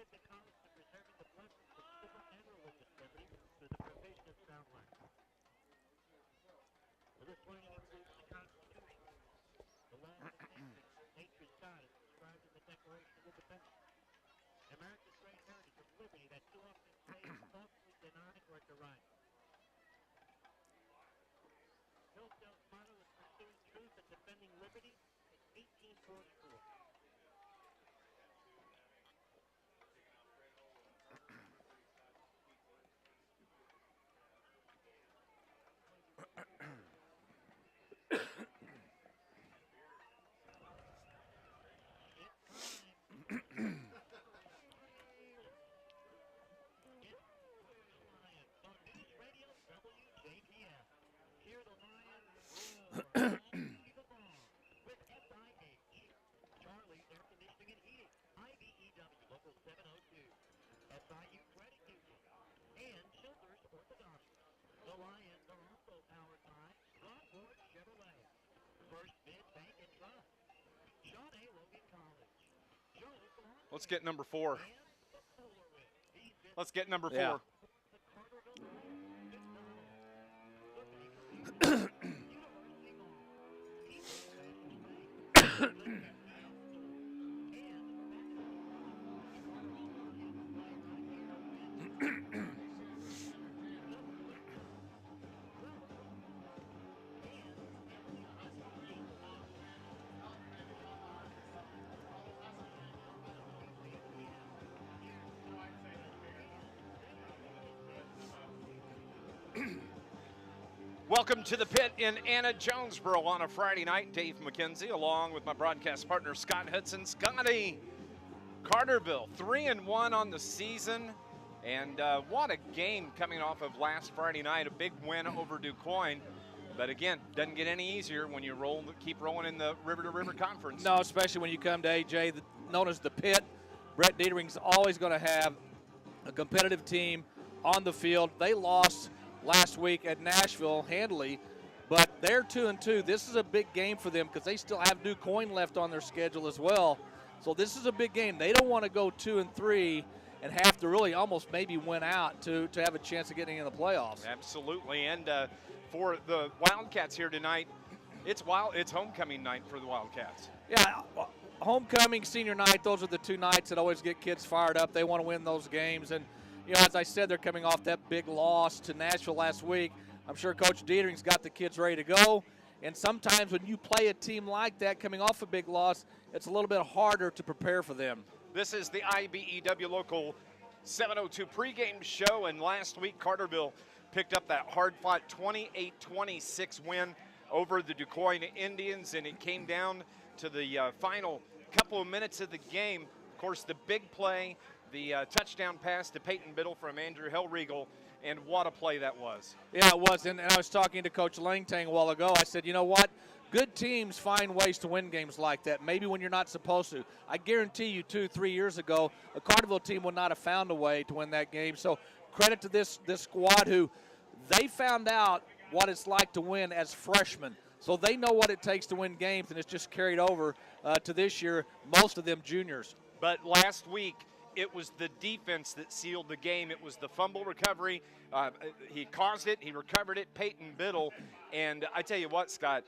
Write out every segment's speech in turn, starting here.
the college to preserving the blessings of civil and religious liberty through the provision of sound language. Well, this morning introduced the Constitution, the law of nature, nature's God as described in the Declaration of Independence. America's great heritage of liberty that too often slaves falsely deny or deride. Hillsdale's motto is pursuing truth and defending liberty since 1844. On NewsRadio WJPF. Here the Lions roll the ball with SIH. Charlie's Air Conditioning and Heating. IBEW Local 702. SIU Credit Union. And Childers Orthodontics. The Lions are also powered by Rockford Chevrolet. First Mid Bank and Trust. John A. Logan College. Joe's Lawn. Let's get number 4. And the Solar Rig. Let's get number 4. The Carterville Lions. University Mall. Welcome to the pit in Anna-Jonesboro on a Friday night. Dave McKenzie along with my broadcast partner Scott Hudson. Scotty, Carterville 3-1 on the season, and what a game coming off of last Friday night. A big win over DuQuoin, but again, doesn't get any easier when you keep rolling in the river-to-river conference. No, especially when you come to AJ, known as the pit. Brett Dietering's always going to have a competitive team on the field. They lost last week at Nashville handily, but they're 2-2. This is a big game for them because they still have DuQuoin left on their schedule as well. So this is a big game. They don't want to go 2-3 and have to really almost maybe win out to have a chance of getting in the playoffs. Absolutely, and for the Wildcats here tonight, it's homecoming night for the Wildcats. Yeah, homecoming, senior night, those are the two nights that always get kids fired up. They want to win those games, and you know, as I said, they're coming off that big loss to Nashville last week. I'm sure Coach Dietering's got the kids ready to go. And sometimes when you play a team like that coming off a big loss, it's a little bit harder to prepare for them. This is the IBEW Local 702 pregame show, and last week Carterville picked up that hard-fought 28-26 win over the DuQuoin Indians, and it came down to the final couple of minutes of the game. Of course, the big play, the touchdown pass to Peyton Biddle from Andrew Hellriegel, and what a play that was. Yeah, it was, and I was talking to Coach Langtang a while ago. I said, you know what? Good teams find ways to win games like that, maybe when you're not supposed to. I guarantee you 2-3 years ago, a Carterville team would not have found a way to win that game. So credit to this squad who they found out what it's like to win as freshmen. So they know what it takes to win games, and it's just carried over to this year, most of them juniors. But last week, it was the defense that sealed the game. It was the fumble recovery. He caused it. He recovered it, Peyton Biddle. And I tell you what, Scott,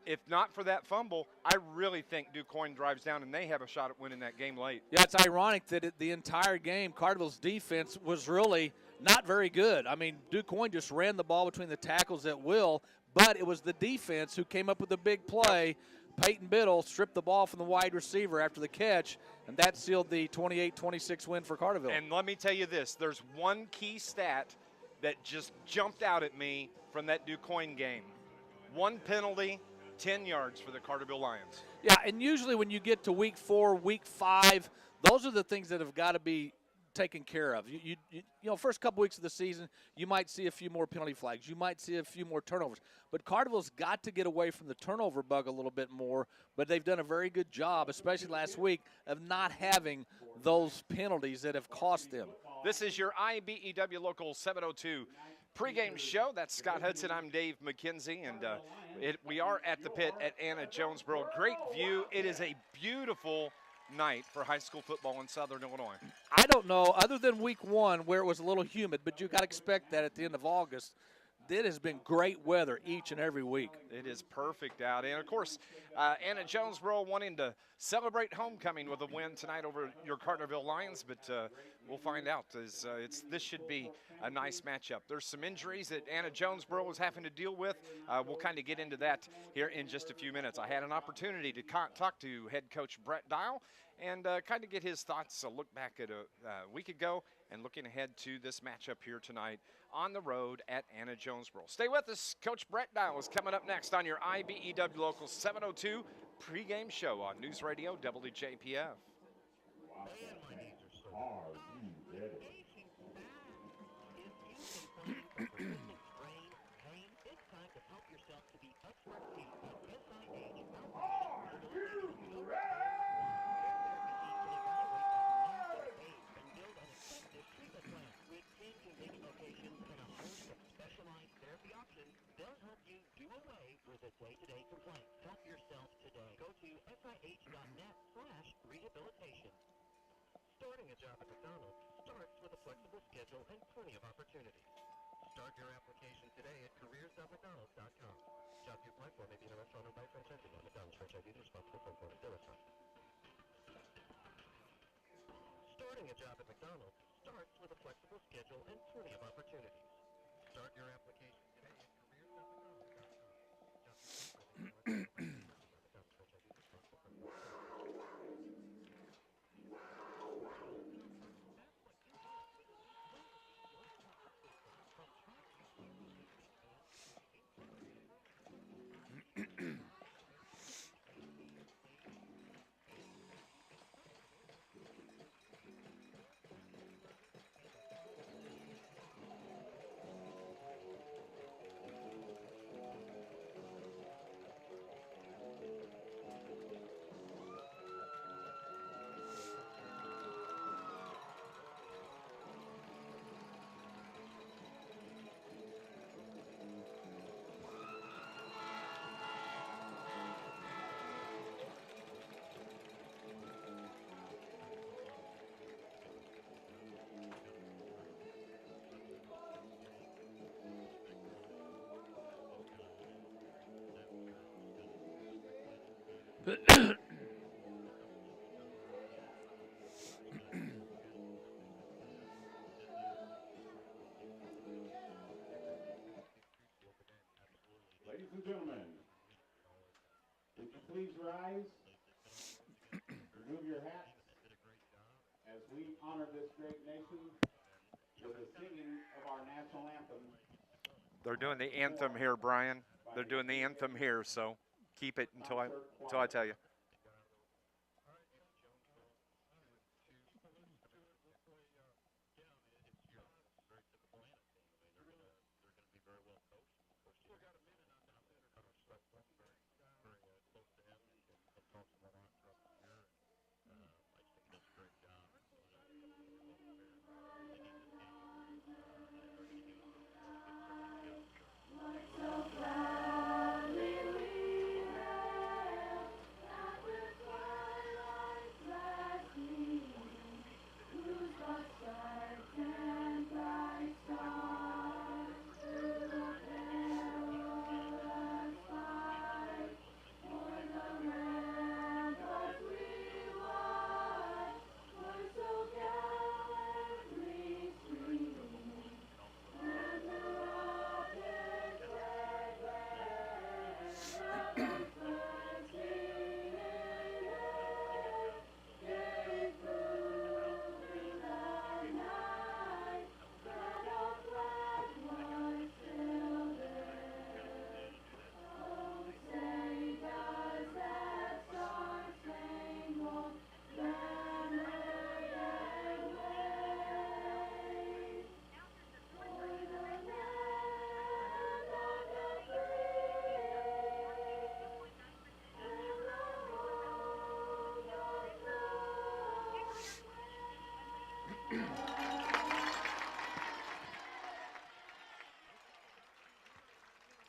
if not for that fumble, I really think DuQuoin drives down and they have a shot at winning that game late. Yeah, it's ironic that the entire game, Carterville's defense was really not very good. I mean, DuQuoin just ran the ball between the tackles at will, but it was the defense who came up with the big play. Peyton Biddle stripped the ball from the wide receiver after the catch, and that sealed the 28-26 win for Carterville. And let me tell you this, there's one key stat that just jumped out at me from that DuQuoin game. One penalty, 10 yards for the Carterville Lions. Yeah, and usually when you get to week 4, week 5, those are the things that have got to be taken care of. You know, first couple weeks of the season, you might see a few more penalty flags. You might see a few more turnovers. But Carterville's got to get away from the turnover bug a little bit more, but they've done a very good job, especially last week, of not having those penalties that have cost them. This is your IBEW Local 702 pregame show. That's Scott Hudson. I'm Dave McKenzie, and we are at the pit at Anna-Jonesboro. Great view. It is a beautiful night for high school football in Southern Illinois? I don't know, other than week 1 where it was a little humid, but you got to expect that at the end of August. It has been great weather each and every week. It is perfect out. And, of course, Anna-Jonesboro wanting to celebrate homecoming with a win tonight over your Carterville Lions, but we'll find out. This should be a nice matchup. There's some injuries that Anna-Jonesboro is having to deal with. We'll kind of get into that here in just a few minutes. I had an opportunity to talk to head coach Brett Dial and kind of get his thoughts, a look back at a week ago and looking ahead to this matchup here tonight on the road at Anna-Jonesboro. Stay with us. Coach Brett Dial is coming up next on your IBEW Local 702 pregame show on News Radio WJPF. Day-to-day complaints. Help yourself today. Go to SIH.net/rehabilitation. Starting a job at McDonald's starts with a flexible schedule and plenty of opportunities. Start your application today at careers.mcdonalds.com. Jobs you apply for may be in a restaurant or by franchising on McDonald's franchisees responsible for employment their restaurant. Starting a job at McDonald's starts with a flexible schedule and plenty of opportunities. Start your application today at careers.mcdonalds.com. Ladies and gentlemen, would you please rise, remove your hats, as we honor this great nation with the singing of our national anthem. They're doing the anthem here, Brian. They're doing the anthem here, so keep it until I tell you.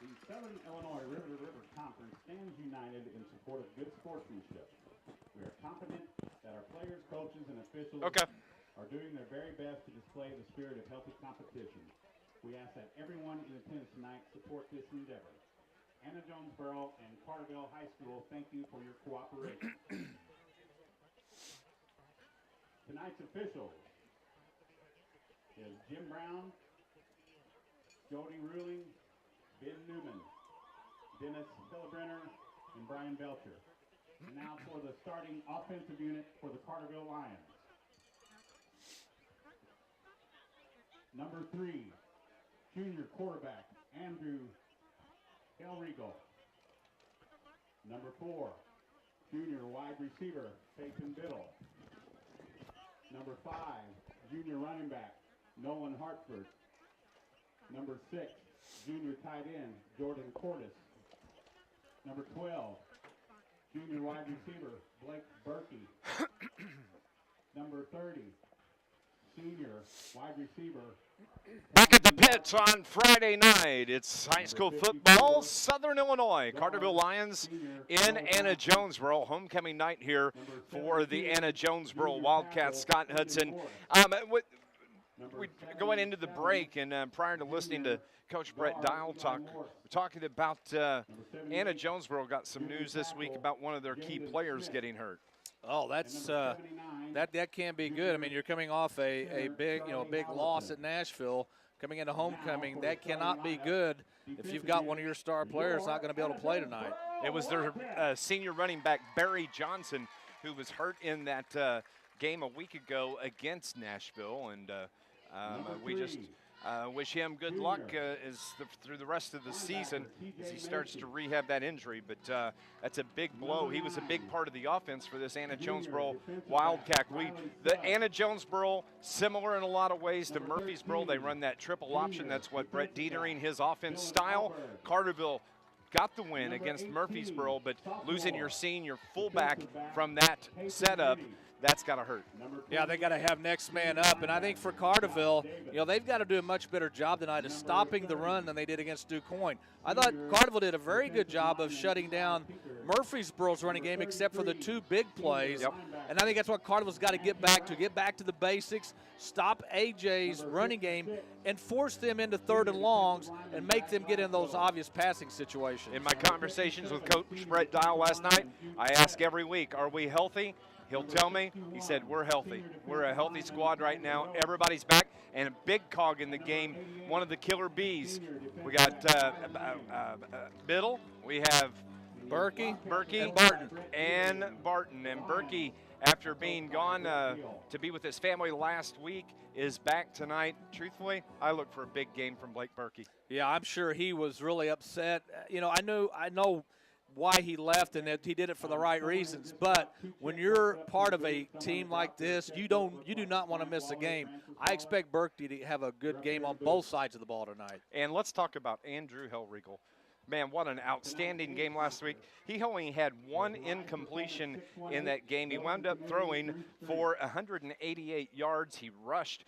The Southern Illinois River to River Conference stands united in support of good sportsmanship. We are confident that that our players, coaches, and officials Okay. are doing their very best to display the spirit of healthy competition. We ask that everyone in attendance tonight support this endeavor. Anna-Jonesboro and Carterville High School, thank you for your cooperation. Tonight's officials is Jim Brown, Jody Ruling, Ben Newman, Dennis Hillebrenner, and Brian Belcher. And now for the starting offensive unit for the Carterville Lions. Number 3, junior quarterback, Andrew Hellriegel. Number 4, junior wide receiver, Peyton Biddle. Number 5, junior running back, Nolan Hartford. Number 6, junior tight end, Jordan Cordes. Number 12, junior wide receiver, Blake Berkey. Number 30, senior wide receiver. Back at the pits on Friday night, it's high school football, Southern Illinois. Carterville Lions in Anna-Jonesboro. Homecoming night here for the Anna-Jonesboro Wildcats. Scott Hudson. Going into the break and prior to listening to Coach Brett Dial talking about Anna-Jonesboro got some news this week about one of their key players getting hurt. Oh, that's that can't be good. I mean, you're coming off a big loss at Nashville, coming into homecoming. That cannot be good if you've got one of your star players not going to be able to play tonight. It was their senior running back Barry Johnson who was hurt in that game a week ago against Nashville, and we just wish him good luck through the rest of the season as he starts to rehab that injury. But that's a big blow. He was a big part of the offense for this Anna-Jonesboro Wildcat. The Anna-Jonesboro, similar in a lot of ways to Murfreesboro. They run that triple option. That's what Brett Dietering, his offense style. Carterville got the win against Murfreesboro, but losing your senior fullback from that setup, that's got to hurt. Yeah, they got to have next man up. And I think for Carterville, they've got to do a much better job tonight of stopping the run than they did against DuQuoin. I thought Carterville did a very good job of shutting down Murfreesboro's running game, except for the 2 big plays. Yep. And I think that's what Carterville's got to get back to the basics, stop AJ's running game, and force them into 3rd and longs and make them get in those obvious passing situations. In my conversations with Coach Brett Dial last night, I ask every week, are we healthy? He'll tell me, he said, we're healthy. We're a healthy squad right now. Everybody's back. And a big cog in the game, one of the killer bees. We got Biddle. We have Berkey, and Barton. And Berkey, after being gone to be with his family last week, is back tonight. Truthfully, I look for a big game from Blake Berkey. Yeah, I'm sure he was really upset. I know why he left, and that he did it for the right reasons. But when you're part of a team like this, you do not want to miss a game. I expect Berkey to have a good game on both sides of the ball tonight. And let's talk about Andrew Hellriegel. Man, what an outstanding game last week. He only had 1 incompletion in that game. He wound up throwing for 188 yards. He rushed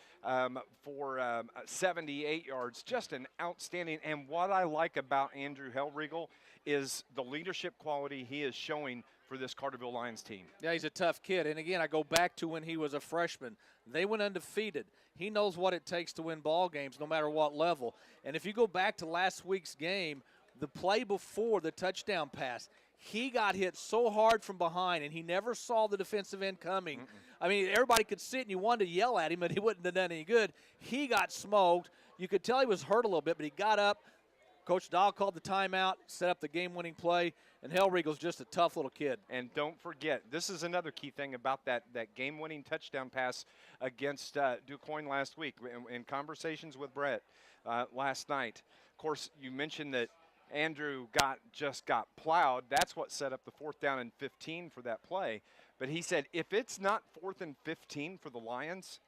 for 78 yards. Just an outstanding. And what I like about Andrew Hellriegel is the leadership quality he is showing for this Carterville Lions team. Yeah, he's a tough kid. And again, I go back to when he was a freshman. They went undefeated. He knows what it takes to win ball games no matter what level. And if you go back to last week's game, the play before the touchdown pass, he got hit so hard from behind, and he never saw the defensive end coming. I mean, everybody could sit, and you wanted to yell at him, but he wouldn't have done any good. He got smoked. You could tell he was hurt a little bit, but he got up. Coach Dahl called the timeout, set up the game-winning play, and Hellriegel's just a tough little kid. And don't forget, this is another key thing about that game-winning touchdown pass against DuQuoin last week in conversations with Brett last night. Of course, you mentioned that Andrew just got plowed. That's what set up the 4th down and 15 for that play. But he said if it's not 4th and 15 for the Lions,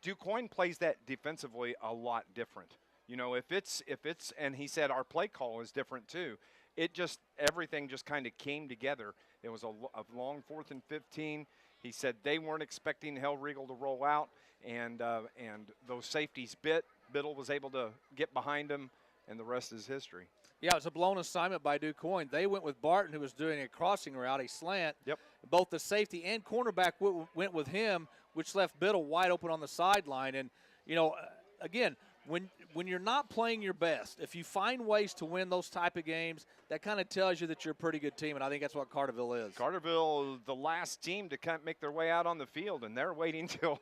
DuQuoin plays that defensively a lot different. If it's and he said our play call is different too. Everything just kind of came together. It was a long 4th and 15. He said they weren't expecting Hellriegel to roll out, and those safeties Biddle was able to get behind him and the rest is history. Yeah, it was a blown assignment by DuQuoin. They went with Barton, who was doing a crossing route, a slant. Yep. Both the safety and cornerback went with him, which left Biddle wide open on the sideline. And, you know, again, when you're not playing your best, if you find ways to win those type of games, that kind of tells you that you're a pretty good team, and I think that's what Carterville is. Carterville, the last team to kind of make their way out on the field, and they're waiting till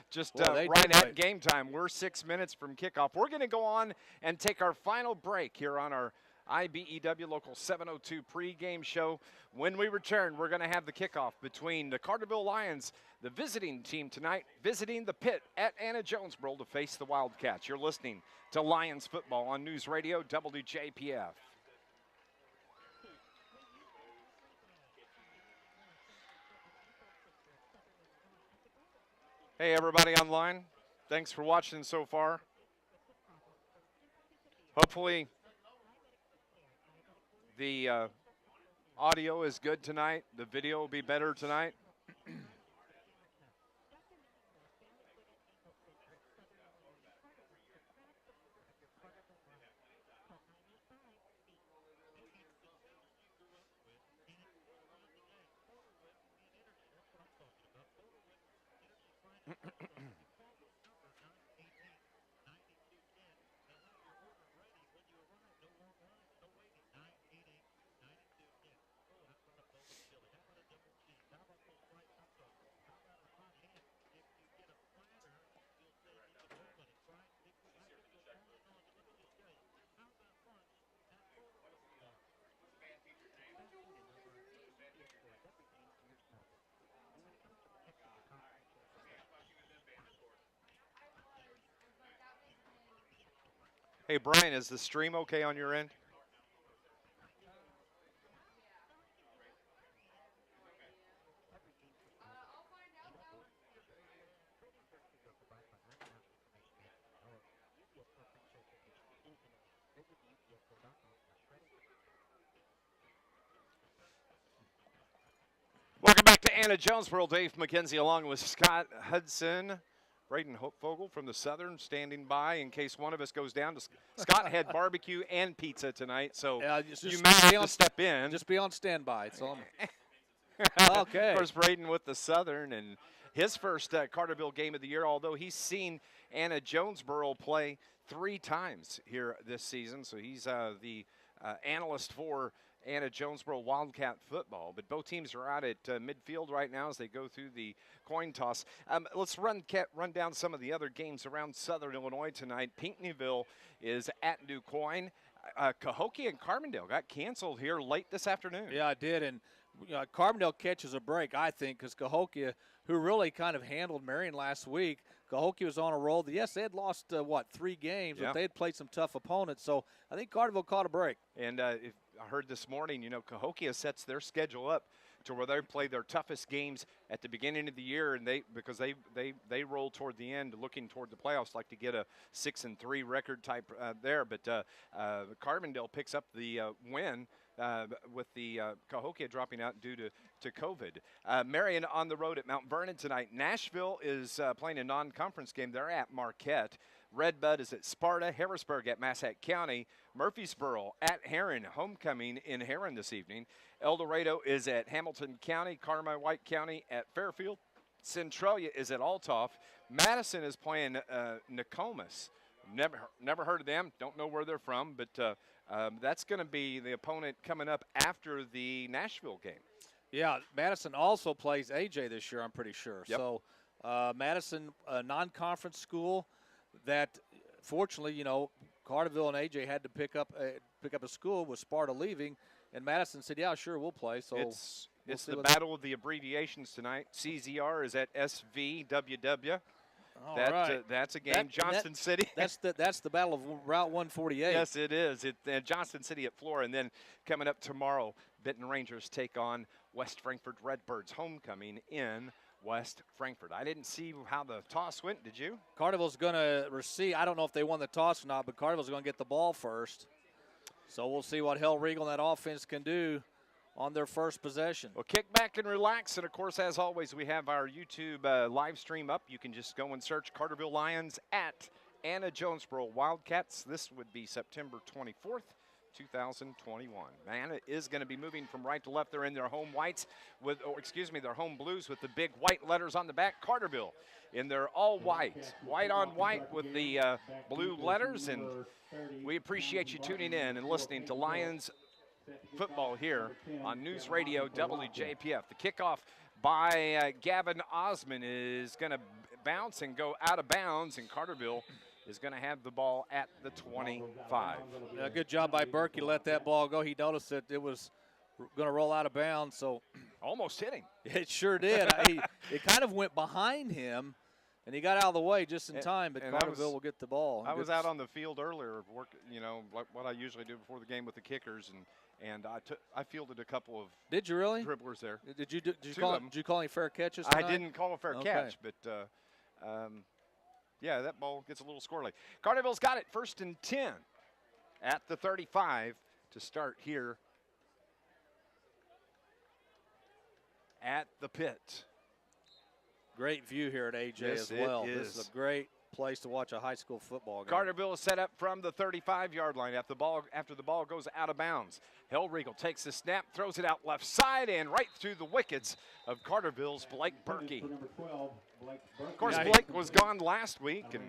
just Well, right at game time. We're 6 minutes from kickoff. We're going to go on and take our final break here on our IBEW Local 702 pregame show. When we return, we're going to have the kickoff between the Carterville Lions, the visiting team tonight, visiting the pit at Anna-Jonesboro to face the Wildcats. You're listening to Lions football on News Radio WJPF. Hey, everybody online. Thanks for watching so far. Hopefully, the audio is good tonight. The video will be better tonight. Hey, Brian, is the stream okay on your end? Welcome back to Anna-Jonesboro. Dave McKenzie along with Scott Hudson. Braden Fogel from the Southern standing by in case one of us goes down. Scott had barbecue and pizza tonight, so you may have to step in. Just be on standby. So okay. Of course, Braden with the Southern and his first Carterville game of the year, although he's seen Anna-Jonesboro play 3 times here this season, so he's the analyst for Anna-Jonesboro Wildcat football. But both teams are out at midfield right now as they go through the coin toss. Let's run down some of the other games around Southern Illinois tonight. Pinckneyville is at DuQuoin. Cahokia and Carbondale got canceled here late this afternoon. Yeah, I did, and Carbondale catches a break, I think, because Cahokia, who really kind of handled Marion last week, Cahokia was on a roll. Yes, they had lost, 3 games, but they had played some tough opponents. So I think Carterville caught a break. And I heard this morning, Cahokia sets their schedule up to where they play their toughest games at the beginning of the year, and because they roll toward the end, looking toward the playoffs, like to get a 6-3 record type there. But Carbondale picks up the win with the Cahokia dropping out due to COVID. Marion on the road at Mount Vernon tonight. Nashville is playing a non-conference game. They're at Marquette. Redbud is at Sparta. Harrisburg at Massac County. Murfreesboro at Heron. Homecoming in Heron this evening. El Dorado is at Hamilton County. Carmi-White County at Fairfield. Centralia is at Altoff. Madison is playing Nokomis. Never heard of them. Don't know where they're from, but that's going to be the opponent coming up after the Nashville game. Yeah, Madison also plays AJ this year, I'm pretty sure. Yep. So Madison, a non-conference school that, fortunately, Carterville and AJ had to pick up a school with Sparta leaving, and Madison said, "Yeah, sure, we'll play." So it's the battle of the abbreviations tonight. CZR is at SVWW. That's a game. Johnston City. That's the battle of Route 148. Yes, it is. Johnston City at Flora, and then coming up tomorrow, Benton Rangers take on West Frankfort Redbirds. Homecoming in West Frankfort. I didn't see how the toss went. Did you? Carterville's going to receive. I don't know if they won the toss or not, but Carterville's going to get the ball first. So we'll see what Hell Regal and that offense can do on their first possession. Well, kick back and relax. And, of course, as always, we have our YouTube live stream up. You can just go and search Carterville Lions at Anna-Jonesboro Wildcats. This would be September 24th, 2021. Anna is going to be moving from right to left. They're in their home whites their home blues with the big white letters on the back. Carterville in their all white on white with the blue letters. And we appreciate you tuning in and listening to Lions football here on News Radio WJPF. The kickoff by Gavin Osman is going to bounce and go out of bounds, and Carterville is going to have the ball at the 25. Yeah, good job by Berkey. Let that ball go. He noticed that it was going to roll out of bounds, so almost hit him. It sure did. It kind of went behind him, and he got out of the way just in time, but Carterville will get the ball. I was out on the field earlier, like what I usually do before the game with the kickers, and I fielded a couple of Did you really? dribblers there. Did you call any fair catches tonight? I didn't call a fair catch, but yeah, that ball gets a little squirrely. Carterville's got it, 1st and 10 at the 35 to start here at the pit. Great view here at AJ Yes, as well. it This is. is a great place to watch a high school football game. Carterville is set up from the 35-yard line after the ball goes out of bounds. Hellriegel takes the snap, throws it out left side and right through the wickets of Carterville's Blake Berkey. Of course, Blake was gone last week and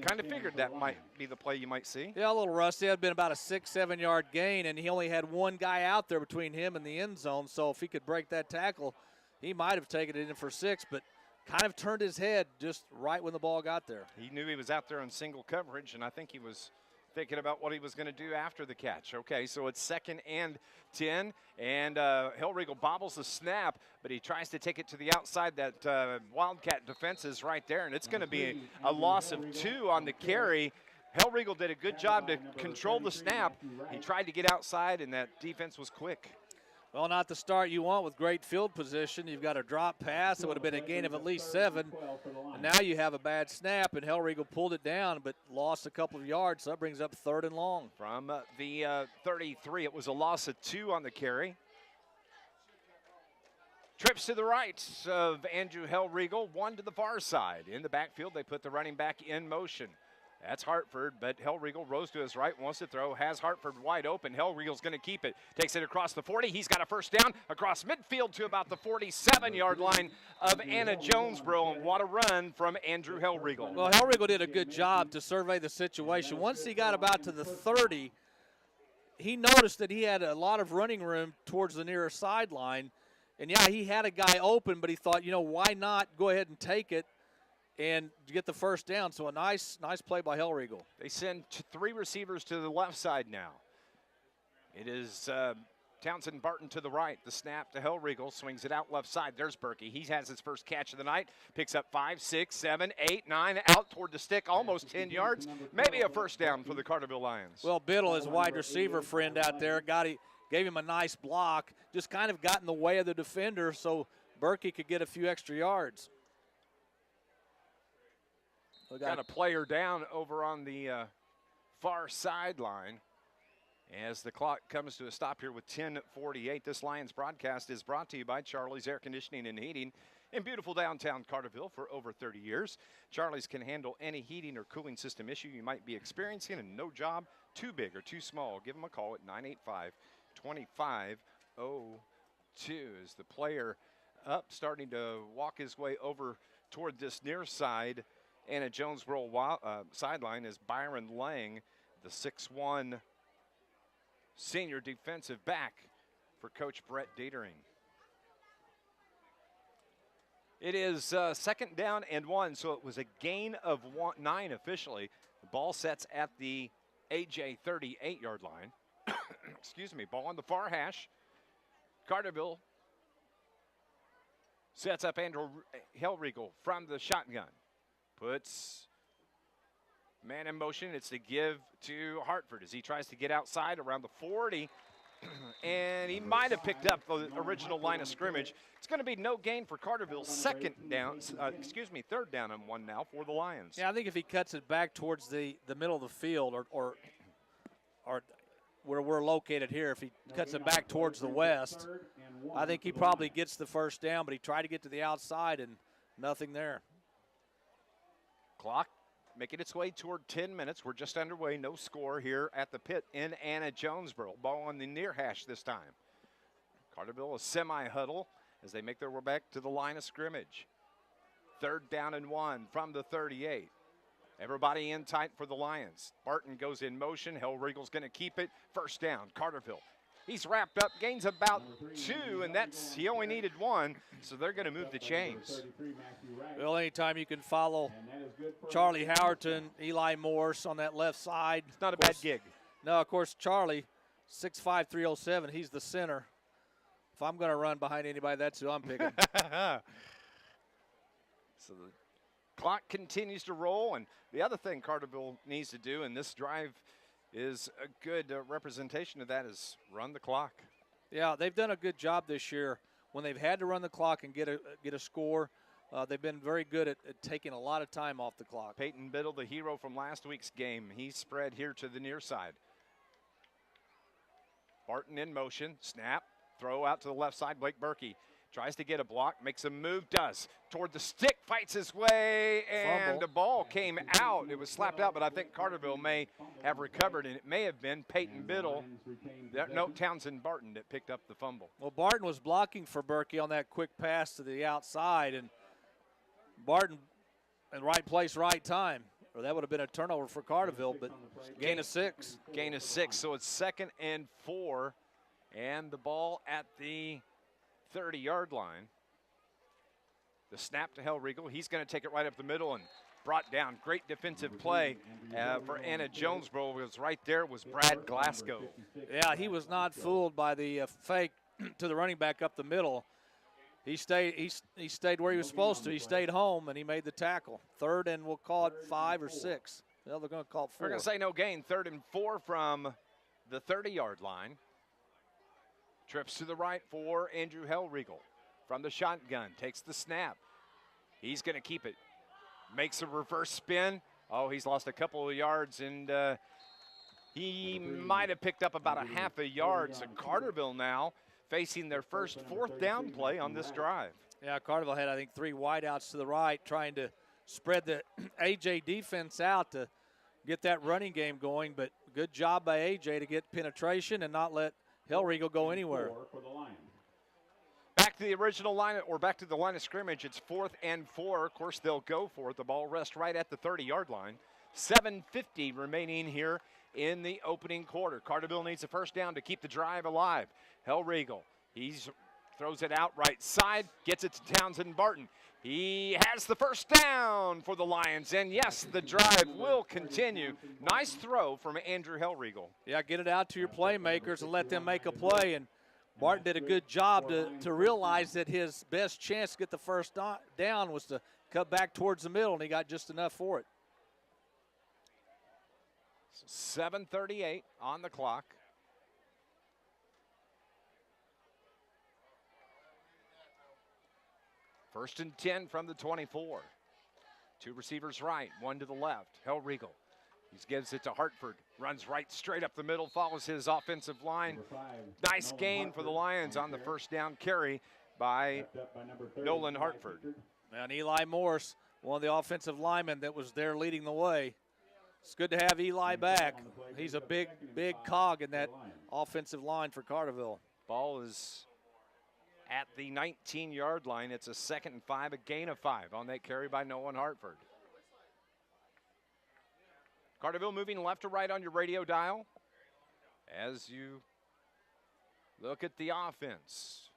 kind of figured that might be the play you might see. Yeah, a little rusty. It had been about a 6-7 yard gain, and he only had one guy out there between him and the end zone. So if he could break that tackle, he might have taken it in for 6, but kind of turned his head just right when the ball got there. He knew he was out there on single coverage, and I think he was thinking about what he was going to do after the catch. Okay, so it's 2nd and 10, and Hellriegel bobbles the snap, but he tries to take it to the outside. That Wildcat defense is right there, and it's going to be a loss of 2 on the carry. Hellriegel did a good job to control the snap. He tried to get outside, and that defense was quick. Well, not the start you want with great field position. You've got a drop pass. It would have been a gain of at least 7. And now you have a bad snap, and Hellriegel pulled it down but lost a couple of yards, so that brings up 3rd and long. From the 33, it was a loss of 2 on the carry. Trips to the right of Andrew Hellriegel, 1 to the far side. In the backfield, they put the running back in motion. That's Hartford, but Hellriegel rose to his right, wants to throw, has Hartford wide open. Hellriegel's going to keep it. Takes it across the 40. He's got a first down across midfield to about the 47-yard line of Anna-Jonesboro, and what a run from Andrew Hellriegel. Well, Hellriegel did a good job to survey the situation. Once he got about to the 30, he noticed that he had a lot of running room towards the nearer sideline. And, yeah, he had a guy open, but he thought, why not go ahead and take it and get the first down. So a nice play by Hellriegel. They send 3 receivers to the left side now. It is Townsend Barton to the right. The snap to Hellriegel, swings it out left side. There's Berkey. He has his first catch of the night. Picks up 5, 6, 7, 8, 9, out toward the stick, almost 10 yards. Maybe a first down for the Carterville Lions. Well, Biddle, his wide receiver friend out there, gave him a nice block, just kind of got in the way of the defender so Berkey could get a few extra yards. Got a player down over on the far sideline as the clock comes to a stop here with 10:48. This Lions broadcast is brought to you by Charlie's Air Conditioning and Heating in beautiful downtown Carterville for over 30 years. Charlie's can handle any heating or cooling system issue you might be experiencing, and no job too big or too small. Give them a call at 985-2502. As the player up, starting to walk his way over toward this near side Anna-Jonesboro sideline is Byron Lang, the 6'1" senior defensive back for Coach Brett Dietering. It is 2nd down and 1, so it was a gain of 9 officially. The ball sets at the AJ 38-yard line. Excuse me, ball on the far hash. Carterville sets up Andrew Hellriegel from the shotgun. Puts man in motion. It's to give to Hartford as he tries to get outside around the 40. And he might have picked up the original line of scrimmage. It's going to be no gain for Carterville. 3rd down and 1 now for the Lions. Yeah, I think if he cuts it back towards the middle of the field or where we're located here, if he cuts it back towards the west, I think he probably gets the first down, but he tried to get to the outside and nothing there. Clock making its way toward 10 minutes. We're just underway, no score here at the pit in Anna-Jonesboro. Ball on the near hash this time. Carterville a semi-huddle as they make their way back to the line of scrimmage. 3rd down and 1 from the 38. Everybody in tight for the Lions. Barton goes in motion. Hellriegel's going to keep it. 1st down, Carterville. He's wrapped up, gains about 2, and he only needed 1, so they're going to move the chains. Well, anytime you can follow Charlie Howerton, Eli Morse on that left side. It's not a bad gig. No, of course, Charlie, 6'5", 307, he's the center. If I'm going to run behind anybody, that's who I'm picking. So the clock continues to roll, and the other thing Carterville needs to do, and this drive is a good representation of that, is run the clock. Yeah, they've done a good job this year. When they've had to run the clock and get a score, they've been very good at taking a lot of time off the clock. Peyton Biddle, the hero from last week's game, he's spread here to the near side. Barton in motion, snap, throw out to the left side. Blake Berkey tries to get a block, makes a move, does. Toward the stick, fights his way, and Fumble. the ball came out. It was slapped out, but I think Carterville may have recovered, and it may have been Peyton Biddle, Townsend Barton that picked up the fumble. Well, Barton was blocking for Berkey on that quick pass to the outside, and Barton in right place, right time. Or that would have been a turnover for Carterville, but gain of 6. Gain of 6, so it's 2nd and 4, and the ball at the 30-yard line. The snap to Hellriegel. He's going to take it right up the middle and brought down. Great defensive play for Anna-Jonesboro. Was right there was Brad Glasgow. Yeah, he was not fooled by the fake to the running back up the middle. He stayed where he was supposed to. He stayed home, and he made the tackle. 3rd, and we'll call it 5 or 6. Well, they're going to call it 4. We're going to say no gain. 3rd and 4 from the 30-yard line. Trips to the right for Andrew Hellriegel from the shotgun. Takes the snap. He's going to keep it. Makes a reverse spin. Oh, he's lost a couple of yards, and he might have picked up about a half a yard. So Carterville now facing their first 4th down play on this drive. Yeah, Carterville had, I think, 3 wideouts to the right, trying to spread the A.J. defense out to get that running game going. But good job by A.J. to get penetration and not let Hellriegel go anywhere. Back to the original line, or back to the line of scrimmage. It's 4th and 4. Of course, they'll go for it. The ball rests right at the 30-yard line. 7:50 remaining here in the opening quarter. Carterville needs a 1st down to keep the drive alive. Hellriegel, he throws it out right side, gets it to Townsend Barton. He has the 1st down for the Lions, and yes, the drive will continue. Nice throw from Andrew Hellriegel. Yeah, get it out to your playmakers and let them make a play, and Barton did a good job to realize that his best chance to get the 1st down was to cut back towards the middle, and he got just enough for it. 7:38 on the clock. First and 10 from the 24. 2 receivers right, 1 to the left. Hellriegel. He gives it to Hartford. Runs right straight up the middle, follows his offensive line. Nice gain for the Lions on the 1st down carry by Nolan Hartford. And Eli Morse, one of the offensive linemen that was there leading the way. It's good to have Eli back. He's a big cog in that offensive line for Carterville. Ball is at the 19-yard line. It's a 2nd and 5, a gain of 5 on that carry by Nolan Hartford. Carterville moving left to right on your radio dial as you look at the offense.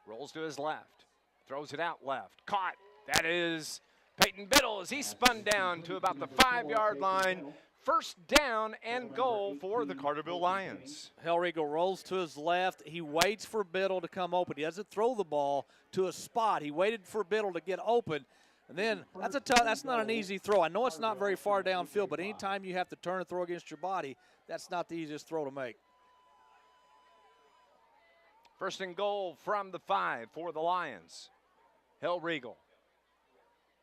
Rolls to his left, throws it out left, caught. That is Peyton Biddle as he spun down to about the 5-yard line. 1st down and goal for the Carterville Lions. Hellriegel rolls to his left. He waits for Biddle to come open. He doesn't throw the ball to a spot. He waited for Biddle to get open. And then that's not an easy throw. I know it's not very far downfield, but anytime you have to turn and throw against your body, that's not the easiest throw to make. 1st and goal from the 5 for the Lions. Hellriegel.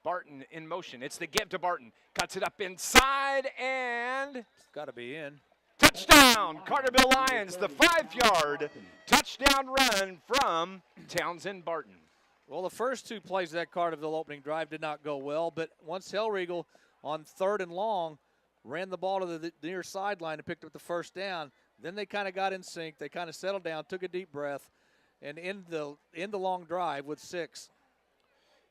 Barton in motion. It's the give to Barton. Cuts it up inside, and It's got to be in. touchdown, Carterville Lions. The 5-yard touchdown run from Townsend Barton. Well, the first 2 plays of that Carterville opening drive did not go well, but once Hellriegel on 3rd and long, ran the ball to the near sideline and picked up the first down. Then they kind of got in sync. They kind of settled down, took a deep breath, and in the long drive with 6.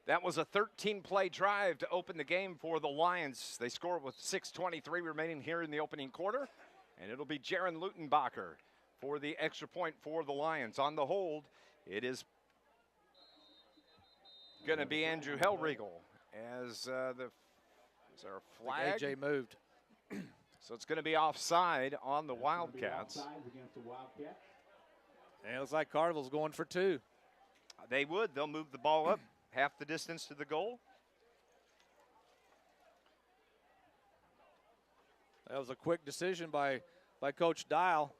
That was a 13-play drive to open the game for the Lions. They scored with 6:23 remaining here in the opening quarter, and it'll be Jaron Lutenbacher for the extra point for the Lions. On the hold, it is going to be Andrew Hellriegel as is there a flag? AJ moved. So it's going to be offside on the Wildcats. Against the Wildcats. And it looks like Carterville's going for 2. They would. They'll move the ball up half the distance to the goal. That was a quick decision by Coach Dial.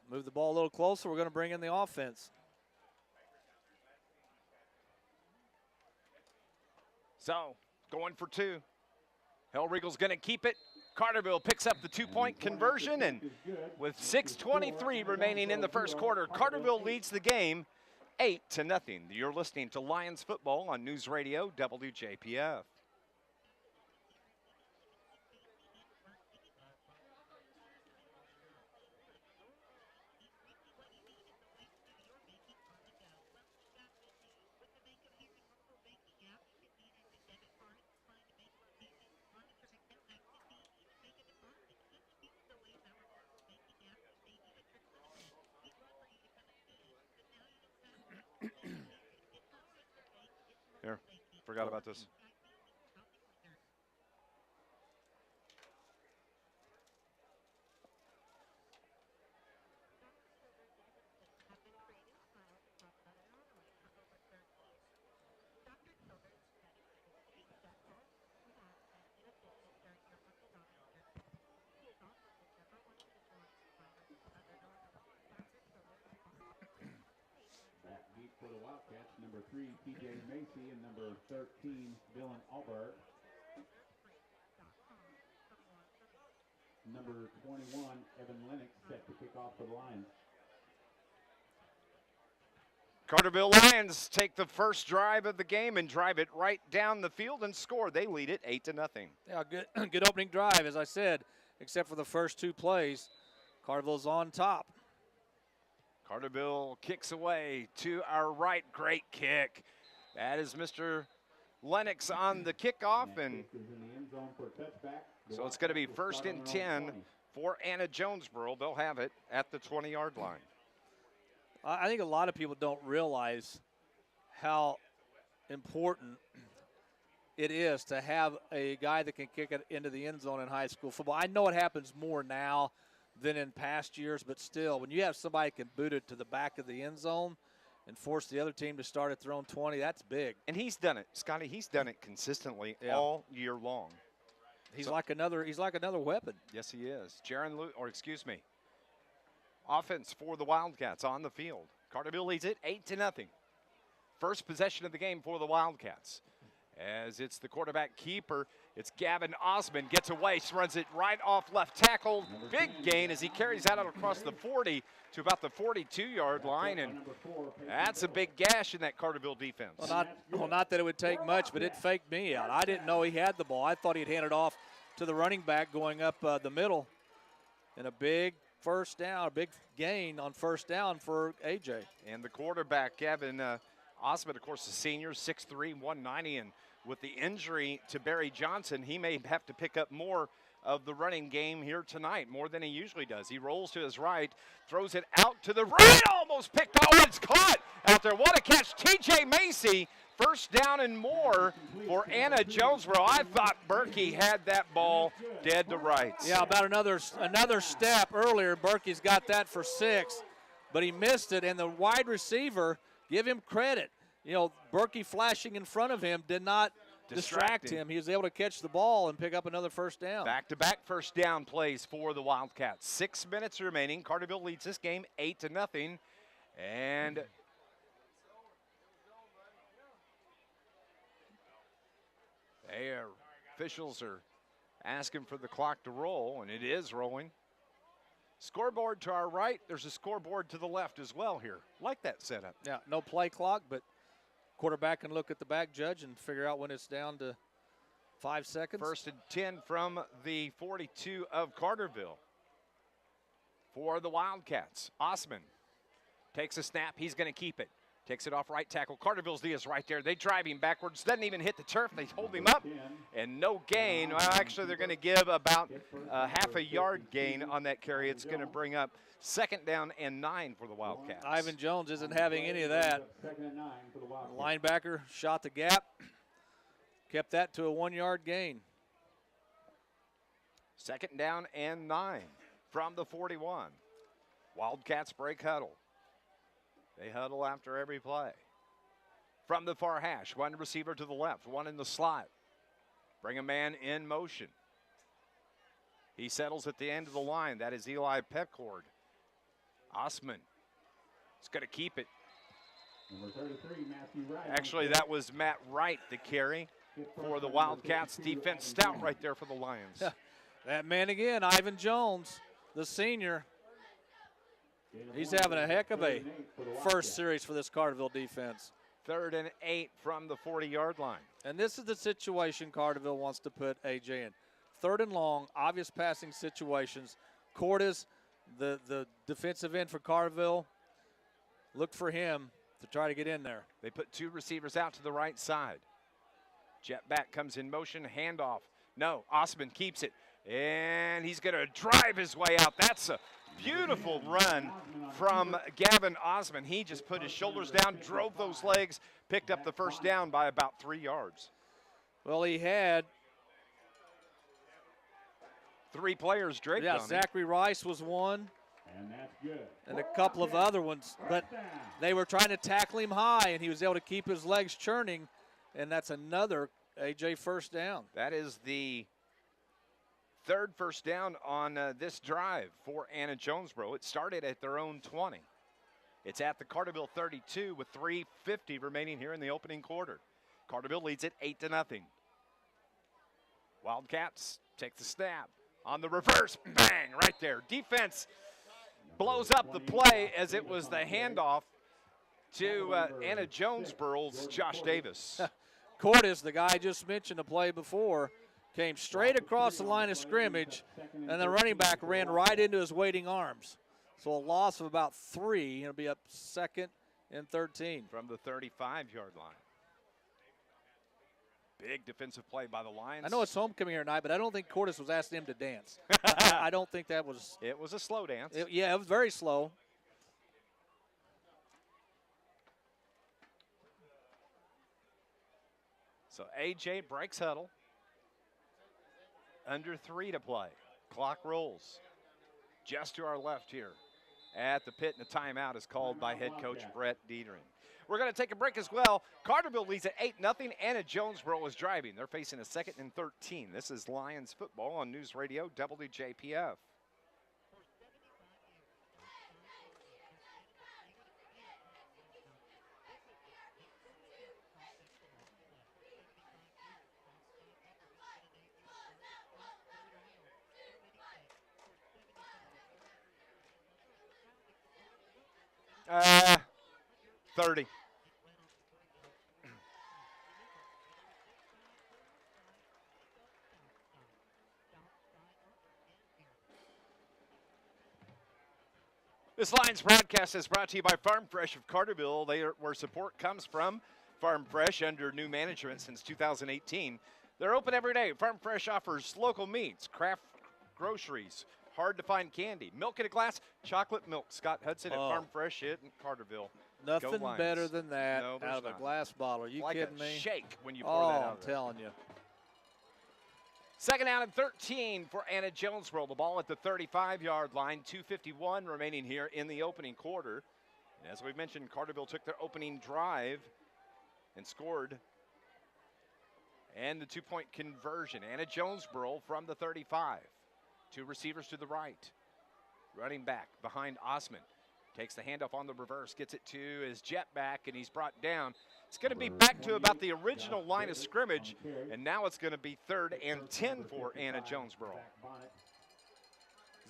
Move the ball a little closer. We're going to bring in the offense. So, going for 2. Hellriegel's going to keep it. Carterville picks up the 2-point conversion, and with 6:23 remaining in the first quarter, Carterville leads the game 8-0. You're listening to Lions football on News Radio WJPF. Here, forgot about this. For the Wildcats, number 3, TJ Macy, and number 13, Dylan Albert. Number 21, Evan Lennox, set to kick off for the Lions. Carterville Lions take the first drive of the game and drive it right down the field and score. They lead it 8-0. Yeah, good opening drive, as I said, except for the first 2 plays. Carterville's on top. Carterville kicks away to our right. Great kick. That is Mr. Lennox on the kickoff, and so it's going to be 1st and 10 for Anna-Jonesboro. They'll have it at the 20-yard line. I think a lot of people don't realize how important it is to have a guy that can kick it into the end zone in high school football. I know it happens more now than in past years, but still, when you have somebody who can boot it to the back of the end zone and force the other team to start at their own 20, that's big. And he's done it, Scotty. He's done it consistently all year long. He's like another weapon. Yes, he is. Offense for the Wildcats on the field. Carterville leads it 8-0. First possession of the game for the Wildcats. As it's the quarterback keeper, it's Gavin Osmond, gets away, runs it right off left tackle. Big gain as he carries that out across the 40 to about the 42-yard line, and that's a big gash in that Carterville defense. Well, not that it would take much, but it faked me out. I didn't know he had the ball. I thought he'd hand it off to the running back going up the middle, and a big first down, a big gain on first down for AJ. And the quarterback, Gavin Osmond, of course, a senior, 6'3", 190, and with the injury to Barry Johnson, he may have to pick up more of the running game here tonight, more than he usually does. He rolls to his right, throws it out to the right, almost picked off. It's caught out there. What a catch. TJ Macy, first down and more for Anna-Jonesboro. I thought Berkey had that ball dead to rights. Yeah, about another step earlier. Berkey's got that for 6, but he missed it, and the wide receiver, give him credit. You know, Berkey flashing in front of him did not distract him. He was able to catch the ball and pick up another first down. Back-to-back first down plays for the Wildcats. 6 minutes remaining. Carterville leads this game 8-0. And officials are asking for the clock to roll, and it is rolling. Scoreboard to our right. There's a scoreboard to the left as well here. Like that setup. Yeah, no play clock, but quarterback can look at the back judge and figure out when it's down to 5 seconds. 1st and 10 from the 42 of Carterville. For the Wildcats, Osman takes a snap. He's going to keep it. Takes it off right tackle. Carterville's D is right there. They drive him backwards. Doesn't even hit the turf. They hold him up. And no gain. Well, actually, they're going to give about half a yard gain on that carry. It's going to bring up 2nd down and 9 for the Wildcats. Ivan Jones isn't having any of that. Linebacker shot the gap. Kept that to a 1-yard gain. 2nd down and 9 from the 41. Wildcats break huddle. They huddle after every play. From the far hash, one receiver to the left, one in the slot. Bring a man in motion. He settles at the end of the line. That is Eli Petcord. Osman is going to keep it. Number 33, Matthew Wright. Actually, that was Matt Wright, the carry for the Wildcats. Defense stout right there for the Lions. That man again, Ivan Jones, the senior. He's having a heck of a first series for this Carterville defense. 3rd and 8 from the 40-yard line. And this is the situation Carterville wants to put A.J. in. 3rd and long, obvious passing situations. Cordes, the defensive end for Carterville, look for him to try to get in there. They put 2 receivers out to the right side. Jet back comes in motion, handoff. No, Osman keeps it, and he's going to drive his way out. That's a beautiful run from Gavin Osman. He just put his shoulders down, drove those legs, picked up the 1st down by about 3 yards. Well, he had 3 players draped on him. Zachary Rice was one. And that's good. And a couple of other ones, but they were trying to tackle him high, and he was able to keep his legs churning, and that's another A.J. 1st down. That is the 3rd 1st down on this drive for Anna-Jonesboro. It started at their own 20. It's at the Carterville 32 with 3:50 remaining here in the opening quarter. Carterville leads it 8-0. Wildcats take the snap. On the reverse, bang, right there. Defense blows up the play as it was the handoff to Anna-Jonesboro's Josh Davis. Cordes, the guy I just mentioned the play before, came straight across the line of scrimmage, and the running back ran right into his waiting arms. So a loss of about 3. It'll be up 2nd and 13. From the 35-yard line. Big defensive play by the Lions. I know it's homecoming here tonight, but I don't think Cordes was asking him to dance. I don't think that was. It was a slow dance. It was very slow. So A.J. breaks huddle. Under 3 to play. Clock rolls. Just to our left here at the pit, and the timeout is called by head coach Brett Dietering. We're going to take a break as well. Carterville leads at 8-0. Anna-Jonesboro is driving. They're facing a 2nd and 13. This is Lions football on News Radio WJPF. Uh, 30. This Lions broadcast is brought to you by Farm Fresh of Carterville, where support comes from. Farm Fresh, under new management since 2018. They're open every day. Farm Fresh offers local meats, craft groceries, hard-to-find candy, milk in a glass, chocolate milk. Scott Hudson at Farm Fresh in Carterville. Nothing better than that out of a glass bottle. Are you like kidding me? Shake when you pour that out. I'm telling you. 2nd down and 13 for Anna-Jonesboro. The ball at the 35-yard line. 2:51 remaining here in the opening quarter. And as we mentioned, Carterville took their opening drive and scored. And the 2-point conversion. Anna-Jonesboro from the 35. 2 receivers to the right. Running back behind Osman. Takes the handoff on the reverse, gets it to his jet back, and he's brought down. It's going to be back to about the original line of scrimmage, and now it's going to be 3rd and 10 for Anna-Jonesboro.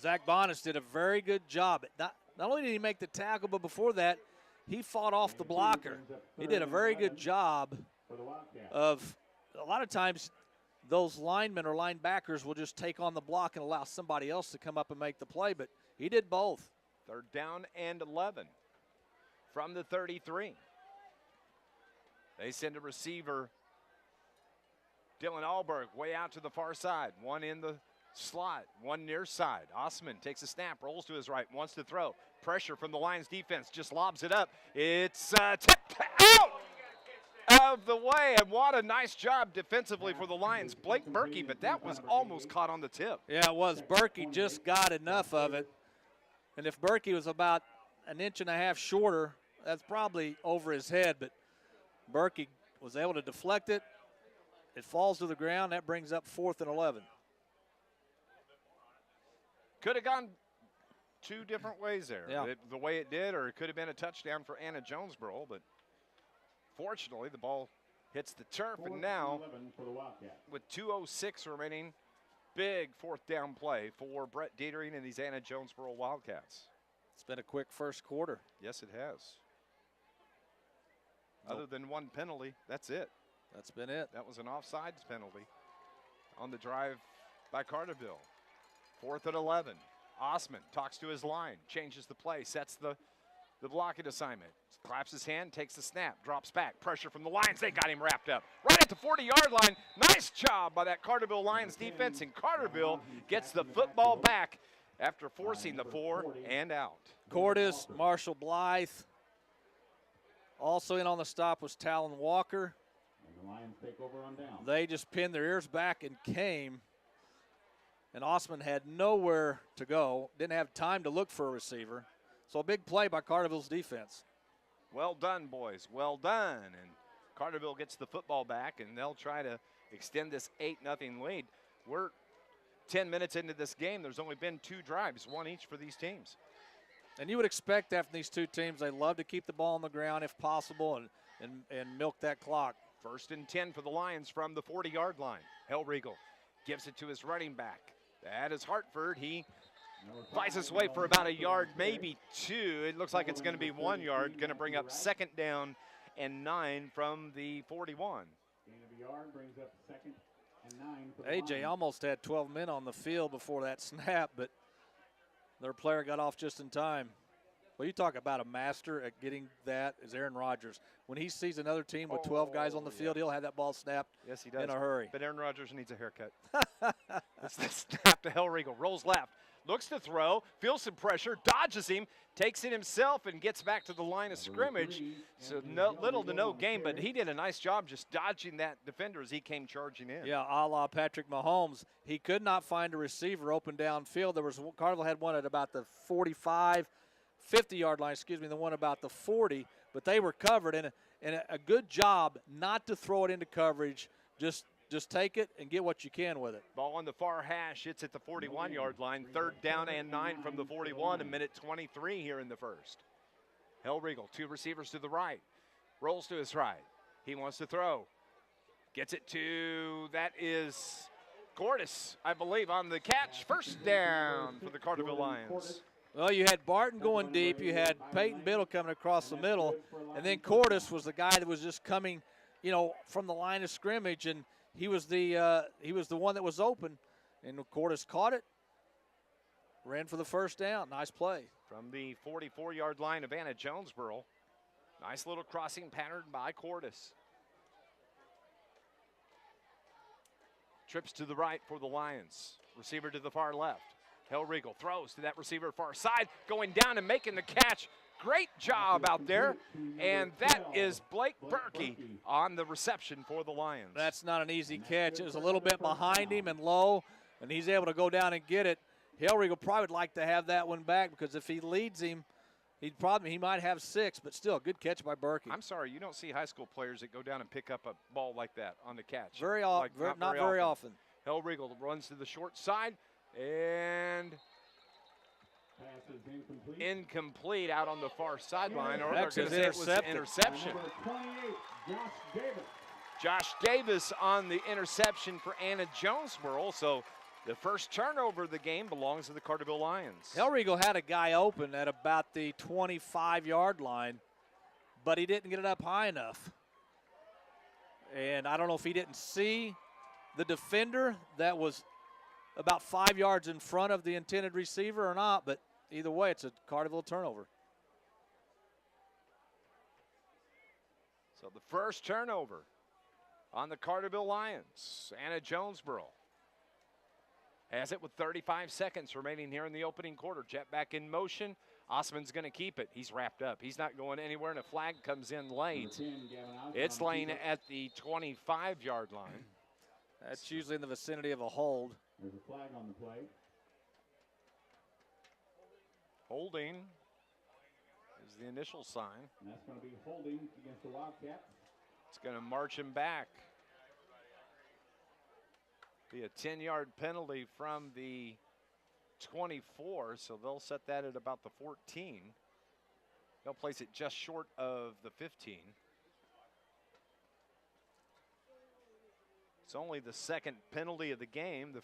Zach Bonnis did a very good job. Not only did he make the tackle, but before that, he fought off the blocker. He did a very good job of, a lot of times, those linemen or linebackers will just take on the block and allow somebody else to come up and make the play, but he did both. 3rd down and 11 from the 33. They send a receiver, Dylan Alberg, way out to the far side. One in the slot, one near side. Osman takes a snap, rolls to his right, wants to throw. Pressure from the Lions defense, just lobs it up. It's tipped out of the way, and what a nice job defensively for the Lions. Blake Berkey, but that was almost caught on the tip. Yeah, it was. Berkey just got enough of it. And if Berkey was about an inch and a half shorter, that's probably over his head, but Berkey was able to deflect it. It falls to the ground. That brings up 4th and 11. Could have gone 2 different ways there. Yeah. The way it did, or it could have been a touchdown for Anna-Jonesboro, but fortunately the ball hits the turf, and now with 2:06 remaining, big 4th down play for Brett Dietering and these Anna-Jonesboro Wildcats. It's been a quick first quarter. Yes, it has. Other than one penalty, that's it. That's been it. That was an offsides penalty on the drive by Carterville. 4th and 11. Osman talks to his line, changes the play, sets the blocking assignment. Claps his hand, takes the snap, drops back. Pressure from the Lions. They got him wrapped up. Right at the 40-yard line. Nice job by that Carterville Lions defense, and Carterville gets the football back after forcing the 4 and out. Cordis, Marshall Blythe. Also in on the stop was Talon Walker. And the Lions take over on down. They just pinned their ears back and came. And Osman had nowhere to go. Didn't have time to look for a receiver. So a big play by Carterville's defense. Well done, boys. Well done. And Carterville gets the football back, and they'll try to extend this 8-0 lead. We're 10 minutes into this game. There's only been 2 drives, 1 each for these teams. And you would expect that from these 2 teams. They love to keep the ball on the ground if possible and milk that clock. 1st and 10 for the Lions from the 40-yard line. Hellriegel gives it to his running back. That is Hartford. He fights his way for about a yard, maybe 2. It looks like it's going to be 1 yard. Going to bring up 2nd down and 9 from the 41. Gain of a yard brings up 2nd and 9 for the AJ Lions. almost had 12 men on the field before that snap, but their player got off just in time. Well, you talk about a master at getting that is Aaron Rodgers. When he sees another team with 12 guys on the field, he'll have that ball snapped Yes, he does. in a hurry. But Aaron Rodgers needs a haircut. It's the snap to Hellriegel. Rolls left. Looks to throw. Feels some pressure. Dodges him. Takes it himself and gets back to the line of scrimmage. So little to no gain, but he did a nice job just dodging that defender as he came charging in. Yeah, a la Patrick Mahomes. He could not find a receiver open downfield. Carterville had one at about the 50-yard line, the one about the 40, but they were covered, and a good job not to throw it into coverage. Just take it and get what you can with it. Ball on the far hash. It's at the 41-yard line. 3rd down and 9 from the 41. 1:23 here in the first. Hellriegel, 2 receivers to the right. Rolls to his right. He wants to throw. Gets it to, that is Cordis, I believe, on the catch. 1st down for the Carterville Lions. Well, you had Barton going deep. You had Peyton Biddle coming across the middle. And then Cordis was the guy that was just coming, from the line of scrimmage. And he was the one that was open. And Cordis caught it. Ran for the 1st down. Nice play. From the 44-yard line of Anna-Jonesboro. Nice little crossing pattern by Cordis. Trips to the right for the Lions. Receiver to the far left. Hellriegel throws to that receiver far side, going down and making the catch. Great job out there. And that is Blake Berkey on the reception for the Lions. That's not an easy catch. It was a little bit behind him and low, and he's able to go down and get it. Hellriegel probably would like to have that one back, because if he leads him, he might have 6, but still, good catch by Berkey. I'm sorry, you don't see high school players that go down and pick up a ball like that on the catch. Not very often. Hellriegel runs to the short side, and Pass is incomplete out on the far sideline. Or That's they're going to say it was an intercepted. interception. Number 28, Josh Davis. Josh Davis on the interception for Anna-Jonesboro. So the first turnover of the game belongs to the Carterville Lions. Hellriegel had a guy open at about the 25-yard line, but he didn't get it up high enough. And I don't know if he didn't see the defender that was about 5 yards in front of the intended receiver or not, but either way, it's a Carterville turnover. So the first turnover on the Carterville Lions. Anna-Jonesboro has it with 35 seconds remaining here in the opening quarter. Jet back in motion. Osman's going to keep it. He's wrapped up. He's not going anywhere, and a flag comes in late. It's laying at the 25-yard line. That's usually in the vicinity of a hold. There's a flag on the play. Holding is the initial sign. And that's going to be holding against the Wildcats. It's going to march him back. Be a 10-yard penalty from the 24, so they'll set that at about the 14. They'll place it just short of the 15. It's only the second penalty of the game, the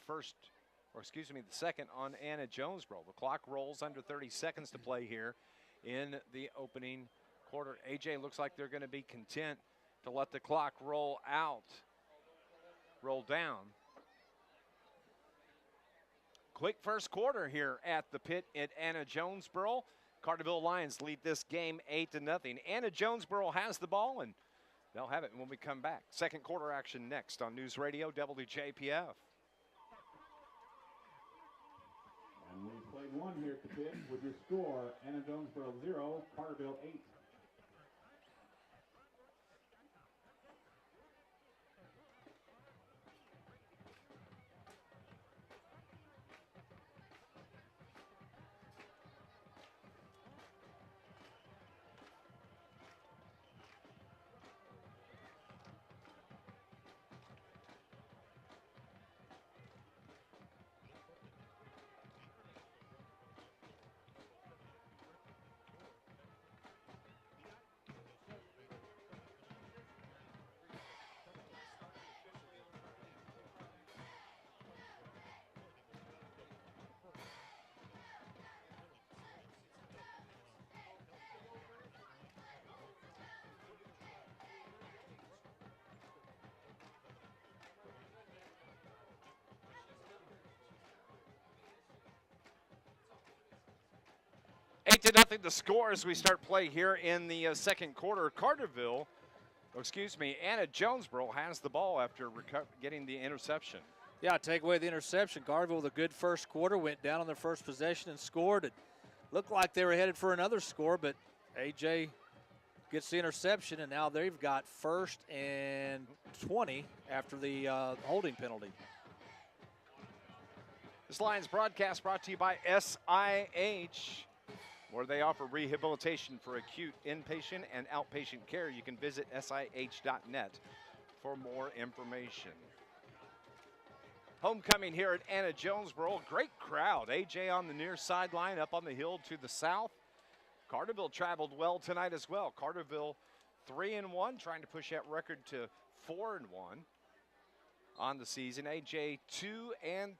second on Anna-Jonesboro. The clock rolls under 30 seconds to play here in the opening quarter. AJ looks like they're going to be content to let the clock roll down. Quick first quarter here at the pit at Anna-Jonesboro. Carterville Lions lead this game 8-0. Anna-Jonesboro has the ball, and they'll have it when we come back. Second quarter action next on News Radio WJPF. And we played one here at the pit with your score, Anna-Jonesboro 0, Carterville 8. Eight to nothing the score as we start play here in the second quarter. Anna-Jonesboro has the ball after getting the interception. Yeah, take away the interception. Carterville with a good first quarter, went down on their first possession and scored. It looked like they were headed for another score, but AJ gets the interception, and now they've got 1st and 20 after the holding penalty. This Lions broadcast brought to you by SIH, where they offer rehabilitation for acute inpatient and outpatient care. You can visit SIH.net for more information. Homecoming here at Anna-Jonesboro. Great crowd. AJ on the near sideline, up on the hill to the south. Carterville traveled well tonight as well. Carterville 3-1, trying to push that record to 4-1 on the season. AJ 2-2.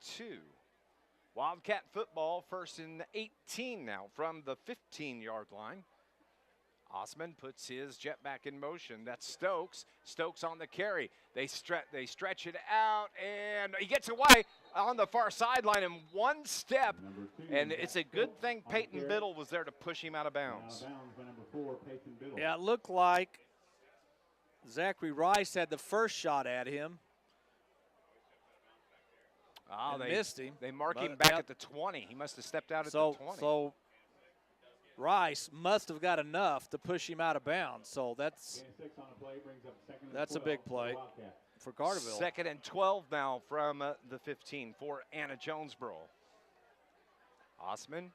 Wildcat football 1st and 18 now from the 15-yard line. Osman puts his jet back in motion. That's Stokes. Stokes on the carry. They stretch it out, and he gets away on the far sideline in one step. And it's a good thing Peyton Biddle was there to push him out of bounds. Yeah, it looked like Zachary Rice had the first shot at him. Oh, they missed him. They mark him back at the 20. He must have stepped out at the 20. So Rice must have got enough to push him out of bounds. So that's a big play for Carterville. 2nd and 12 now from the 15 for Anna-Jonesboro. Osman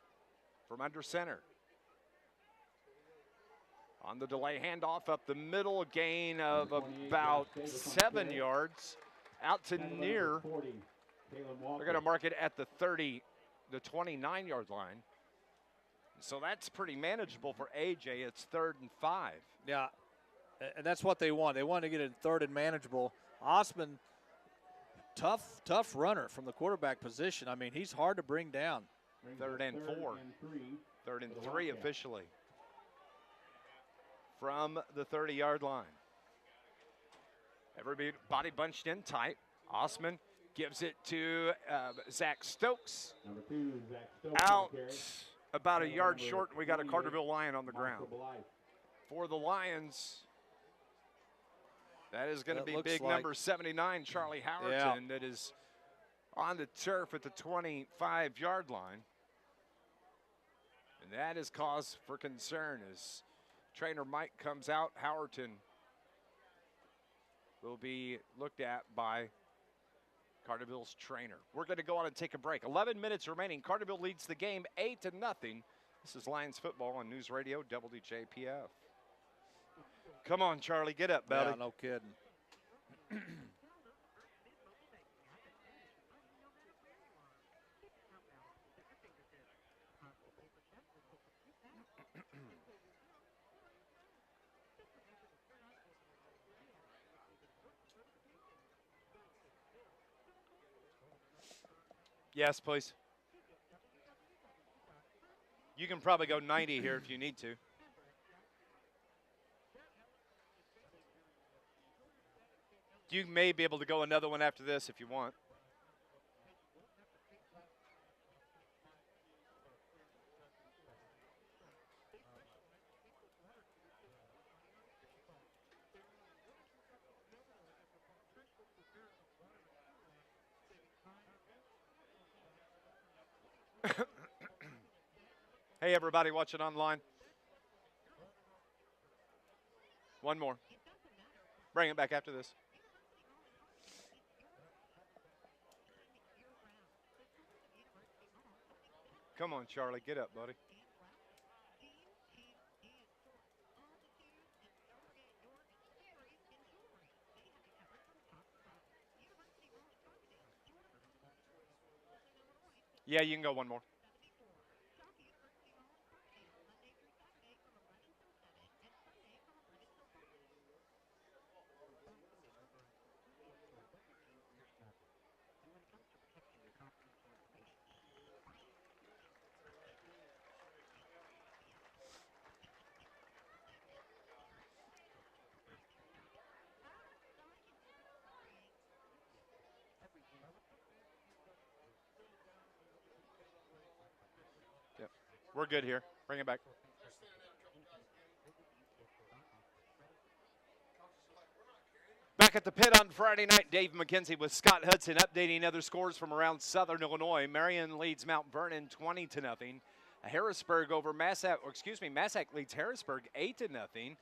from under center. On the delay handoff up the middle, a gain of about 7 yards. Out to near. They're going to mark it at the 29-yard line. So that's pretty manageable for AJ. It's 3rd and 5. Yeah, and that's what they want. They want to get it 3rd and manageable. Osman, tough runner from the quarterback position. I mean, he's hard to bring down. 3rd and 4. 3rd and 3 officially from the 30-yard line. Everybody bunched in tight. Osman gives it to Zach Stokes. Number 2, Zach Stokes. Out carry. about a yard Number short. We got a 28, Carterville Lion on the ground. Marshall Blythe. For the Lions, that is going to That be looks big like- number 79, Charlie Howerton, that is on the turf at the 25-yard line. And that is cause for concern as trainer Mike comes out. Howerton will be looked at by Carterville's trainer. We're going to go on and take a break. 11 minutes remaining. Carterville leads the game 8-0. This is Lions football on News Radio WJPF. Come on, Charlie, get up, buddy. Yeah, no kidding. Yes, please. You can probably go 90 here if you need to. You may be able to go another one after this if you want. Hey, everybody watching online. One more. Bring it back after this. Come on, Charlie, get up, buddy. Yeah, you can go one more. Yep, we're good here. Bring it back. Back at the pit on Friday night, Dave McKenzie with Scott Hudson updating other scores from around Southern Illinois. Marion leads Mount Vernon 20-0. Harrisburg over Massac, Massac leads Harrisburg 8-0.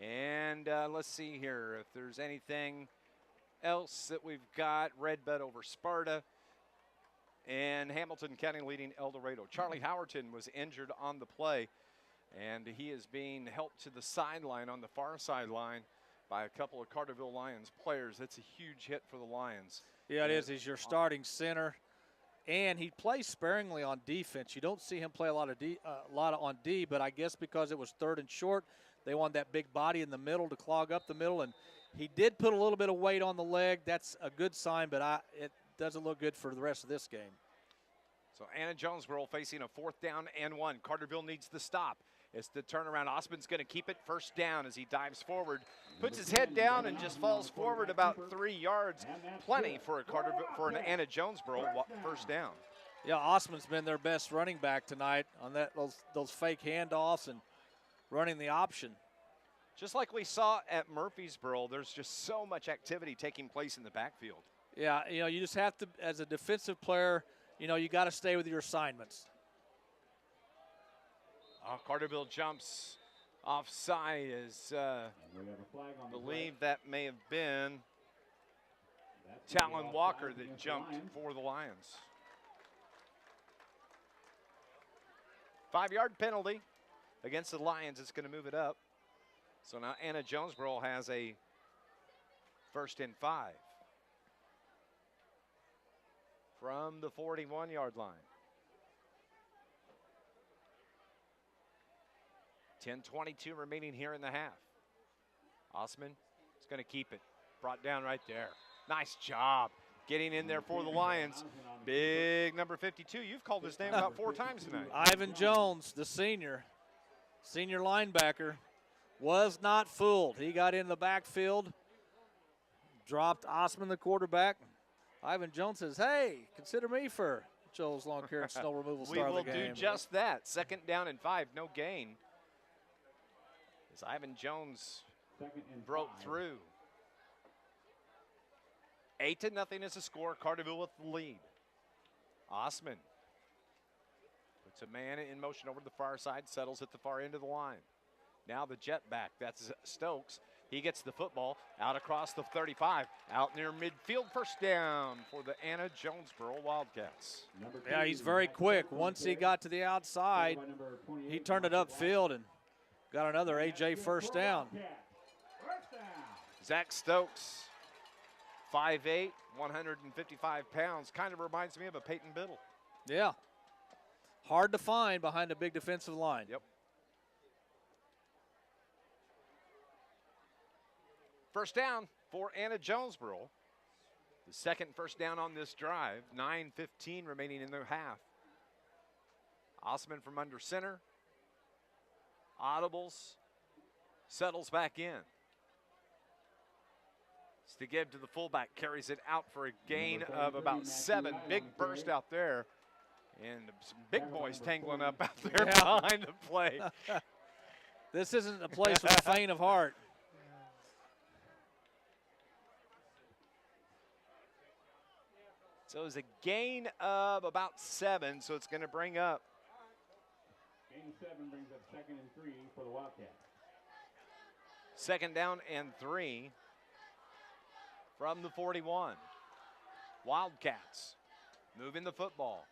And let's see here if there's anything else that we've got. Red Bud over Sparta. And Hamilton County leading El Dorado. Charlie Howerton was injured on the play, and he is being helped to the sideline on the far sideline by a couple of Carterville Lions players. That's a huge hit for the Lions. Yeah, it is. He's your starting center, and he plays sparingly on defense. You don't see him play a lot on D, but I guess because it was 3rd and short, they want that big body in the middle to clog up the middle, and he did put a little bit of weight on the leg. That's a good sign, but it doesn't look good for the rest of this game. So Anna-Jonesboro facing a 4th down and 1. Carterville needs the stop. It's the turnaround. Osman's going to keep it 1st down as he dives forward, puts his head down and just falls forward about 3 yards. Plenty for an Anna-Jonesboro 1st down. Yeah, Osman's been their best running back tonight on those fake handoffs and running the option. Just like we saw at Murfreesboro, there's just so much activity taking place in the backfield. Yeah, you just have to, as a defensive player, you got to stay with your assignments. Carterville jumps offside as believe that may have been Talon Walker that jumped for the Lions. 5-yard penalty against the Lions. It's going to move it up. So now Anna-Jonesboro has a 1st and 5 from the 41-yard line. 10:22 remaining here in the half. Osman is going to keep it. Brought down right there. Nice job getting in there for the Lions. Big number 52. You've called his name about 4 times tonight. Ivan Jones, the senior linebacker, was not fooled. He got in the backfield, dropped Osman, the quarterback, Ivan Jones says, hey, consider me for Joel's lawn care and snow removal We star of will the game. do just that. 2nd down and 5, no gain. As Ivan Jones 2nd and broke 5. through. 8-0 is the score. Carterville with the lead. Osman puts a man in motion over to the far side, settles at the far end of the line. Now the jet back. That's Stokes. He gets the football out across the 35, out near midfield. 1st down for the Anna-Jonesboro Wildcats. Yeah, he's very quick. Once he got to the outside, he turned it upfield and got another AJ 1st down. Zach Stokes, 5'8", 155 pounds. Kind of reminds me of a Peyton Biddle. Yeah. Hard to find behind a big defensive line. Yep. 1st down for Anna-Jonesboro. The 2nd 1st down on this drive. 9:15 remaining in the half. Osman from under center. Audibles. Settles back in. It's to give to the fullback. Carries it out for a gain of about 7. Big burst out there. And some big boys tangling up out there behind the play. This isn't a place for the faint of heart. So it's a gain of about 7, so it's going to bring up. Gain 7 brings up 2nd and 3 for the Wildcats. 2nd down and 3 from the 41. Wildcats moving the football.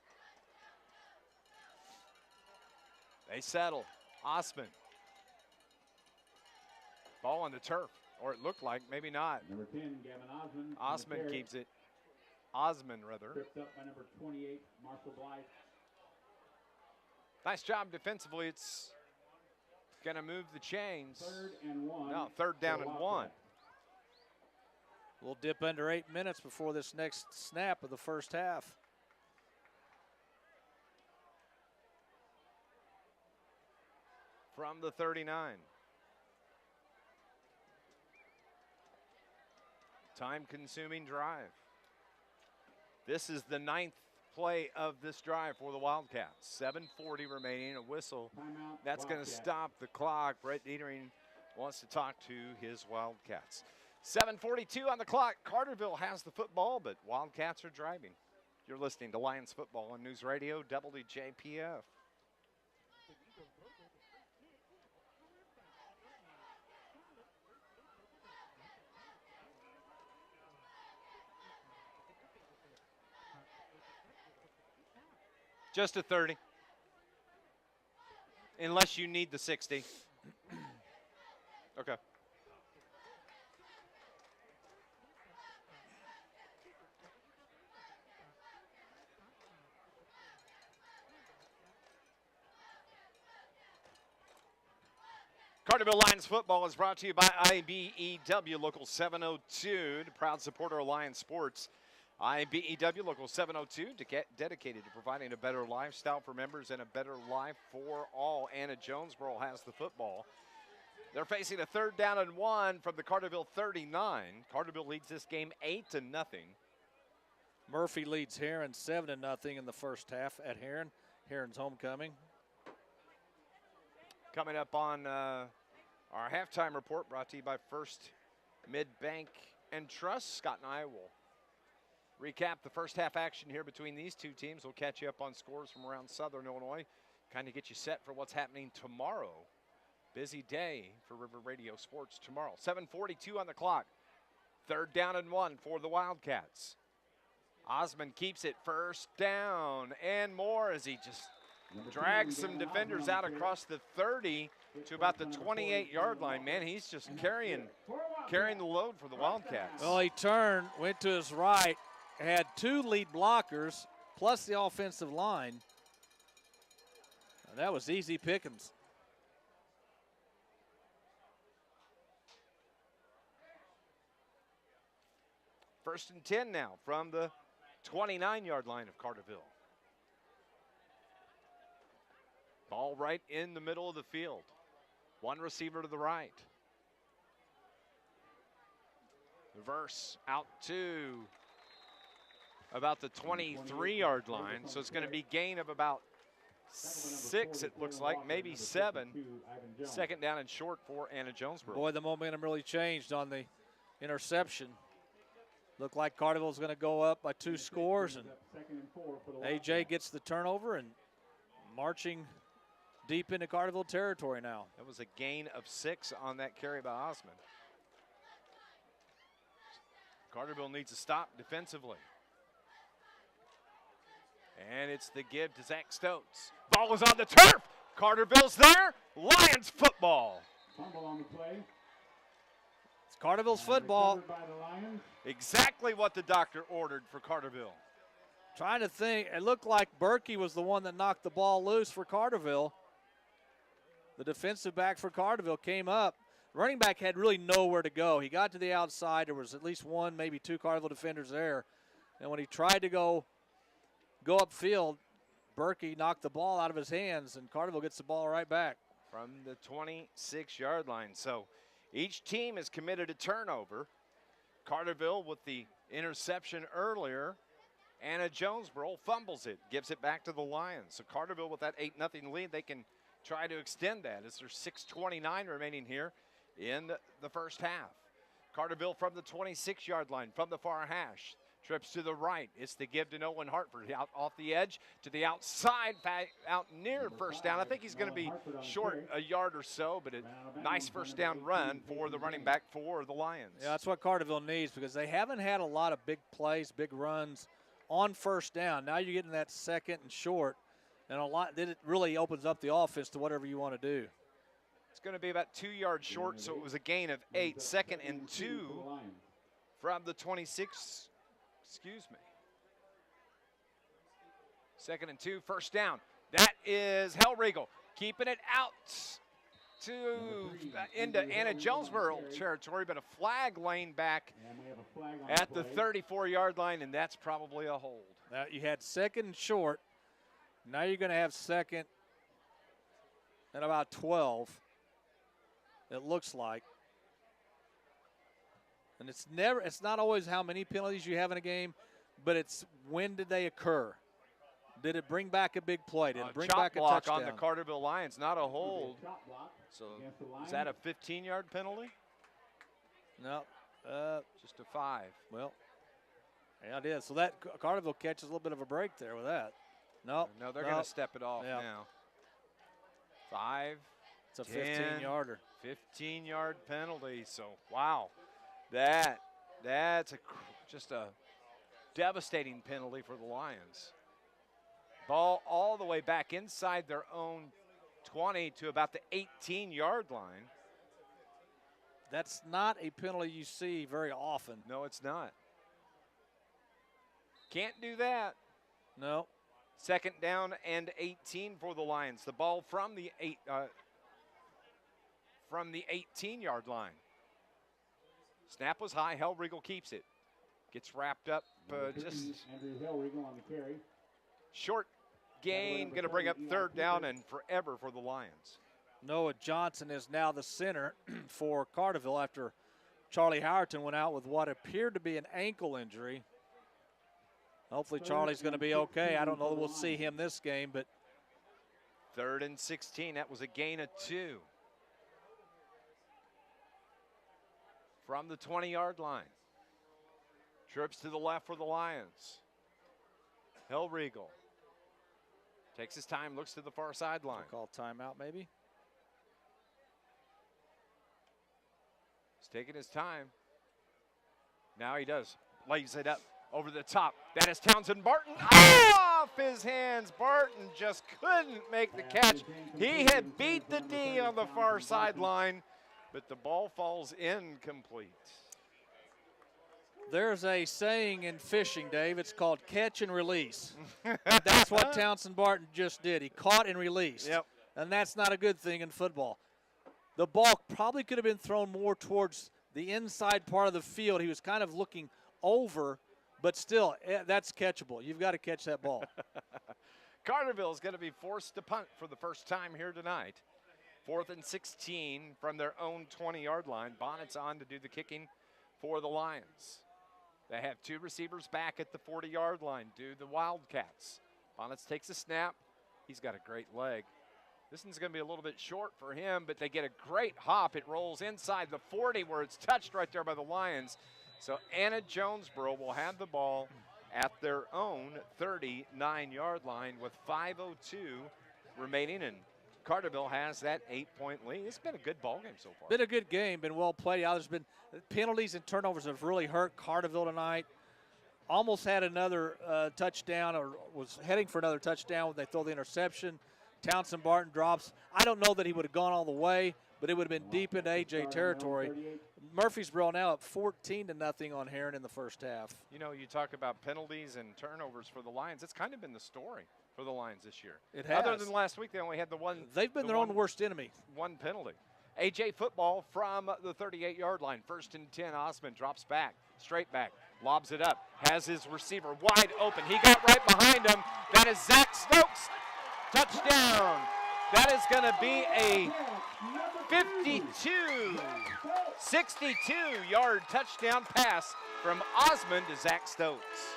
They settle. Osman. Ball on the turf, or it looked like, maybe not. Number 10, Gavin Osman. Osman keeps it. Osman, rather. Tripped up by number 28, Marshall Blythe. Nice job defensively. It's going to move the chains. 3rd and 1. No, 3rd down and 1. We'll dip under 8 minutes before this next snap of the 1st half. From the 39. Time-consuming drive. This is the 9th play of this drive for the Wildcats. 7:40 remaining, a whistle. Timeout, That's going to Wildcats. stop the clock. Brett Dietering wants to talk to his Wildcats. 7:42 on the clock. Carterville has the football, but Wildcats are driving. You're listening to Lions football on News Radio WJPF. Just a 30. Unless you need the 60. Okay. Carterville Lions football is brought to you by IBEW Local 702, the proud supporter of Lions sports. IBEW Local 702, dedicated to providing a better lifestyle for members and a better life for all. Anna-Jonesboro has the football. They're facing a 3rd down and 1 from the Carterville 39. Carterville leads this game 8-0. Murphy leads Heron 7-0 in the 1st half at Heron. Heron's homecoming. Coming up on our halftime report, brought to you by First Mid-Bank and Trust. Scott and I will recap the 1st half action here between these two teams. We'll catch you up on scores from around Southern Illinois, kind of get you set for what's happening tomorrow. Busy day for River Radio Sports tomorrow. 7:42 on the clock. 3rd down and 1 for the Wildcats. Osman keeps it 1st down and more as he just drags some defenders out across the 30 to about the 28-yard line. Man, he's just carrying the load for the Wildcats. Well, he turned, went to his right, had 2 lead blockers plus the offensive line. And that was easy pickings. First and 10 now from the 29-yard line of Carterville. Ball right in the middle of the field. One receiver to the right. Reverse out to about the 23-yard line. So it's going to be gain of about 6, it looks like, maybe 7. Second down and short for Anna-Jonesboro. Boy, the momentum really changed on the interception. Looked like Carterville's going to go up by 2 scores, and AJ gets the turnover and marching deep into Carterville territory now. That was a gain of 6 on that carry by Osman. Carterville needs to stop defensively. And it's the give to Zach Stokes. Ball was on the turf. Carterville's there. Lions football. Fumble on the play. It's Carterville's football. Recovered by the Lions. Exactly what the doctor ordered for Carterville. Trying to think, it looked like Berkey was the one that knocked the ball loose for Carterville. The defensive back for Carterville came up. Running back had really nowhere to go. He got to the outside. There was at least 1, maybe 2 Carterville defenders there. And when he tried to go upfield, Berkey knocked the ball out of his hands, and Carterville gets the ball right back. From the 26-yard line. So each team is committed a turnover. Carterville with the interception earlier. Anna-Jonesboro fumbles it, gives it back to the Lions. So Carterville with that 8-0 lead, they can try to extend that as there's 6:29 remaining here in the first half. Carterville from the 26-yard line, from the far hash. Trips to the right. It's the give to Nolan Hartford. Out off the edge to the outside, out near first down. I think he's going to be short a yard or so, but a nice first down run for the running back for the Lions. Yeah, that's what Carterville needs, because they haven't had a lot of big plays, big runs on first down. Now you're getting that second and short, and then it really opens up the offense to whatever you want to do. It's going to be about 2 yards short, so it was a gain of 8. Second and 2 from the 26. Excuse me. Second and 2, first down. That is Hellriegel keeping it out into Anna-Jonesboro territory, but a flag lane back at the 34-yard line, and that's probably a hold. Now you had second and short. Now you're going to have second and about 12, it looks like. And it's not always how many penalties you have in a game, but it's when did they occur? Did it bring back a big play? Did it bring back a touchdown? Chop block on the Carterville Lions, not a hold. So is that a 15-yard penalty? No. Just a 5. Well, yeah, it is. So that Carterville catches a little bit of a break there with that. No, they're going to step it off now. 5. It's a 15-yarder. 15-yard penalty. So, wow. That's just a devastating penalty for the Lions. Ball all the way back inside their own 20 to about the 18-yard line. That's not a penalty you see very often. No, it's not. Can't do that. No. Second down and 18 for the Lions. The ball from the 18-yard line. Snap was high. Hellriegel keeps it. Gets wrapped up just Andrew Hellriegel on the carry. Short gain. Going to bring up third down and forever for the Lions. Noah Johnson is now the center for Carterville after Charlie Howerton went out with what appeared to be an ankle injury. Hopefully Charlie's going to be okay. I don't know that we'll see him this game, but. 3rd and 16. That was a gain of 2. From the 20-yard line. Trips to the left for the Lions. Hellriegel takes his time, looks to the far sideline. Call timeout maybe. He's taking his time. Now he does. Lays it up over the top. That is Townsend Barton. Off his hands. Barton just couldn't make the catch. He had beat the D on the far sideline, but the ball falls incomplete. There's a saying in fishing, Dave. It's called catch and release. That's what Townsend Barton just did. He caught and released. Yep. And that's not a good thing in football. The ball probably could have been thrown more towards the inside part of the field. He was kind of looking over, but still, that's catchable. You've got to catch that ball. Carterville is going to be forced to punt for the first time here tonight. 4th and 16 from their own 20-yard line. Bonnet's on to do the kicking for the Lions. They have two receivers back at the 40-yard line. Do the Wildcats. Bonnets takes a snap. He's got a great leg. This one's going to be a little bit short for him, but they get a great hop. It rolls inside the 40 where it's touched right there by the Lions. So Anna-Jonesboro will have the ball at their own 39-yard line with 5:02 remaining, and Carterville has that 8-point lead. It's been a good ball game so far. Been a good game, been well played. Yeah, there's been penalties and turnovers have really hurt Carterville tonight. Almost had another touchdown, or was heading for another touchdown when they throw the interception. Townsend Barton drops. I don't know that he would have gone all the way, but it would have been deep into A.J. territory. Murfreesboro now up 14-0 on Heron in the first half. You know, you talk about penalties and turnovers for the Lions. It's kind of been the story for the Lions this year. It has. Other than last week, they only had the one. They've been their own worst enemy. One penalty. A.J. football from the 38-yard line. 1st and 10. Osman drops back, straight back, lobs it up, has his receiver wide open. He got right behind him. That is Zach Stokes. Touchdown. That is going to be a 62-yard touchdown pass from Osman to Zach Stokes.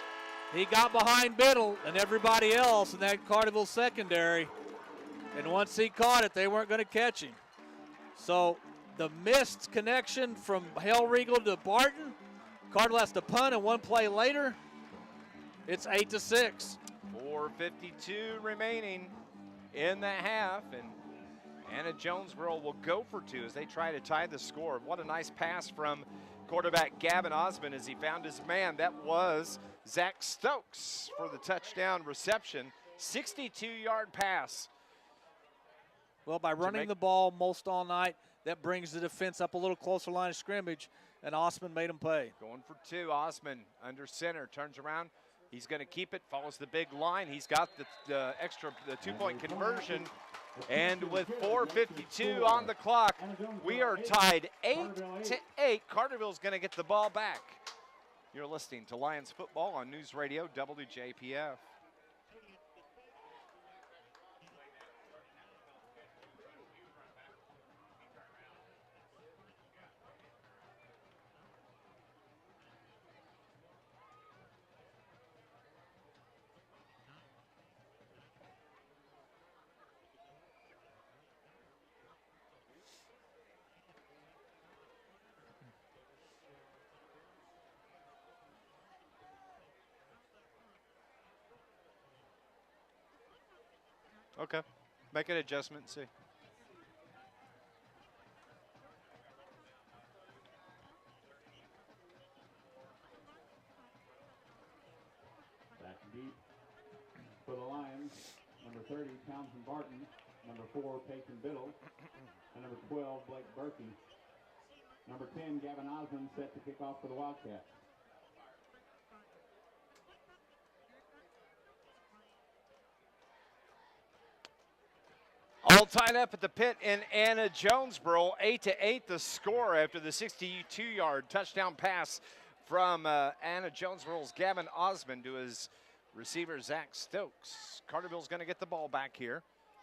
He got behind Biddle and everybody else in that Carterville secondary. And once he caught it, they weren't going to catch him. So the missed connection from Hellriegel to Barton. Carterville has to punt, and one play later, it's 8-6. 4:52 remaining in the half, and Anna-Jonesboro will go for two as they try to tie the score. What a nice pass from quarterback Gavin Osmond as he found his man. That was Zach Stokes for the touchdown reception. 62-yard pass. Well, by running the ball most all night, that brings the defense up a little closer line of scrimmage, and Osmond made him pay. Going for two. Osmond under center, turns around. He's going to keep it, follows the big line. He's got the two-point conversion. And with 4:52 on the clock, we are tied 8-8. Carterville's going to get the ball back. You're listening to Lions football on News Radio WJPF. Okay, make an adjustment and see. Back deep for the Lions. Number 30, Townsend Barton. Number 4, Peyton Biddle. And number 12, Blake Berkey. Number 10, Gavin Osmond, set to kick off for the Wildcats. All tied up at the pit in Anna-Jonesboro. 8-8 the score after the 62-yard touchdown pass from Anna-Jonesboro's Gavin Osmond to his receiver Zach Stokes. Carterville's going to get the ball back here.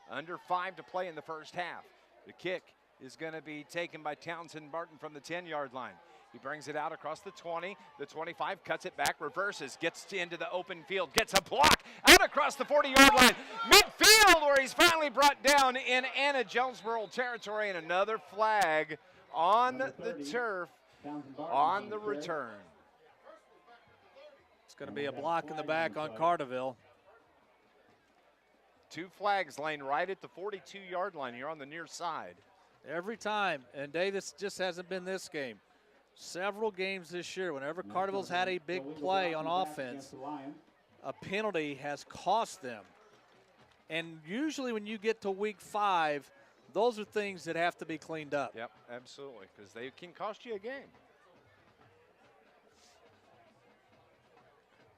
Under 5 to play in the first half. The kick is going to be taken by Townsend Barton from the 10-yard line. He brings it out across the 20, the 25, cuts it back, reverses, gets into the open field, gets a block out across the 40-yard line. Midfield where he's finally brought down in Anna-Jonesboro territory, and another flag on the turf on the return. It's going to be a block in the back on Carterville. 2 flags laying right at the 42-yard line here on the near side. Every time, and Davis just hasn't been this game. Several games this year, whenever Carterville's had a big play on offense, a penalty has cost them. And usually when you get to week 5, those are things that have to be cleaned up. Yep, absolutely, because they can cost you a game.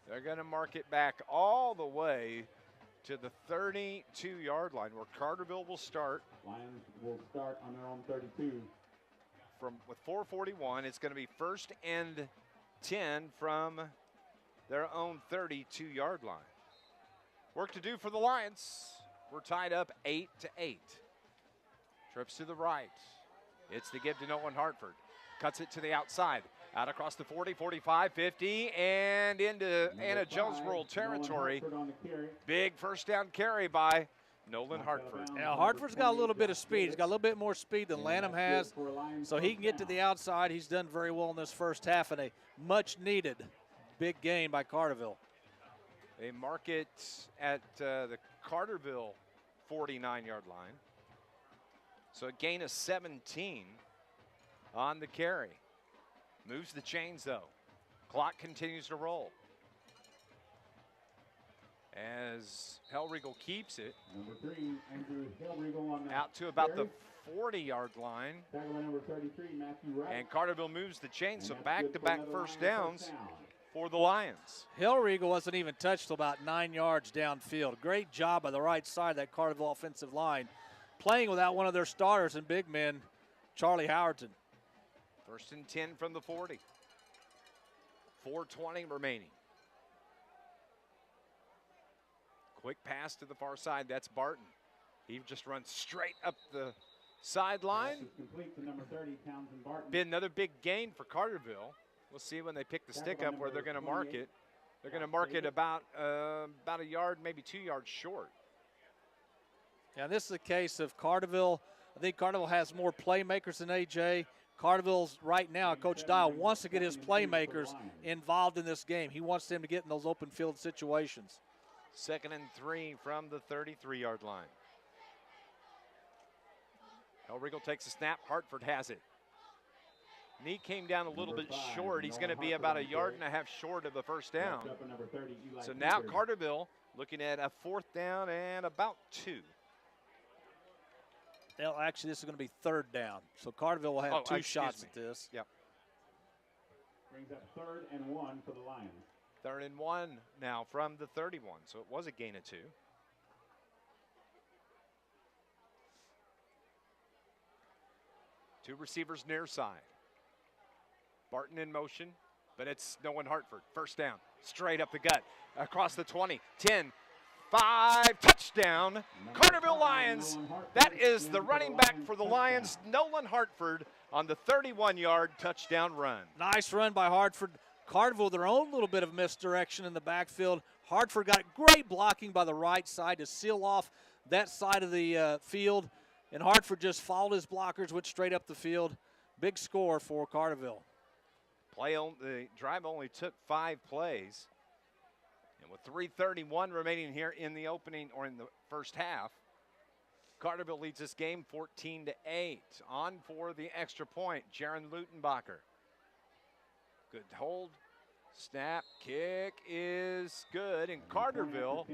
They're going to mark it back all the way to the 32-yard line where Carterville will start. Lions will start on their own 32. With 4:41, it's going to be 1st and 10 from their own 32-yard line. Work to do for the Lions. We're tied up 8-8. Trips to the right. It's the give to Nolan Hartford. Cuts it to the outside. Out across the 40, 45, 50, and into Anna-Jonesboro territory. Big first down carry by Nolan Hartford. Now, Hartford's got a little bit of speed. He's got a little bit more speed than Lanham has, so he can get to the outside. He's done very well in this first half, and a much-needed big gain by Carterville. They mark it at the Carterville 49-yard line. So a gain of 17 on the carry. Moves the chains, though. Clock continues to roll. As Hellriegel keeps it. Number 3, Andrew Hellriegel on that out to about carry. the 40-yard line. Tackle by number 33, Matthew Wright. And Carterville moves the chains, And so that's back-to-back good for another first Lions downs first down. for the Lions. Hellriegel wasn't even touched till about 9 yards downfield. Great job by the right side of that Carterville offensive line, playing without one of their starters and big men, Charlie Howardson. First and 10 from the 40. 4:20 remaining. Quick pass to the far side. That's Barton. He just runs straight up the sideline. Pass is complete to number 30, Townsend Barton. Been another big gain for Carterville. We'll see when they pick the stick up where they're going to mark it. They're going to mark it about a yard, maybe 2 yards short. Yeah, this is a case of Carterville. I think Carterville has more playmakers than AJ. Carterville's right now, Coach Dial wants to get his playmakers involved in this game. He wants them to get in those open field situations. 2nd and 3 from the 33-yard line. Hellriegel takes a snap. Hartford has it. Knee came down a little bit short. He's going to be about a yard and a half short of the first down. So now Carterville looking at a 4th down and about 2. Well, actually, this is going to be 3rd down. So Carterville will have two shots at this. Yep. Brings up 3rd and 1 for the Lions. 3rd and 1 now from the 31. So it was a gain of 2. Two receivers near side. Barton in motion, but it's Nolan Hartford. First down, straight up the gut, across the 20, 10, 5, touchdown, Carterville Lions. That is the running back for the Lions, Nolan Hartford, on the 31-yard touchdown run. Nice run by Hartford. Carterville, their own little bit of misdirection in the backfield. Hartford got great blocking by the right side to seal off that side of the field, and Hartford just followed his blockers, went straight up the field. Big score for Carterville. The drive only took 5 plays. And with 3:31 remaining here in the opening or in the first half, Carterville leads this game 14-8. On for the extra point, Jaron Lutenbacher. Good hold, snap, kick is good, and Carterville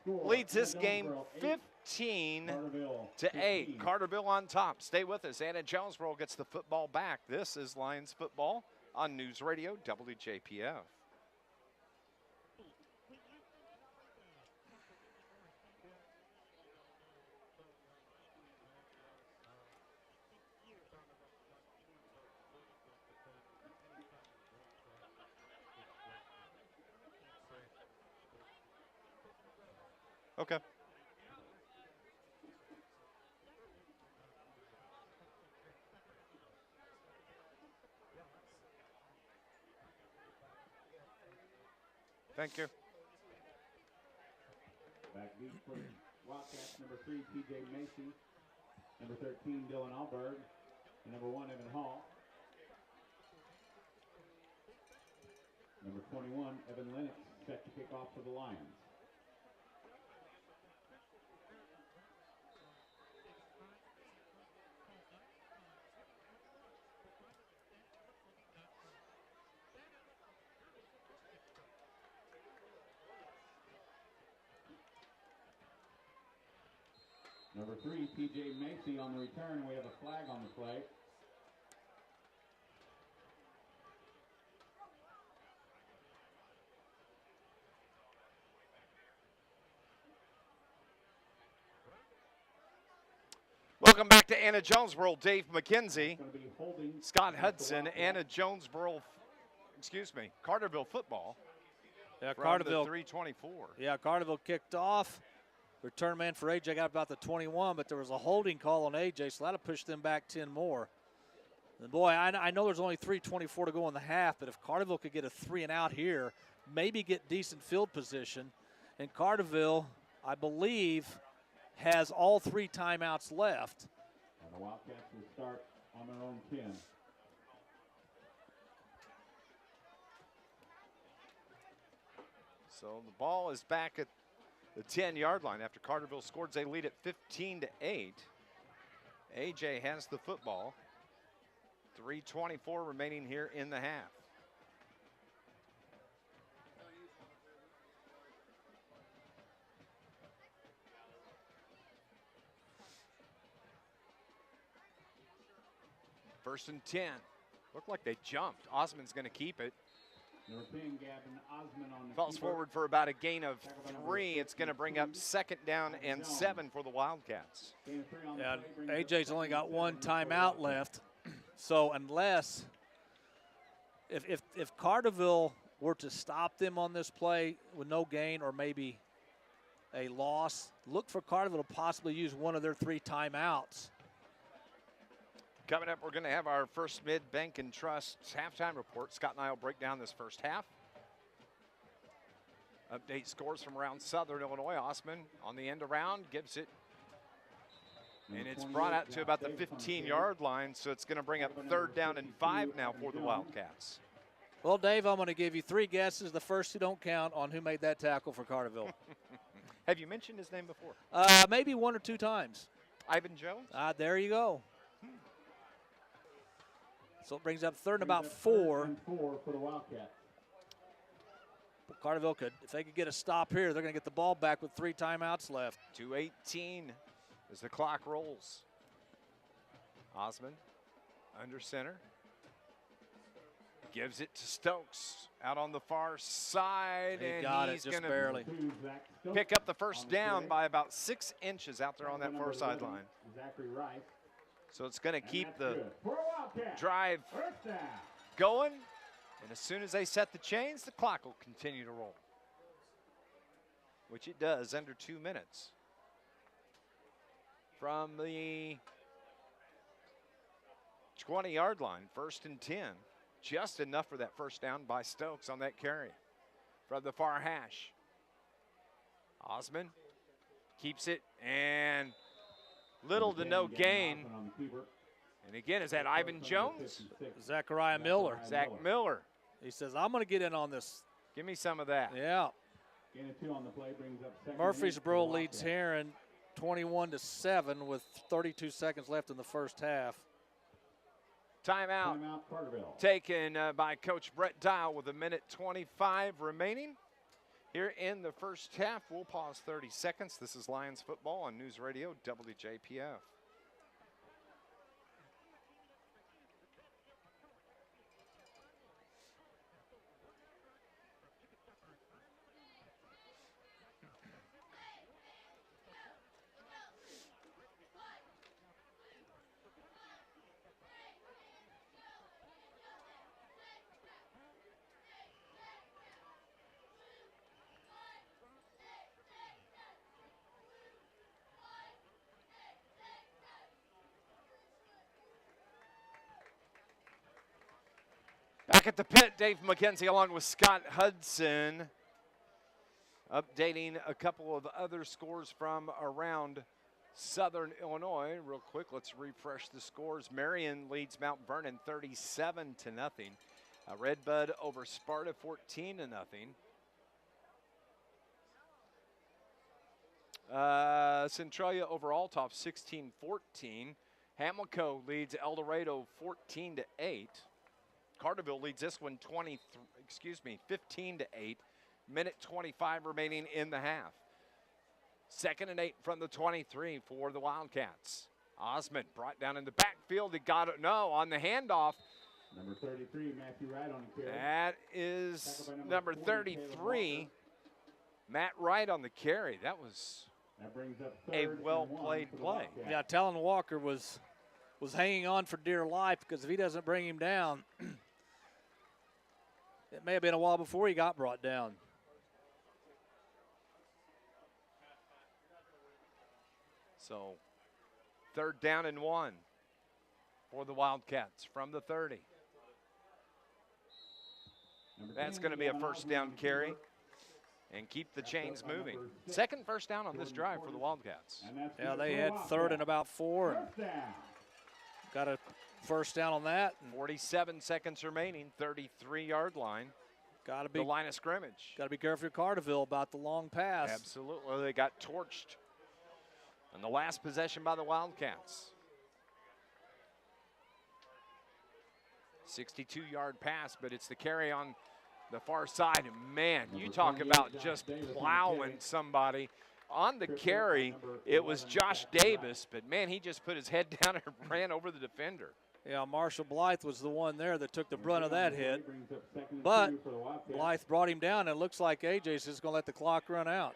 leads this game 15-8. Carterville on top. Stay with us. Anna-Jonesboro gets the football back. This is Lions football on News Radio WJPF. Okay. Thank you. Back deep for Wildcats, number 3, P.J. Macy. Number 13, Dylan Alberg. And number 1, Evan Hall. Number 21, Evan Lennox, set to kick off for the Lions. Number 3, P.J. Macy on the return. We have a flag on the play. Welcome back to Anna-Jonesboro. Dave McKenzie, Scott Hudson, Carterville football. Yeah, from Carterville. the 324. Yeah, Carterville kicked off. Return man for AJ got about the 21, but there was a holding call on AJ, so that'll push them back 10 more. And boy, I know there's only 3:24 to go in the half, but if Carterville could get a 3 and out here, maybe get decent field position, and Carterville, I believe, has all 3 timeouts left. And the Wildcats will start on their own 10. So the ball is back at the 10-yard line after Carterville scored. They lead at 15-8. AJ has the football. 3:24 remaining here in the half. First and 10. Looked like they jumped. Osman's going to keep it. Falls forward for about a gain of 3. It's going to bring up 2nd down and 7 for the Wildcats. Yeah, AJ's only got 1 timeout left. So unless, if Carterville were to stop them on this play with no gain or maybe a loss, look for Carterville to possibly use one of their 3 timeouts. Coming up, we're going to have our First Mid Bank and Trust halftime report. Scott and I will break down this first half. Update scores from around Southern Illinois. Osman on the end around gives it. And it's brought out to about the 15-yard line, so it's going to bring up 3rd down and 5 now for the Wildcats. Well, Dave, I'm going to give you 3 guesses. The first 2 don't count on who made that tackle for Carterville. Have you mentioned his name before? Maybe 1 or 2 times. Ivan Jones? There you go. So it brings up 3rd and about 4. 4 for the Wildcats. Carterville could, if they could get a stop here, they're going to get the ball back with 3 timeouts left. 2:18 as the clock rolls. Osman under center. Gives it to Stokes out on the far side. He got it just barely. Pick up the first down by about 6 inches out there on that far sideline. So it's going to keep the drive going. And as soon as they set the chains, the clock will continue to roll, which it does under 2 minutes. From the 20-yard line, 1st and 10. Just enough for that first down by Stokes on that carry. From the far hash. Osman keeps it, and little to no gain. And again, is that Ivan Jones? Zachariah Miller. Zach Miller. He says, I'm going to get in on this. Give me some of that. Yeah. Murfreesboro leads Heron 21-7 with 32 seconds left in the first half. Timeout taken by Coach Brett Dial with 1:25 remaining. Here in the first half, we'll pause 30 seconds. This is Lions football on News Radio WJPF. Back at the pit, Dave McKenzie along with Scott Hudson, updating a couple of other scores from around Southern Illinois. Real quick, let's refresh the scores. Marion leads Mount Vernon 37-0. Redbud over Sparta 14-0. Centralia over Althoff 16-14. Hamilco leads El Dorado 14-8. Carterville leads this one 15-8. 1:25 remaining in the half. 2nd and 8 from the 23 for the Wildcats. Osmond brought down in the backfield. He got it. No, on the handoff. Number 33, Matthew Wright on the carry. That is number 33, Matt Wright on the carry. That was a well-played play. Yeah, Talon Walker was hanging on for dear life because if he doesn't bring him down, it may have been a while before he got brought down. So 3rd down and 1. for the Wildcats from the 30. That's going to be a first down carry and keep the chains moving. Second first down on this drive for the Wildcats. Yeah, they had third and about 4. And got a first down on that. 47 seconds remaining, 33-yard line. Got to be the line of scrimmage. Got to be careful at Carterville about the long pass. Absolutely. They got torched on the last possession by the Wildcats. 62-yard pass, but it's the carry on the far side. And man, you talk about just plowing somebody. On the carry, it was Josh Davis, but man, he just put his head down and ran over the defender. Yeah, Marshall Blythe was the one there that took the brunt of that hit. But Blythe brought him down, and it looks like AJ's just going to let the clock run out.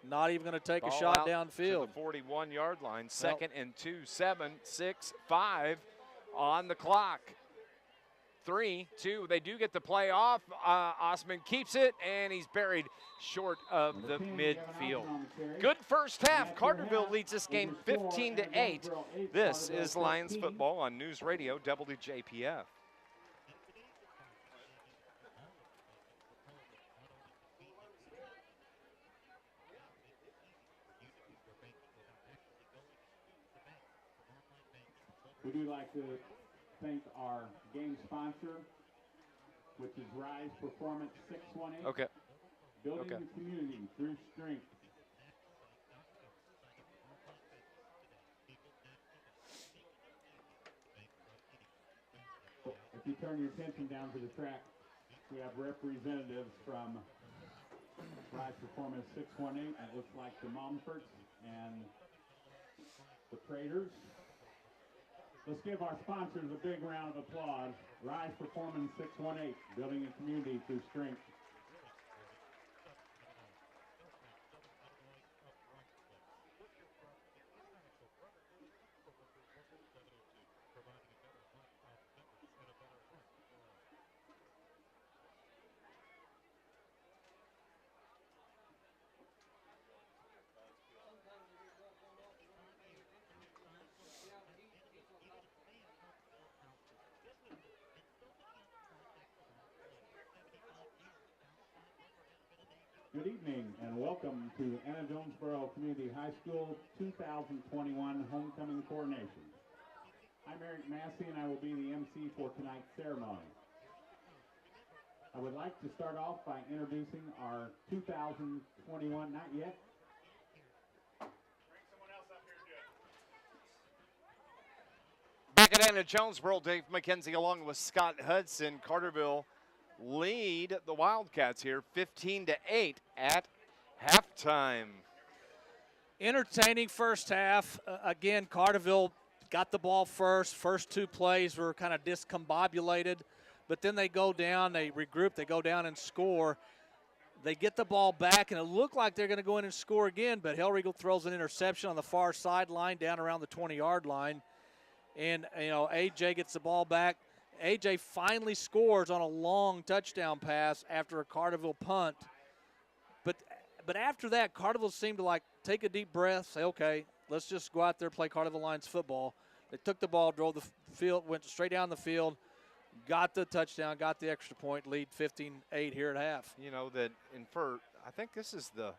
Not even going to take a shot downfield. To the 41-yard line, second and 2, 7, 6, 5 on the clock. 3, 2, they do get the play off. Osman keeps it, and he's buried short of the midfield. Good first half. Carterville leads this game 15-8. This is Lions football on News Radio WJPF. We do like to thank our game sponsor, which is Rise Performance 618. Okay. Building the community through strength. If you turn your attention down to the track, we have representatives from Rise Performance 618. It looks like the Momforts and the Traders. Let's give our sponsors a big round of applause. Rise Performance 618, building a community through strength. Good evening and welcome to Anna-Jonesboro Community High School 2021 Homecoming Coronation. I'm Eric Massey and I will be the MC for tonight's ceremony. I would like to start off by introducing our 2021, not yet. Bring someone else up here to do it. Back at Anna-Jonesboro, Dave McKenzie along with Scott Hudson. Carterville lead the Wildcats here 15-8 at halftime. Entertaining first half. Again, Carterville got the ball first. First 2 plays were kind of discombobulated, but then they go down, they regroup, they go down and score. They get the ball back, and it looked like they're going to go in and score again, but Hellriegel throws an interception on the far sideline down around the 20-yard line. And, you know, AJ gets the ball back. AJ finally scores on a long touchdown pass after a Carterville punt. But after that, Carterville seemed to, like, take a deep breath, say, okay, let's just go out there and play Carterville Lions football. They took the ball, drove the field, went straight down the field, got the touchdown, got the extra point, lead 15-8 here at half. You know, that I think this is the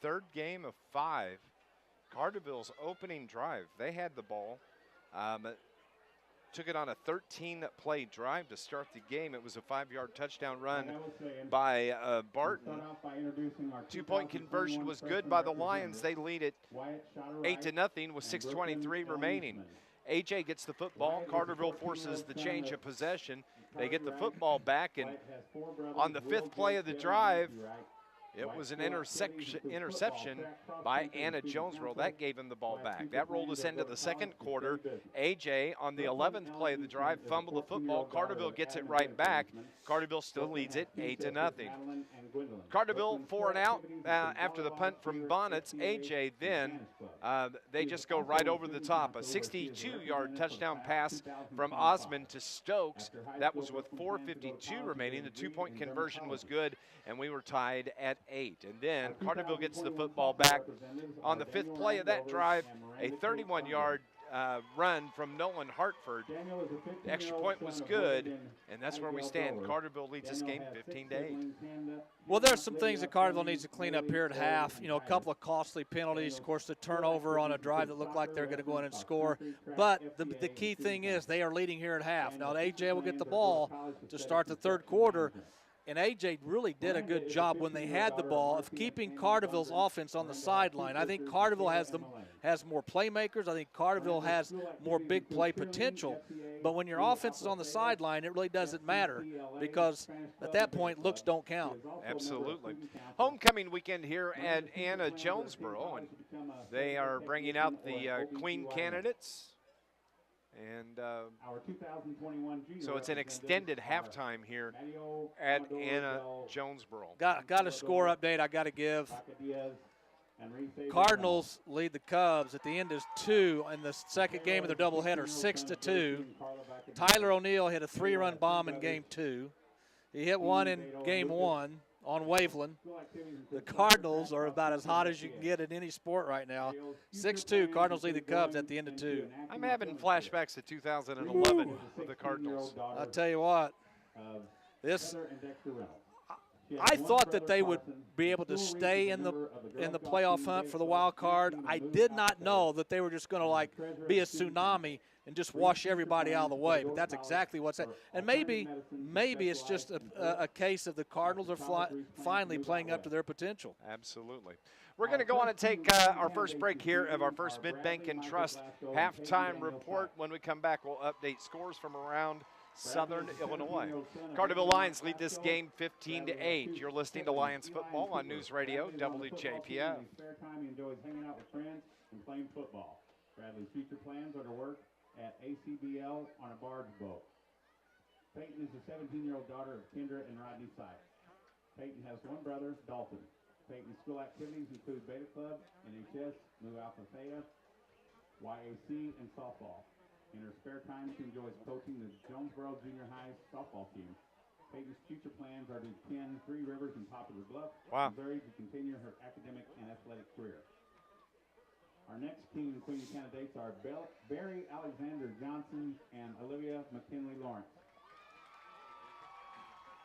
third game of 5. Carterville's opening drive, they had the ball. Took it on a 13-play drive to start the game. It was a 5-yard touchdown run by Barton. 2-point conversion was good by the Lions. They lead it 8-0 with 6:23 remaining. AJ gets the football. Carterville forces the change of possession. They get the football back, and on the 5th play of the drive, it was an interception by Anna-Jonesboro. That gave him the ball back. That rolled us into the second quarter. AJ, on the 11th play of the drive, fumbled the football. Carterville gets it right back. Carterville still leads it 8-0. Carterville 4 and out after the punt from Bonnets. AJ then, they just go right over the top. A 62-yard touchdown pass from Osman to Stokes. That was with 4:52 remaining. The 2-point conversion was good, and we were tied at 8. And then Carterville gets the football back on the 5th play of that drive. A 31-yard run from Nolan Hartford. Daniel is a 15-year-old The extra point was son of good, Oregon and that's where we Agile stand. thrower. Carterville leads this Daniel game has 15 6 to 8. siblings, Well, there's some things that Carterville needs to clean up here at half. You know, a couple of costly penalties. Of course, the turnover on a drive that looked like they're going to go in and score. But the key thing is they are leading here at half. Now, AJ will get the ball to start the third quarter. And AJ really did a good job when they had the ball of keeping Carterville's offense on the sideline. I think Carterville has more playmakers. I think Carterville has more big play potential. But when your offense is on the sideline, it really doesn't matter because at that point, looks don't count. Absolutely. Homecoming weekend here at Anna-Jonesboro, and they are bringing out the Queen candidates. And so it's an extended halftime here at Anna-Jonesboro. Got a score update I got to give. Cardinals lead the Cubs at the end is 2 in the second game of their doubleheader, 6-2. Tyler O'Neill hit a 3-run bomb in game 2. He hit one in game 1 on Waveland. The Cardinals are about as hot as you can get in any sport right now. 6-2, Cardinals lead the Cubs at the end of 2. I'm having flashbacks to 2011 with the Cardinals. I'll tell you what, I thought that they would be able to stay in the playoff hunt for the wild card. I did not know that they were just going to like be a tsunami and just wash everybody out of the way. But that's exactly what's happening. And maybe it's just a case of the Cardinals are finally playing up to their potential. Absolutely. We're going to go on and take our first break here of our first Mid-Bank and Trust halftime report. When we come back, we'll update scores from around Southern Illinois. Carterville Lions lead this game 15-8. You're listening to Lions football on News Radio WJPF. Spare time he enjoys hanging out with friends and playing football. Bradley's future plans are to work at ACBL on a barge boat. Peyton is the 17-year-old daughter of Kendra and Rodney Sykes. Peyton has one brother, Dalton. Peyton's school activities include Beta Club, NHS, Mu Alpha Theta, YAC, and softball. In her spare time, she enjoys coaching the Jonesboro Junior High softball team. Peyton's future plans are to attend Three Rivers and Poplar Bluff, Missouri, to continue her academic and athletic career. Our next King and Queen candidates are Barry Alexander Johnson and Olivia McKinley Lawrence.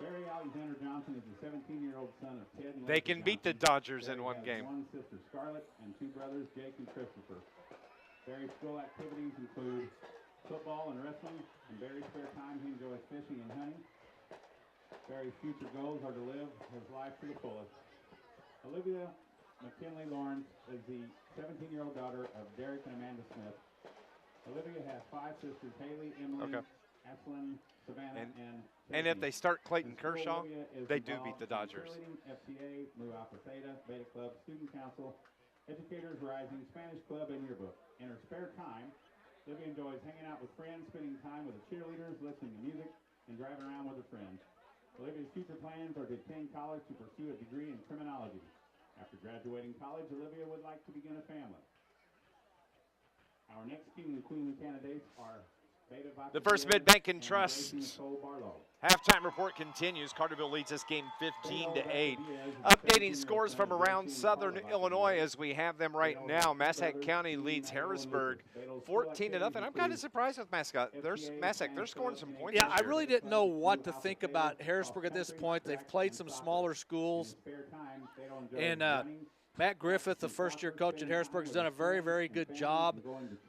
Barry Alexander Johnson is a 17-year-old son of Ted and They Leslie can beat the Johnson. Dodgers in one game. One sister, Scarlett, and 2 brothers, Jake and Christopher. Barry's school activities include football and wrestling. In Barry's spare time, he enjoys fishing and hunting. Barry's future goals are to live his life to the fullest. Olivia McKinley Lawrence is the 17-year-old daughter of Derek and Amanda Smith. Olivia has 5 sisters, Haley, Emily, Ashlyn, Savannah, And if they start Clayton Kershaw, they do beat the Dodgers. FCA, Mu Alpha Theta, Beta Club, Student Council, Educators Rising, Spanish Club, and Yearbook. In her spare time, Olivia enjoys hanging out with friends, spending time with the cheerleaders, listening to music, and driving around with her friends. Olivia's future plans are to attend college to pursue a degree in criminology. After graduating college, Olivia would like to begin a family. Our next King and Queen candidates are the first Mid-Bank and Trust halftime report continues. Carterville leads this game 15-8. Updating scores from around Southern Illinois as we have them right now. Massac County leads Harrisburg 14-0. I'm kind of surprised with Massac. They're scoring some points. Yeah, I really didn't know what to think about Harrisburg at this point. They've played some smaller schools, and Matt Griffith, the first-year coach at Harrisburg, has done a very, very good job.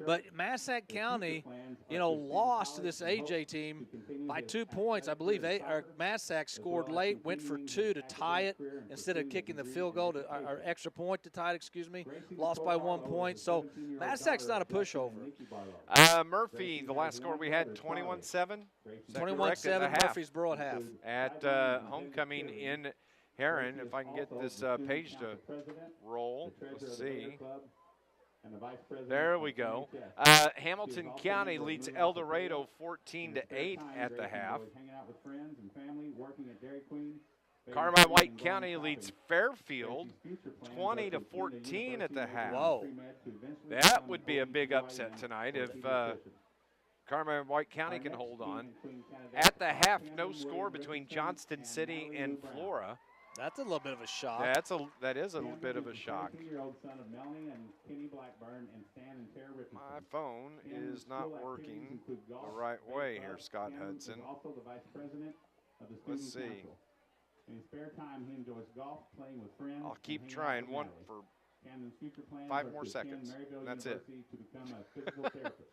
But Massac County, lost to this AJ team by 2 points. I believe Massac scored late, went for 2 to tie it instead of kicking the field goal or extra point to tie it, lost by 1 point. So Massac's not a pushover. Murphy, the last score we had, 21-7? 21-7, Murfreesboro at half. At homecoming in Heron, if I can get this page to roll, let's see. There we go. Hamilton County leads El Dorado 14-8 at the half. Carmine White County leads Fairfield 20-14 at the half. Whoa. That would be a big upset tonight if Carmine White County can hold on. At the half, no score between Johnston City and Flora. That's a little bit of a shock. That is a little bit of a shock. 17-year-old son of Melanie and Kenny Blackburn and Stan and Tara Richardson. My phone Ken's is not school working activities include golf, the right bake way club. here, Scott Ken Hudson. is also the vice president of the Let's student see. council. In his spare time, he enjoys golf, playing with friends. I'll and keep hanging out trying. with One Natalie. for Camden's future plans 5 are more to seconds, attend Maryville and that's it. University to become a physical therapist.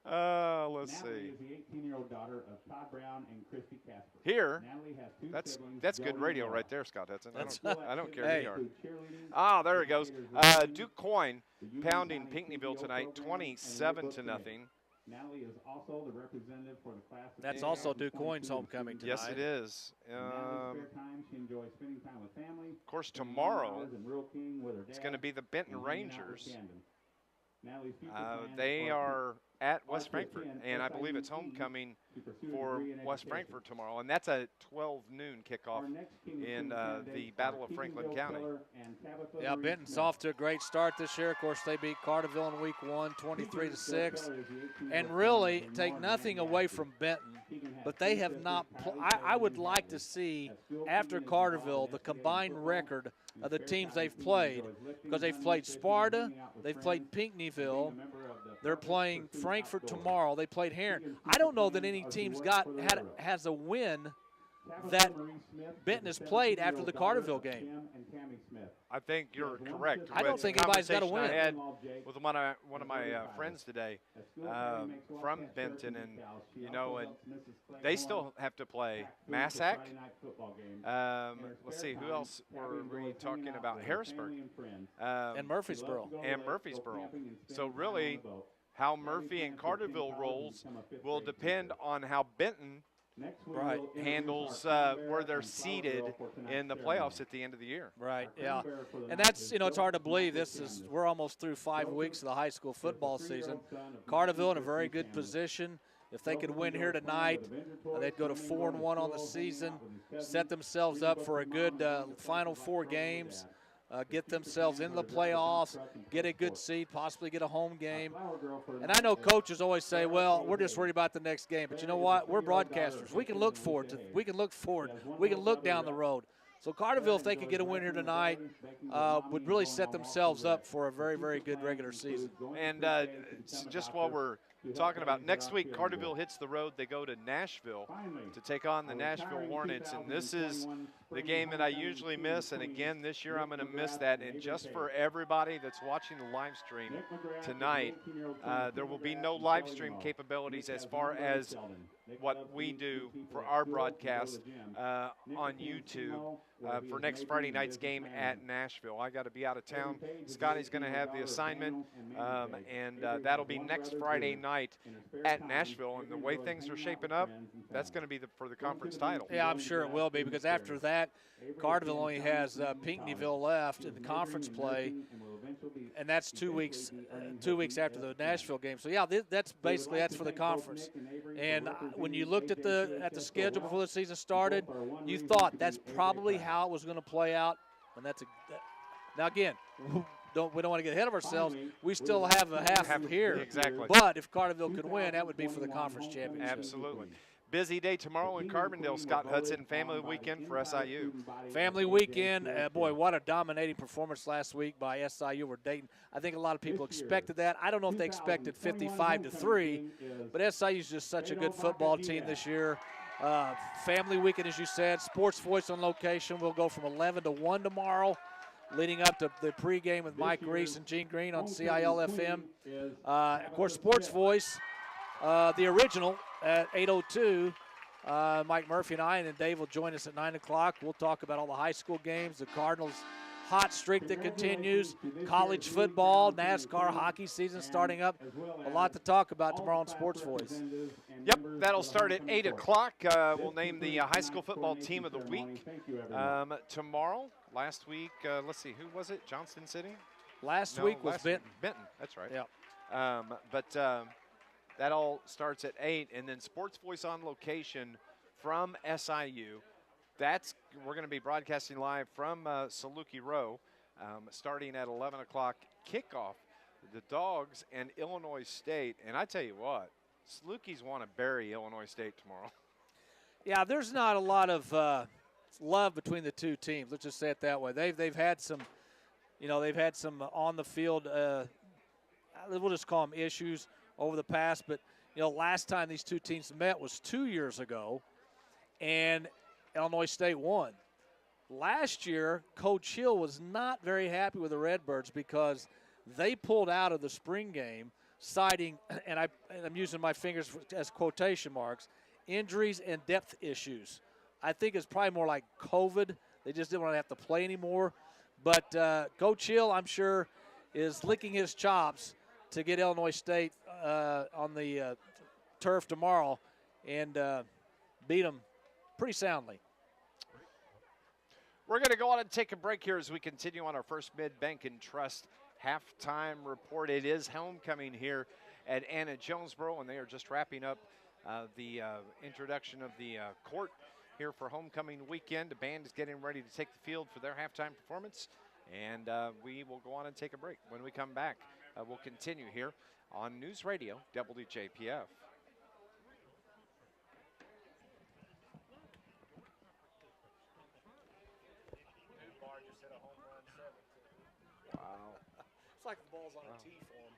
Let's Natalie see. is the 18-year-old daughter of Todd Brown and Christy Casper. Here, Natalie has 2 siblings. that's good Joey radio and right Laura. there, Scott Hudson. That's- I don't care Hey. who you are. Include cheerleading, Ah, there it goes. educators Duke Coyne the Union pounding County Pinckneyville PTO tonight, program, and the 27 Yearbook to Committee. nothing. Natalie is also the representative for the class of That's 2022 also Duke Coyne's homecoming students. Yes, it tonight. is. In Natalie's spare time, she enjoys spending time with family. Of course, spending tomorrow hours in Rural King with her it's dad, going to be the Benton and hanging out with Rangers. Camden. Natalie's future plans They are at West to Frankfort, attend and I believe it's SIUE homecoming to pursue a for degree in West education. Frankfort tomorrow, and that's a 12 noon kickoff Our next King of in Queens the candidates Battle are of Franklin Keeganville County. Keller and Tabitha Yeah, Marie Benton's Smith. off to a great start this year. Of course, they beat Carterville in week 1, 23 to 6. Keeganville Keller is the 18-year-old And son really, of take Norman nothing and away Ashley. from Benton, Keegan has but they 2 have sisters, not. Kylie, I would Jody, and like to Kylie. see, At school, after Keegan is involved in Carterville, the investigating combined football. record In of the spare teams time, they've Keegan played, enjoys lifting, because they've running, played fishing, Sparta, hanging out with they've friends, played and being a Pinckneyville, member of the they're Public playing Pursuit Frankfurt Outdoors. tomorrow. They played Heron. Keegan's I don't know future that any plans are to team's work for the railroad. has a win Tabitha that Marie Smith is Benton the has played 17-year-old after the daughter Carterville of game. Tim and Tammy Smith. I think you're She has one correct. sister, I don't With think the anybody's got a conversation win. I had in-law Jake. with one of my friends today At school, Tammy makes from Wildcat Benton, shirts and decals. She you also know, and helps Mrs. Clay they Horn still have to play pack food for Massac. Friday night football games. In her Let's spare see, who time, else Tabby were we enjoys hanging talking out about? with her Harrisburg family and friends. And um, She loves to Murfreesboro. go to the and lake, go Murfreesboro. camping, and So spend time really, on the boat. how Tabby Murphy and plans to attend Carterville college and rolls become a fifth will grade depend teacher. on how Benton Next, we Right. will introduce handles our King where Bear they're and Flower seated Girl for tonight's in the ceremony. playoffs at the end of the year. Right, Our King yeah. Bear for the And night that's, is it's hard to Joseph believe. Michael This is, Candace. we're almost through 5 Joseph weeks of the high school is the football 3-year-old season. son of Carterville in a Matthew very Christian good Candace. position. If they could Joseph win enjoys here playing tonight, with adventure toys, they'd go to swimming, 4-1 going to on the school, hanging season, out with his set cousins, themselves reading up books for a with good mom, and going to final places 4 like Carterville games, Dad. get His future themselves plans into are the to drive a dump playoffs, truck and get play a good sports. seed, possibly get a home Our game. Flower Girl for the And I night know is coaches always say, Sarah well, Kay we're just Hayes. worried about the next game. But you know Sarah is what? the We're 3-year-old daughter broadcasters. of We can Richard look and forward Alicia to Hayes. we can look forward. She has one We can little look brother, down the Rex. road. So Carterville, if they could get a win here tonight, would really set themselves up for a very, very good regular season. And just while we're talking about next week, Carterville hits the road. They go to Nashville to take on the Nashville Hornets, and this is the game that I usually miss. And again, this year I'm going to miss that. And just for everybody that's watching the live stream tonight, there will be no live stream capabilities as far as what we do for our broadcast on YouTube for next Friday night's game at Nashville. I got to be out of town. Scotty's going to have the assignment, and that'll be next Friday night at Nashville. And the way things are shaping up, that's going to be for the conference title. Yeah, I'm sure it will be, because after that, Carterville only has Pinckneyville left in the conference play, and that's 2 weeks. 2 weeks after the Nashville game. So yeah, that's basically for the conference. And when you looked at the schedule before the season started, you thought that's probably how it was going to play out. And now again, we don't want to get ahead of ourselves. We still have a half here. Exactly. But if Carterville could win, that would be for the conference championship. Absolutely. Busy day tomorrow in Carbondale. Scott Hudson, family weekend for SIU. Family weekend. Boy, what a dominating performance last week by SIU over Dayton. I think a lot of people expected that. I don't know if they expected 55-3, but SIU is just such a good football team this year. Family weekend, as you said. Sports Voice on location. We'll go from 11 to 1 tomorrow, leading up to the pregame with Mike Reese and Gene Green on CIL-FM. Of course, Sports Voice, the original, at 8:02. Mike Murphy and I, and then Dave will join us at 9 o'clock. We'll talk about all the high school games, the Cardinals' hot streak that continues, college football, NASCAR hockey season starting up. A lot to talk about tomorrow on Sports Voice. Yep, that'll start at 8 o'clock. We'll name the high school football team of the week tomorrow. Last week, let's see, who was it? Johnston City? Last week was Benton. Benton, that's right. Yeah. But that all starts at 8, and then Sports Voice on location from SIU. We're going to be broadcasting live from Saluki Row, starting at 11 o'clock kickoff. The Dogs and Illinois State, and I tell you what, Salukis want to bury Illinois State tomorrow. Yeah, there's not a lot of love between the two teams. Let's just say it that way. They've had some, they've had some on the field. We'll just call them issues over the past. But last time these two teams met was 2 years ago, and Illinois State won. Last year, Coach Hill was not very happy with the Redbirds because they pulled out of the spring game, citing, and I'm using my fingers as quotation marks, injuries and depth issues. I think it's probably more like COVID. They just didn't want to have to play anymore. But Coach Hill, I'm sure, is licking his chops to get Illinois State on the turf tomorrow and beat them pretty soundly. We're going to go on and take a break here as we continue on our First Mid Bank and Trust halftime report. It is homecoming here at Anna-Jonesboro, and they are just wrapping up the introduction of the court here for homecoming weekend. The band is getting ready to take the field for their halftime performance, and we will go on and take a break. When we come back, we'll continue here on News Radio WJPF. Wow. It's like the ball's on a tee for him.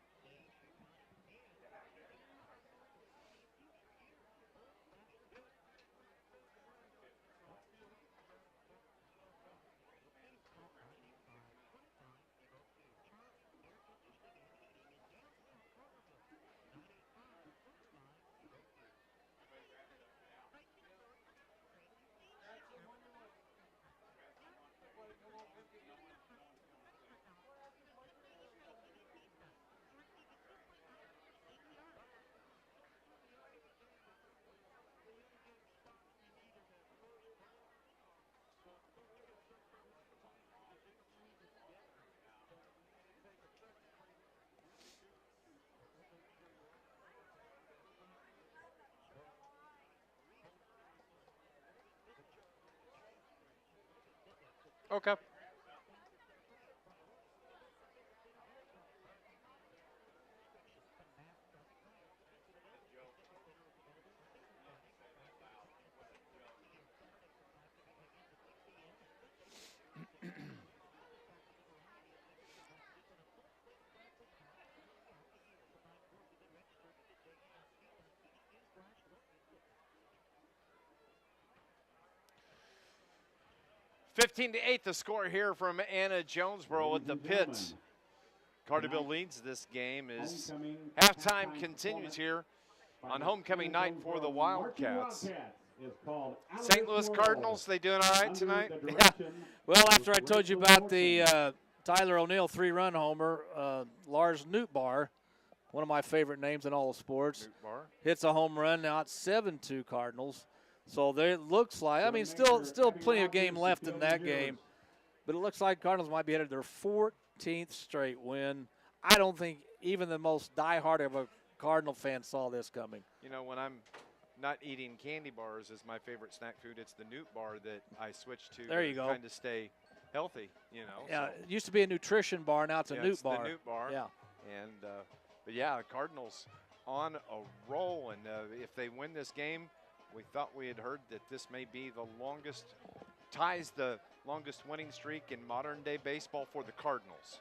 Okay. (15 to 8) the score here from Anna-Jonesboro at the pit. Carterville leads this game as halftime continues here on homecoming night for the Wildcats. St. Louis Cardinals, they doing all right tonight? Yeah. Well, after I told you about the Tyler O'Neill 3-run homer, Lars Nootbaar, one of my favorite names in all of sports, hits a home run. Now it's 7-2 Cardinals. So there it looks like, I mean, still plenty of game left in that game, but it looks like Cardinals might be headed their 14th straight win. I don't think even the most diehard of a Cardinal fan saw this coming. You know, when I'm not eating candy bars as my favorite snack food, it's the Newt bar that I switched to. There you go. Trying to stay healthy, you know. Yeah, so. It used to be a nutrition bar, now it's a Newt bar. The Newt bar. Yeah. And, but yeah, Cardinals on a roll, and if they win this game, we thought we had heard that this may be the longest winning streak in modern day baseball for the Cardinals.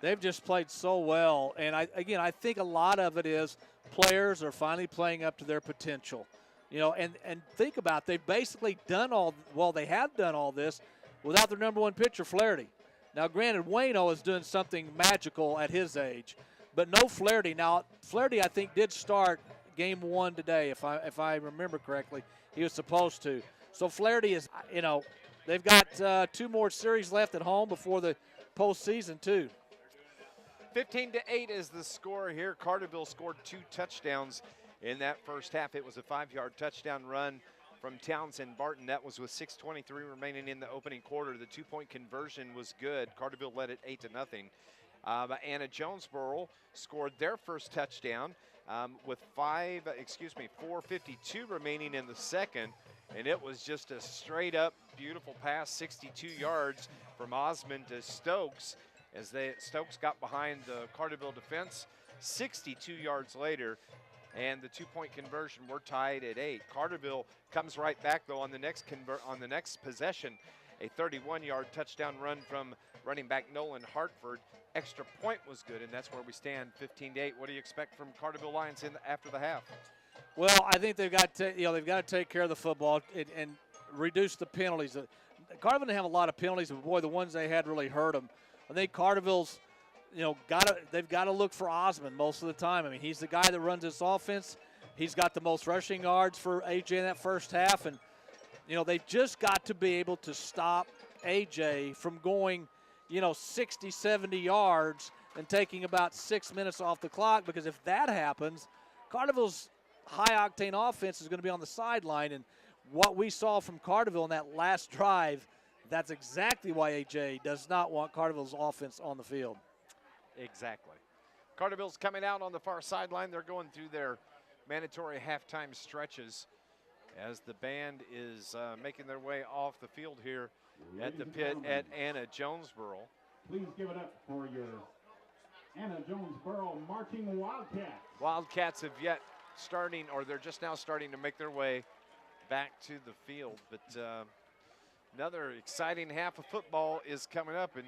They've just played so well, and I think a lot of it is players are finally playing up to their potential. You know, and think about it, they've basically they have done all this without their number one pitcher, Flaherty. Now, granted, Waino is doing something magical at his age, but no Flaherty. Now, Flaherty, I think, did start game one today, if I remember correctly. He was supposed to. So Flaherty is, you know, they've got 2 more series left at home before the postseason, too. 15 to 8 is the score here. Carterville scored 2 touchdowns in that first half. It was a 5-yard touchdown run from Townsend Barton. That was with 6:23 remaining in the opening quarter. The 2-point conversion was good. Carterville led it 8-0. Anna-Jonesboro scored their first touchdown with 4:52 remaining in the second, and it was just a straight-up beautiful pass, 62 yards from Osmond to Stokes, as Stokes got behind the Carterville defense. 62 yards later, and the two-point conversion. We're tied at 8. Carterville comes right back though on the next possession. A 31-yard touchdown run from running back Nolan Hartford. Extra point was good, and that's where we stand, 15-8. What do you expect from Carterville Lions after the half? Well, I think they've got to take care of the football and reduce the penalties. Carterville didn't have a lot of penalties, but boy, the ones they had really hurt them. I think Carterville's, they've got to look for Osmond most of the time. I mean, he's the guy that runs this offense. He's got the most rushing yards for AJ in that first half, and they've just got to be able to stop AJ from going, 60, 70 yards and taking about 6 minutes off the clock, because if that happens, Carterville's high-octane offense is going to be on the sideline. And what we saw from Carterville in that last drive, that's exactly why AJ does not want Carterville's offense on the field. Exactly. Carterville's coming out on the far sideline. They're going through their mandatory halftime stretches as the band is making their way off the field here at the pit at Anna-Jonesboro. Please give it up for your Anna-Jonesboro marching Wildcats. Wildcats have they're just now starting to make their way back to the field. But another exciting half of football is coming up. And,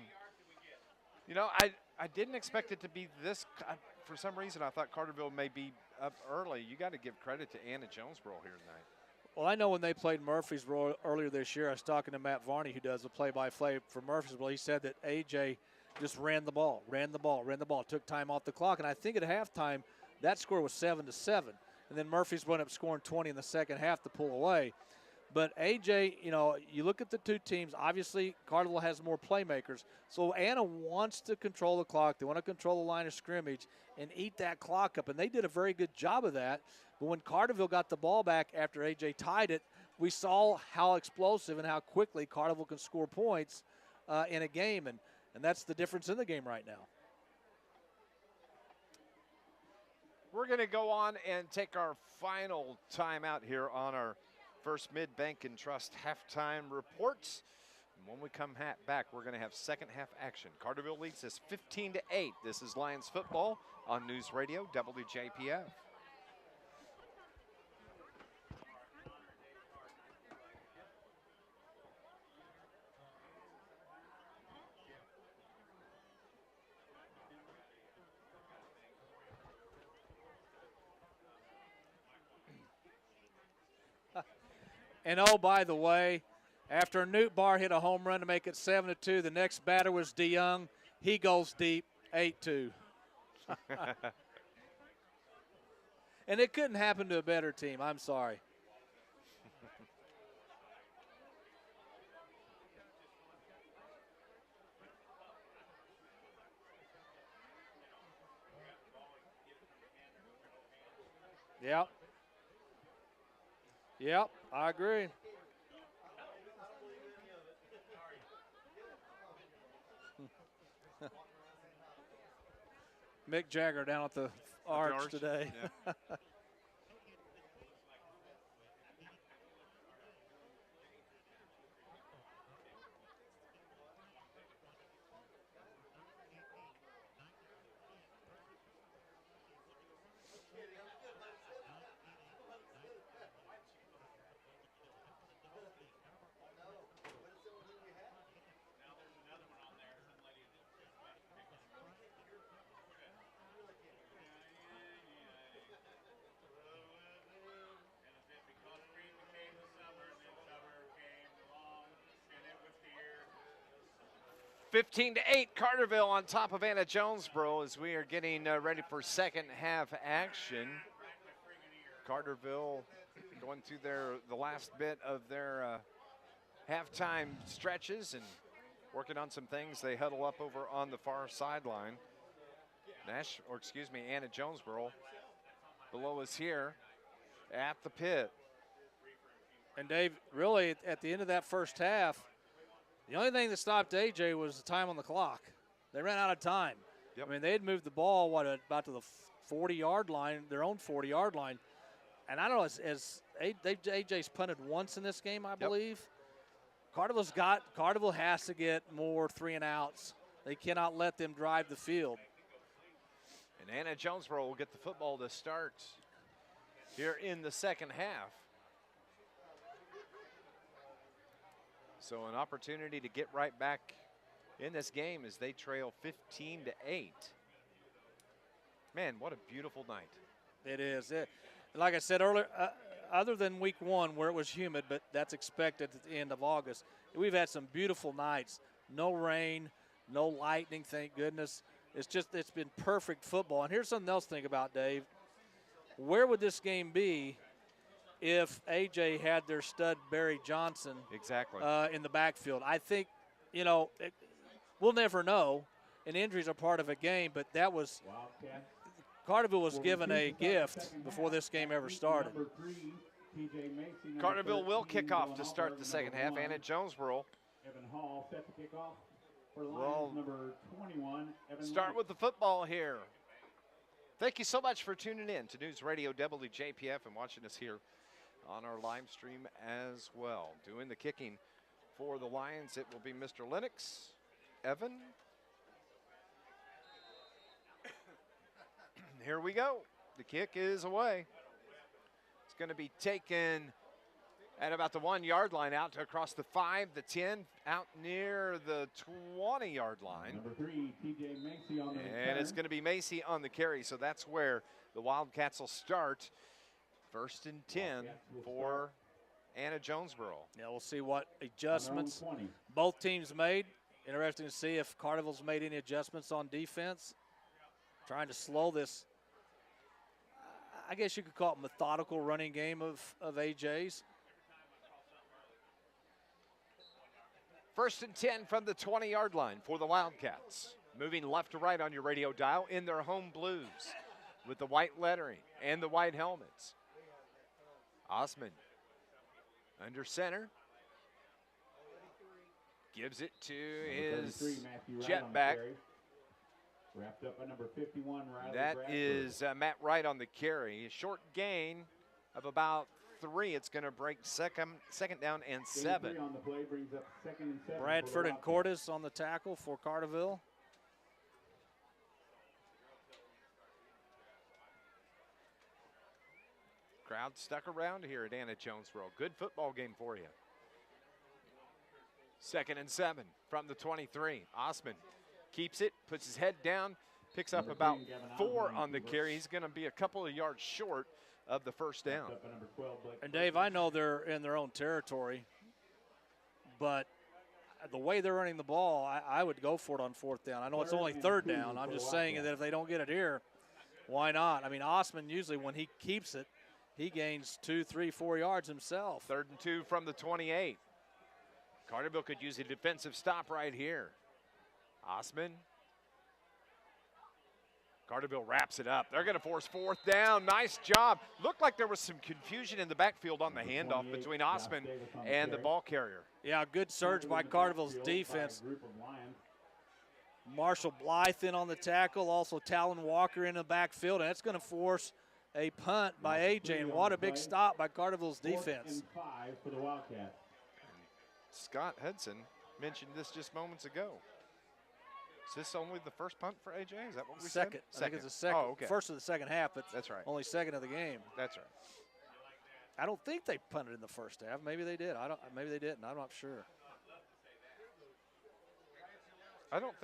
I didn't expect it to be this. For some reason, I thought Carterville may be up early. You got to give credit to Anna-Jonesboro here tonight. Well, I know when they played Murfreesboro earlier this year, I was talking to Matt Varney, who does the play-by-play for Murfreesboro. He said that AJ just ran the ball, took time off the clock. And I think at halftime, that score was 7-7. And then Murfreesboro ended up scoring 20 in the second half to pull away. But AJ, you look at the two teams, obviously Carterville has more playmakers. So Anna wants to control the clock. They want to control the line of scrimmage and eat that clock up. And they did a very good job of that. But when Carterville got the ball back after AJ tied it, we saw how explosive and how quickly Carterville can score points in a game. And that's the difference in the game right now. We're going to go on and take our final timeout here on our First Mid-Bank and Trust halftime reports. And when we come back, we're going to have second half action. Carterville leads us 15-8. This is Lions football on News Radio WJPF. And oh, by the way, after Newt Barr hit a home run to make it 7-2, the next batter was DeYoung. He goes deep, 8-2. And it couldn't happen to a better team. I'm sorry. Yep, I agree. Mick Jagger down at the arch today. Yeah. 15-8, Carterville on top of Anna-Jonesboro as we are getting ready for second half action. Carterville going through the last bit of their halftime stretches and working on some things. They huddle up over on the far sideline. Anna-Jonesboro below us here at the pit. And Dave, really at the end of that first half, the only thing that stopped AJ was the time on the clock. They ran out of time. Yep. I mean, they had moved the ball, about to the 40-yard line, their own 40-yard line. And I don't know, as AJ's punted once in this game, I believe. Carterville has to get more 3-and-outs. They cannot let them drive the field. And Anna-Jonesboro will get the football to start here in the second half. So an opportunity to get right back in this game as they trail 15-8. Man, what a beautiful night. It is. Like I said earlier, other than week 1 where it was humid, but that's expected at the end of August, we've had some beautiful nights. No rain, no lightning, thank goodness. It's been perfect football. And here's something else to think about, Dave. Where would this game be if AJ had their stud Barry Johnson exactly in the backfield? I think, we'll never know, and injuries are part of a game, but that was Carterville was given a gift before this game ever started. Carterville will kick off to start the second half. Anna-Jonesboro Evan Hall set to kick off for Lions number 21. Start with the football here. Thank you so much for tuning in to News Radio WJPF and watching us here on our live stream as well. Doing the kicking for the Lions, it will be Mr. Lennox, Evan. Here we go. The kick is away. It's going to be taken at about the 1-yard line, out to across the 5, the 10, out near the 20-yard line. Number 3, TJ Macy on the and it's going to be Macy on the carry, so that's where the Wildcats will start. 1st and 10 for Anna-Jonesboro. Yeah, we'll see what adjustments both teams made. Interesting to see if Carterville's made any adjustments on defense. Trying to slow this, I guess you could call it methodical running game of AJ's. 1st and 10 from the 20-yard line for the Wildcats. Moving left to right on your radio dial in their home blues with the white lettering and the white helmets. Osman under center. Gives it to his jetback. Wrapped up by number 51, Riley That Bradford. is Matt Wright on the carry. A short gain of about 3. It's going to break second down and 7. On the play brings up 2nd and 7 Bradford and Cordes on the tackle for Carterville. Crowd stuck around here at Anna-Jonesboro. Good football game for you. 2nd and 7 from the 23. Osman keeps it, puts his head down, picks up about 4 on the carry. He's going to be a couple of yards short of the first down. And Dave, I know they're in their own territory, but the way they're running the ball, I would go for it on 4th down. I know it's only 3rd down. I'm just saying that if they don't get it here, why not? I mean, Osman usually when he keeps it, he gains 2, 3, 4 yards himself. 3rd and 2 from the 28. Carterville could use a defensive stop right here. Osman. Carterville wraps it up. They're going to force 4th down. Nice job. Looked like there was some confusion in the backfield on the handoff between Osman and the ball carrier. Yeah, good surge by Carterville's defense. Marshall Blythe in on the tackle, also Talon Walker in the backfield, and that's going to force a punt by AJ, and what a big stop by Carterville's defense. 4th and 5 for the Wildcats. Scott Hudson mentioned this just moments ago. Is this only the first punt for AJ? Is that what we said? Second. I think it's the second. Oh, okay. First of the second half, but that's right. Only second of the game. That's right. I don't think they punted in the first half. Maybe they did. Maybe they didn't. I'm not sure. I don't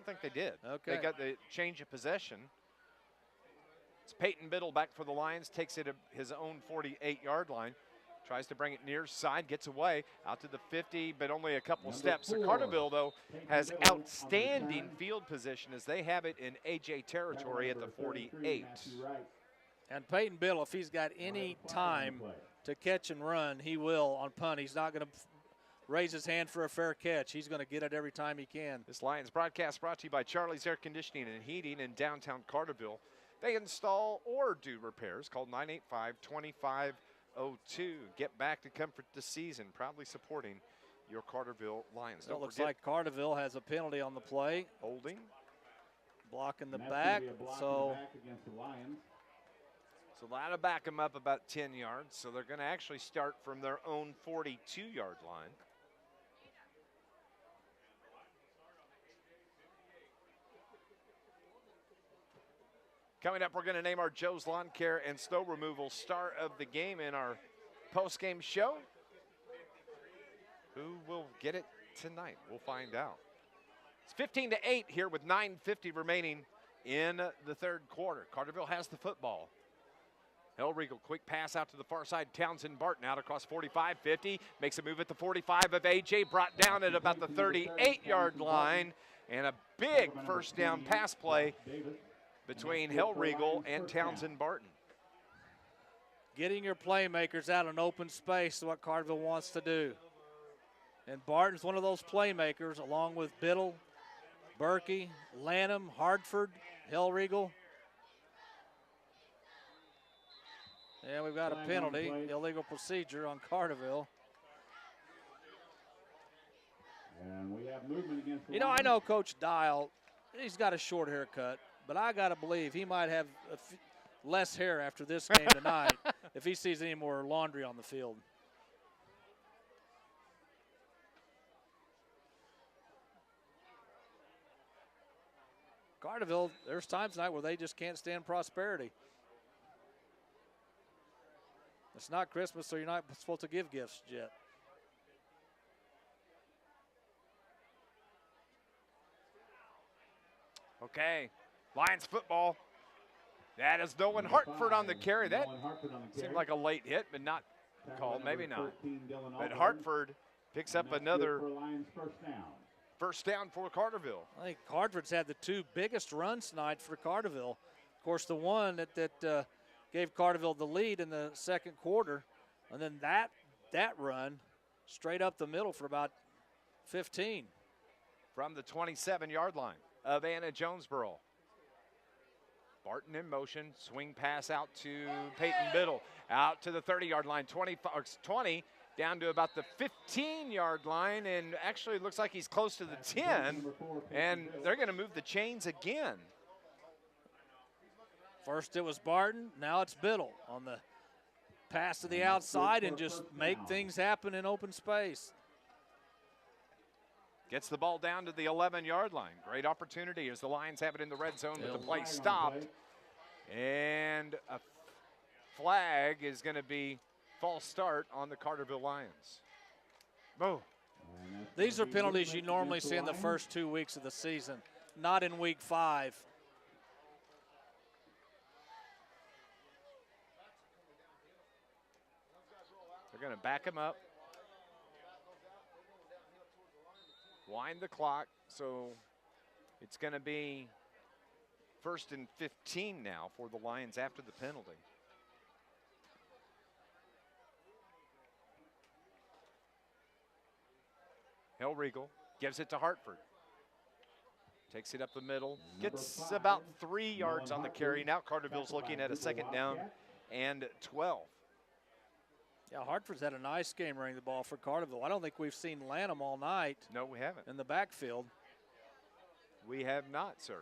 think they did. Okay. They got the change of possession. It's Peyton Biddle back for the Lions, takes it to his own 48-yard line. Tries to bring it near side, gets away, out to the 50, but only a couple steps. So Carterville, though, has outstanding field position as they have it in AJ territory at the 48. And Peyton Biddle, if he's got any time to catch and run, he will on punt. He's not going to raise his hand for a fair catch. He's going to get it every time he can. This Lions broadcast brought to you by Charlie's Air Conditioning and Heating in downtown Carterville. They install or do repairs. Call 985-2502. Get back to comfort this season, proudly supporting your Carterville Lions. So it looks like Carterville has a penalty on the play. Holding. Blocking the back. So that'll back them up about 10 yards. So they're going to actually start from their own 42-yard line. Coming up, we're going to name our Joe's Lawn Care and Snow Removal star of the game in our post-game show. Who will get it tonight? We'll find out. It's 15-8 here with 9:50 remaining in the third quarter. Carterville has the football. Hellriegel, quick pass out to the far side. Townsend Barton out across 45-50. Makes a move at the 45 of AJ. Brought down at about the 38-yard line. And a big first down pass play between Hellriegel and Townsend Barton. Getting your playmakers out in open space is what Carterville wants to do. And Barton's one of those playmakers, along with Biddle, Berkey, Lanham, Hartford, Hellriegel. Yeah, we've got a penalty, illegal procedure on Carterville. And we have movement against the You know, I know Coach Dial, he's got a short haircut, but I got to believe he might have less hair after this game tonight if he sees any more laundry on the field. Carterville, there's times tonight where they just can't stand prosperity. It's not Christmas, so you're not supposed to give gifts yet. Okay, Lions football. That is Nolan Hartford on the carry. That seemed like a late hit, but not called, maybe not. But Hartford picks up another first down for Carterville. I think Hartford's had the two biggest runs tonight for Carterville. Of course, the one that gave Carterville the lead in the second quarter, and then that run straight up the middle for about 15. From the 27-yard line of Anna-Jonesboro. Barton in motion, swing pass out to Peyton Biddle, out to the 30-yard line, 20, down to about the 15-yard line, and actually looks like he's close to the 10, and they're going to move the chains again. First it was Barton, now it's Biddle on the pass to the outside and just make things happen in open space. Gets the ball down to the 11-yard line. Great opportunity as the Lions have it in the red zone, but the play stopped. And a flag is going to be false start on the Carterville Lions. Oh. These are penalties you normally see in the first 2 weeks of the season, not in week 5. They're going to back him up. Wind the clock, so it's going to be 1st and 15 now for the Lions after the penalty. Hellriegel gives it to Hartford. Takes it up the middle, gets about 3 yards on the carry. Now Carterville's looking at a second down and 12. Yeah, Hartford's had a nice game running the ball for Carterville. I don't think we've seen Lanham all night. No, we haven't. In the backfield. We have not, sir.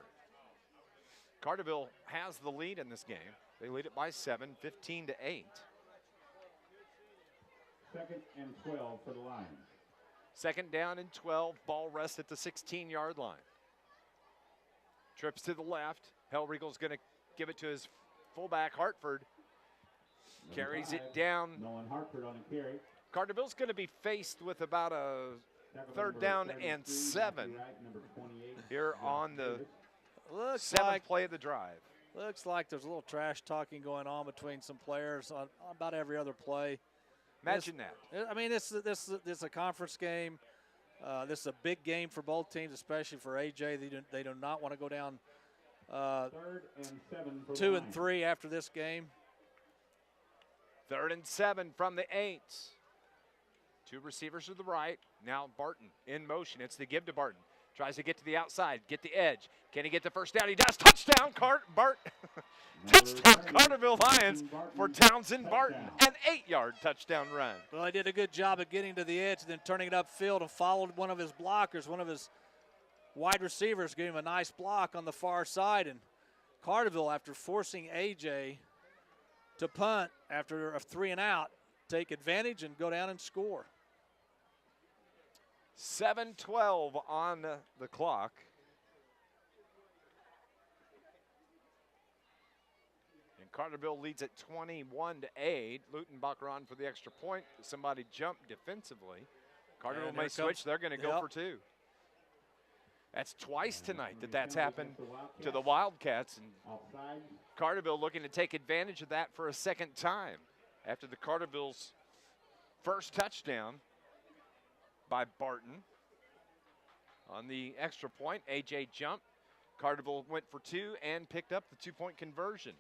Carterville has the lead in this game. They lead it by 7, 15-8. 2nd and 12 for the Lions. Second down and 12. Ball rests at the 16-yard line. Trips to the left. Hellriegel's going to give it to his fullback, Hartford. Carries it down. Nolan Hartford on a carry. Carterville's going to be faced with about a 3rd down and 7 here on the 7th play of the drive. Looks like there's a little trash talking going on between some players on about every other play. Imagine that. I mean, this is a conference game. This is a big game for both teams, especially for AJ. They do not want to go down 3rd and 7 for 2 and 3 after this game. 3rd and 7 from the 8. 2 receivers to the right. Now Barton in motion. It's the give to Barton. Tries to get to the outside, get the edge. Can he get the first down? He does. Touchdown, touchdown, Carterville Lions for Townsend Barton. An 8-yard touchdown run. Well, he did a good job of getting to the edge and then turning it upfield and followed one of his blockers, one of his wide receivers, gave him a nice block on the far side. And Carterville, after forcing AJ to punt after a 3 and out, take advantage and go down and score. 7:12 on the clock. Carterville leads at 21-8. Lutenbacher on for the extra point. Somebody jumped defensively. Carterville And may there switch. They're going to go Yep. for two. That's twice tonight that's happened to the Wildcats. And Offside. Carterville looking to take advantage of that for a second time after the Carterville's first touchdown by Barton. On the extra point, A.J. jumped. Carterville went for two and picked up the two-point conversion.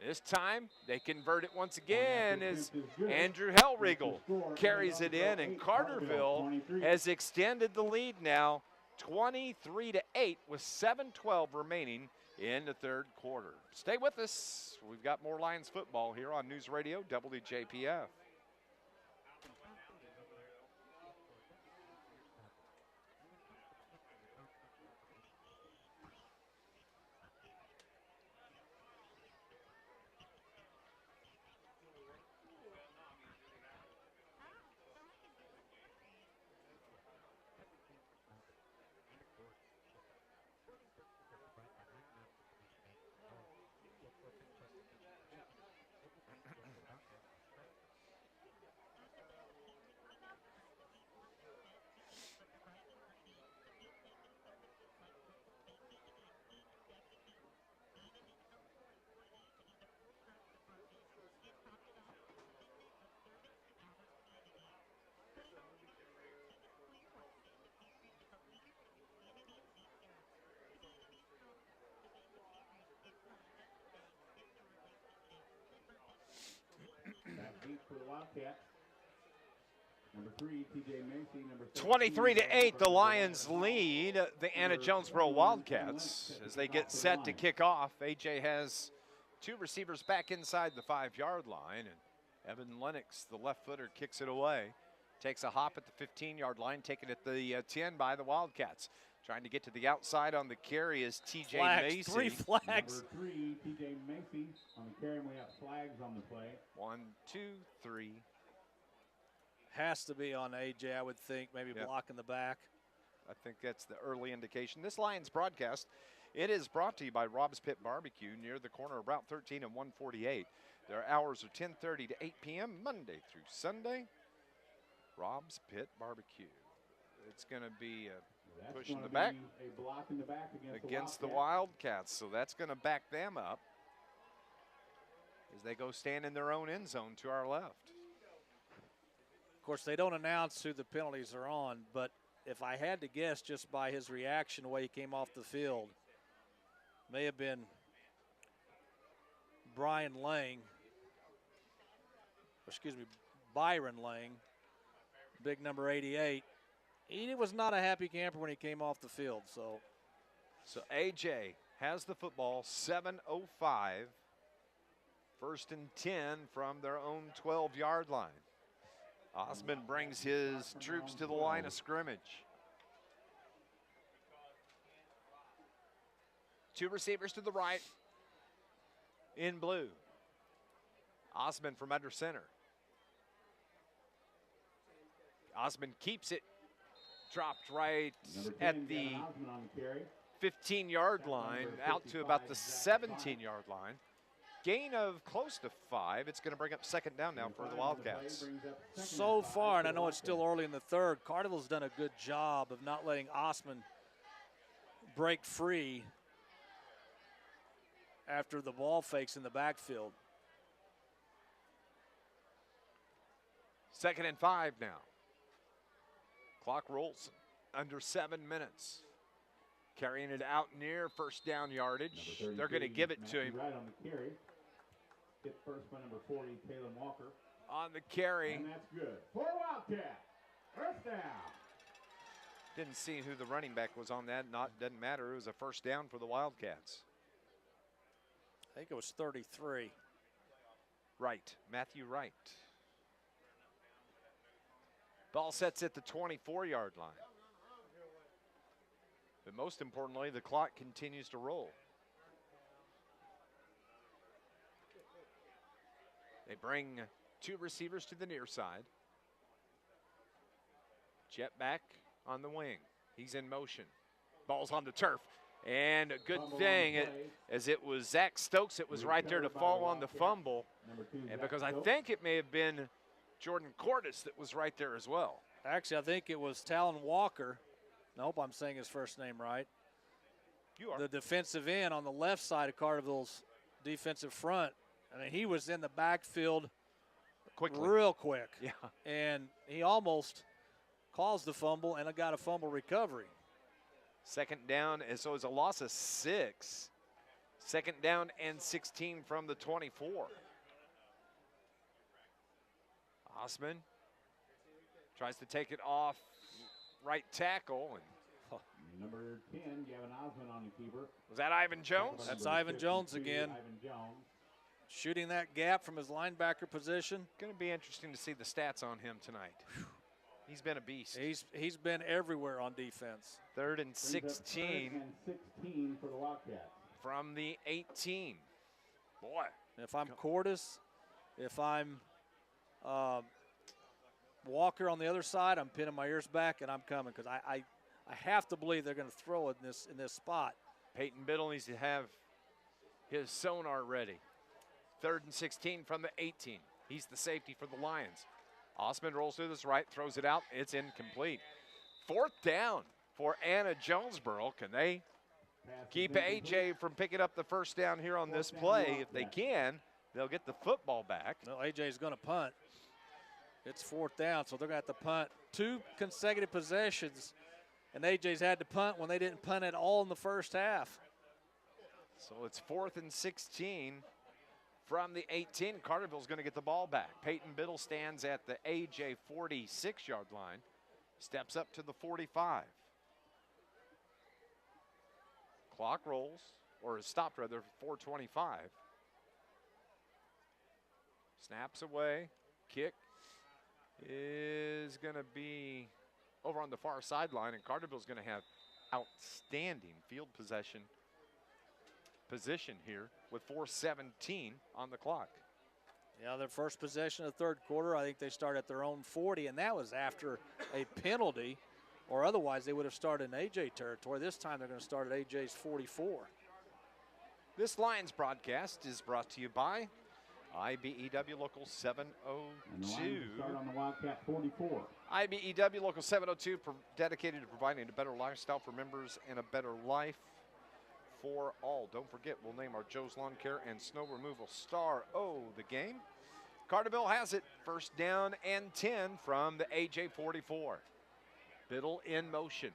This time, they convert it once again as Andrew Hellriegel carries it in, and Carterville has extended the lead now 23-8 with 7:12 remaining in the third quarter. Stay with us. We've got more Lions football here on News Radio WJPF. For the Wildcats. Number 3, TJ Macy. Number 23-8, the Lions lead the Anna-Jonesboro Wildcats as they get set to kick off. AJ has two receivers back inside the 5-yard line, and Evan Lennox, the left footer, kicks it away. Takes a hop at the 15-yard line, taken at the 10 by the Wildcats. Trying to get to the outside on the carry is TJ Macy. 3 flags. Number 3, TJ Macy. On the carry, and we have flags on the play. 1, 2, 3. Has to be on AJ, I would think, maybe Yep. blocking the back. I think that's the early indication. This Lions broadcast, it is brought to you by Rob's Pit Barbecue near the corner of Route 13 and 148. Their hours are 10:30 to 8 p.m. Monday through Sunday. Rob's Pit Barbecue. It's going to be That's pushing gonna the back be a block in the back against the Wildcats. Wildcats, so that's going to back them up as they go stand in their own end zone to our left. Of course, they don't announce who the penalties are on, but if I had to guess just by his reaction, the way he came off the field, may have been Byron Lang, big number 88. He was not a happy camper when he came off the field. So AJ has the football, 7:05. First and 10 from their own 12-yard line. Osmond brings his troops to the line of scrimmage. Two receivers to the right in blue. Osmond from under center. Osmond keeps it, dropped right Number 10, at the Gavin Osmond on the carry. 15-yard line, out to about the 17-yard line. Gain of close to 5. It's going to bring up second down now for the Wildcats. so far, and I know it's still early in the third, Carterville's done a good job of not letting Osmond break free after the ball fakes in the backfield. Second and 5 now. Clock rolls under 7 minutes. Carrying it out near first down yardage. They're going to give it to him. Right on the carry. Hit first by number 40, Taylor Walker. On the carry. And that's good. For Wildcat. First down. Didn't see who the running back was on that. Doesn't matter. It was a first down for the Wildcats. I think it was 33. Wright. Matthew Wright. Ball sets at the 24-yard line. But most importantly, the clock continues to roll. They bring two receivers to the near side. Jet back on the wing. He's in motion. Ball's on the turf. And a good thing, as it was Zach Stokes that was right there to fall on the fumble. And because I think it may have been Jordan Cordes that was right there as well. Actually, I think it was Talon Walker. I hope I'm saying his first name right. You are. The defensive end on the left side of Carterville's defensive front. I mean, he was in the backfield real quick. Yeah. And he almost caused the fumble and got a fumble recovery. Second down, and so it's a loss of 6. Second down and 16 from the 24. Osman tries to take it off right tackle. And Number 10, Gavin Osman on the keeper. was that Ivan Jones? That's Ivan Jones again. Ivan Jones. Shooting that gap from his linebacker position. Going to be interesting to see the stats on him tonight. He's been a beast. He's been everywhere on defense. 3rd and 16 Third and 16 for the Wildcats. from the 18. Boy. If I'm Cordes, if I'm Walker on the other side, I'm pinning my ears back and I'm coming because I have to believe they're going to throw it in this spot. Peyton Biddle needs to have his sonar ready. 3rd and 16 from the 18. He's the safety for the Lions. Osman rolls to his right, throws it out. It's incomplete. 4th down for Anna-Jonesboro. Can they keep AJ from picking up the first down here on this play? If they can, they'll get the football back. No, AJ's going to punt. It's 4th down, so they're going to have to punt 2 consecutive possessions. And AJ's had to punt when they didn't punt at all in the first half. So it's 4th and 16 from the 18. Carterville's going to get the ball back. Peyton Biddle stands at the AJ 46-yard line. Steps up to the 45. Clock rolls, or is stopped rather, 4:25. Snaps away. Kick is going to be over on the far sideline, and Carterville's going to have outstanding field position here with 4:17 on the clock. Yeah, their first possession of the third quarter, I think they start at their own 40, and that was after a penalty, or otherwise they would have started in AJ territory. This time they're going to start at AJ's 44. This Lions broadcast is brought to you by IBEW Local 702. Start on the Wildcat 44. IBEW Local 702, dedicated to providing a better lifestyle for members and a better life for all. Don't forget, we'll name our Joe's Lawn Care and Snow Removal star the game. Carterville has it. 1st down and 10 from the AJ 44. Biddle in motion.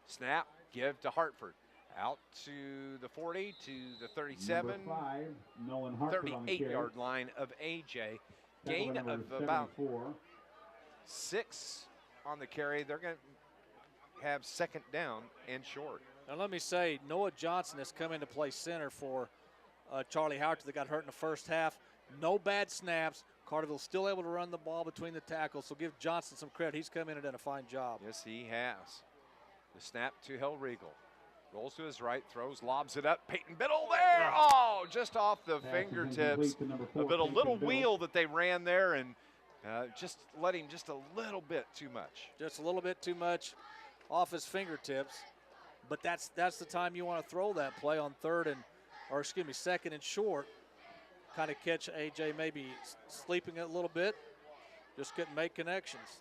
Snap, give to Hartford. Out to the 40, to the 37, 38-yard line of AJ. Gain of about 6 on the carry. They're going to have 2nd down and short. Now let me say, Noah Johnson has come in to play center for Charlie Howard that got hurt in the first half. No bad snaps. Carterville's still able to run the ball between the tackles, so give Johnson some credit. He's come in and done a fine job. Yes, he has. The snap to Hellriegel. Rolls to his right, throws, lobs it up. Peyton Biddle there. Oh, just off the fingertips. A little wheel that they ran there, and just letting just a little bit too much. Just a little bit too much off his fingertips. But that's the time you want to throw that play on 2nd and short. Kind of catch AJ maybe sleeping a little bit. Just couldn't make connections.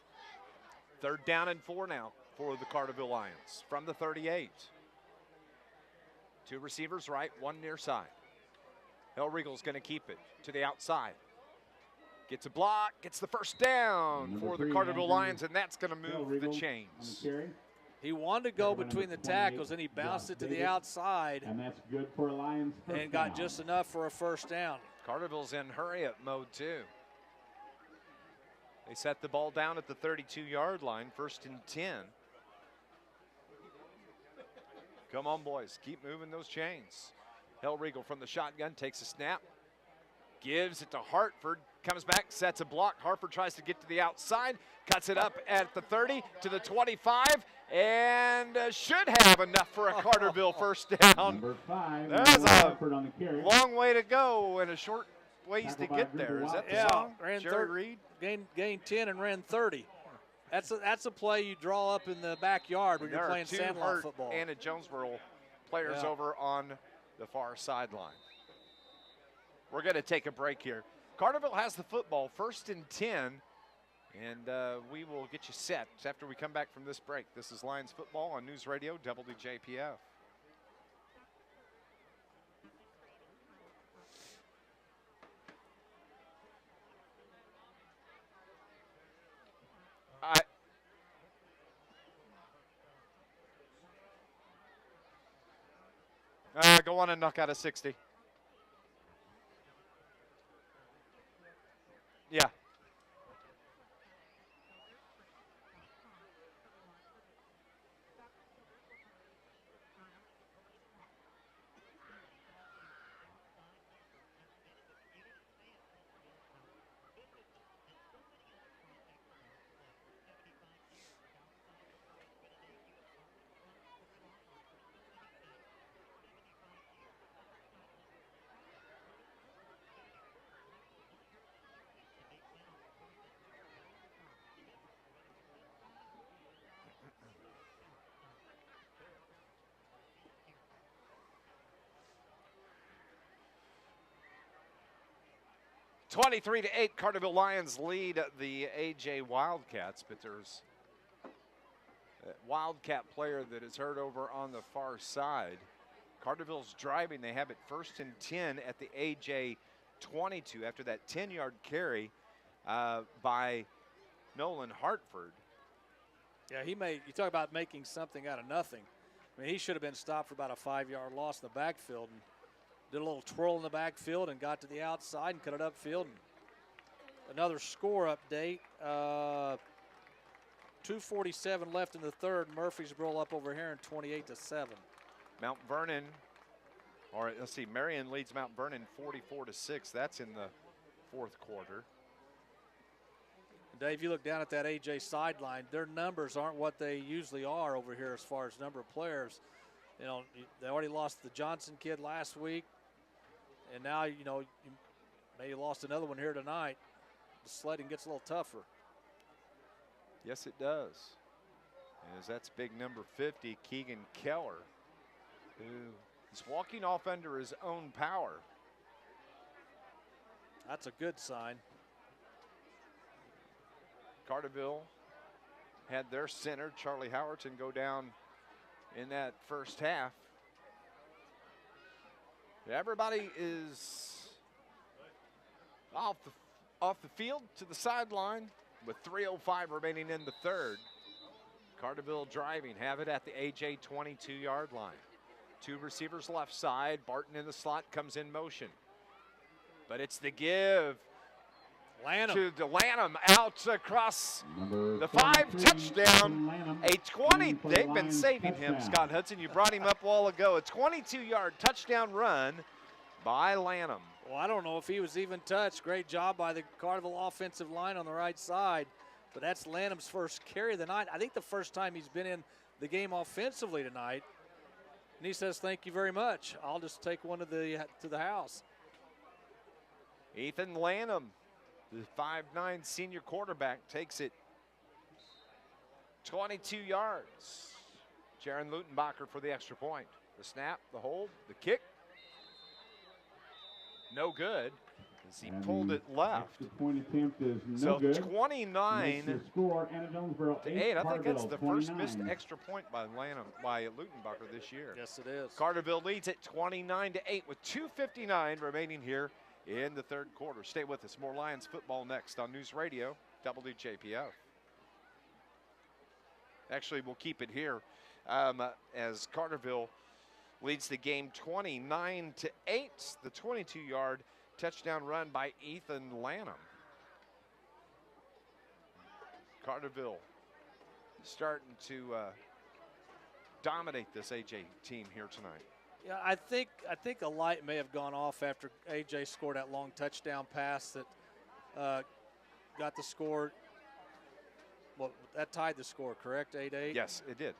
3rd down and 4 now for the Carterville Lions from the 38. 2 receivers right, 1 near side. Hellriegel's going to keep it to the outside. Gets a block, gets the 1st down for the Carterville Lions, and that's going to move the chains. He wanted to go between the tackles, and he bounced it to the outside. And that's good for Lions. And got just enough for a 1st down. Carterville's in hurry-up mode, too. They set the ball down at the 32-yard line, 1st and 10. Come on, boys. Keep moving those chains. Hellriegel from the shotgun takes a snap. Gives it to Hartford. Comes back, sets a block. Hartford tries to get to the outside. Cuts it up at the 30 to the 25. And should have enough for a Carterville 1st down. Number 5. There's a Hartford on the carry. long way to go and a short ways to get there. Is that the song? Ran Jerry Reed? Gained 10 and ran 30. That's a play you draw up in the backyard when you're playing sandlot football. Anna-Jonesboro players over on the far sideline. We're going to take a break here. Carterville has the football, 1st and 10, and we will get you set after we come back from this break. This is Lions football on News Radio WJPF. Go on and knock out a 60. Yeah. (23 to 8), Carterville Lions lead the AJ Wildcats, but there's a Wildcat player that is hurt over on the far side. Carterville's driving. They have it 1st and 10 at the AJ 22 after that 10-yard carry by Nolan Hartford. Yeah, you talk about making something out of nothing. I mean, he should have been stopped for about a 5-yard loss in the backfield and did a little twirl in the backfield and got to the outside and cut it upfield. And another score update. 2:47 left in the third. Murfreesboro up over here in 28-7. Mount Vernon, or let's see, Marion leads Mount Vernon 44-6. That's in the 4th quarter. Dave, you look down at that AJ sideline, their numbers aren't what they usually are over here as far as number of players. You know, they already lost the Johnson kid last week, and now, you know, you maybe lost another one here tonight. The sledding gets a little tougher. Yes, it does. As that's big number 50, Keegan Keller, who is walking off under his own power. That's a good sign. Carterville had their center, Charlie Howerton, go down in that first half. Everybody is off the field to the sideline with 3:05 remaining in the third. Carterville driving, have it at the AJ 22-yard line. 2 receivers left side. Barton in the slot comes in motion. But it's the give to Lanham out across the 5, touchdown, a 20. They've been saving him, Scott Hudson. You brought him up a while ago. A 22-yard touchdown run by Lanham. Well, I don't know if he was even touched. Great job by the Carterville offensive line on the right side. But that's Lanham's first carry of the night. I think the first time he's been in the game offensively tonight. And he says, thank you very much. I'll just take one to the house. Ethan Lanham, the 5'9" senior quarterback, takes it 22 yards. Jaron Lutenbacher for the extra point. The snap, the hold, the kick. No good, as he pulled it left. Point attempt is no so good. 29 score, Anna-Jonesboro to 8. I think that's the first missed extra point by Lutenbacher this year. Yes, it is. Carterville leads at 29-8 with 2:59 remaining here in the third quarter. Stay with us. More Lions football next on News Radio WJPF. Actually, we'll keep it here as Carterville leads the game 29-8. The 22-yard touchdown run by Ethan Lanham. Carterville starting to dominate this AJ team here tonight. Yeah, I think a light may have gone off after AJ scored that long touchdown pass that got the score. Well, that tied the score, correct? 8-8? Yes, it did.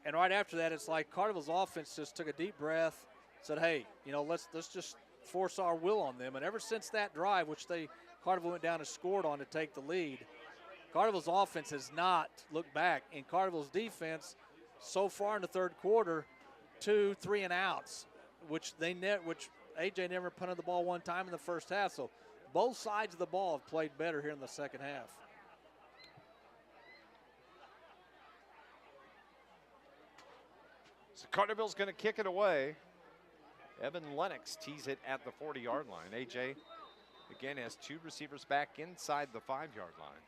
And right after that, it's like Carterville's offense just took a deep breath, said, hey, you know, let's just force our will on them. And ever since that drive, which Carterville went down and scored on to take the lead, Carterville's offense has not looked back. And Carterville's defense, so far in the third quarter, 2 3 and outs, which AJ never punted the ball one time in the first half. So both sides of the ball have played better here in the second half. So Carterville's going to kick it away. Evan Lennox tees it at the 40-yard line. AJ, again, has 2 receivers back inside the 5-yard line.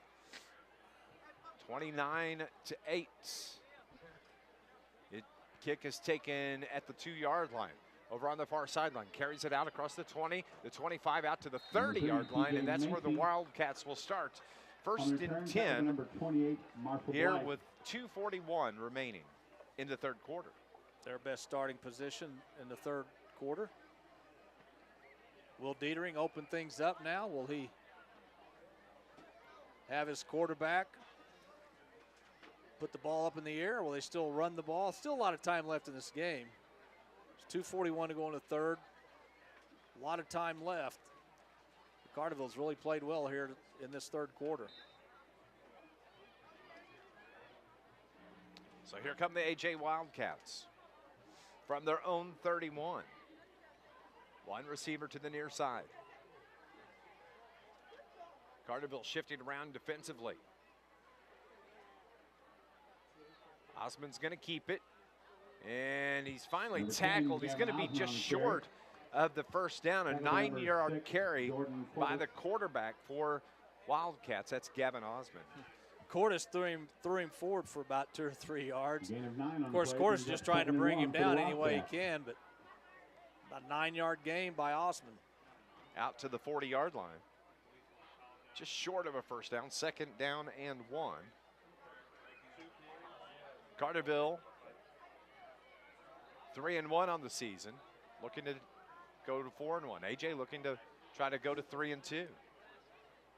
29-8. Kick is taken at the 2-yard line. Over on the far sideline, carries it out across the 20, the 25 out to the 30-yard line, and that's where the Wildcats will start. First and 10 here with 2:41 remaining in the third quarter. Their best starting position in the third quarter. Will Dietering open things up now? Will he have his quarterback put the ball up in the air, or will they still run the ball? Still a lot of time left in this game. It's 2:41 to go in the third. A lot of time left. Carterville's really played well here in this third quarter. So here come the AJ Wildcats from their own 31. One receiver to the near side. Carterville shifting around defensively. Osman's going to keep it, and he's finally tackled. He's going to be just short of the first down. A 9-yard carry by the quarterback for Wildcats. That's Gavin Osman. Cordes threw him forward for about 2 or 3 yards. Of course, Cordes is just trying to bring him down any way he can, but about a 9-yard gain by Osman. Out to the 40-yard line. Just short of a first down, 2nd down and 1. Carterville 3-1 on the season, looking to go to 4-1. AJ looking to try to go to 3-2.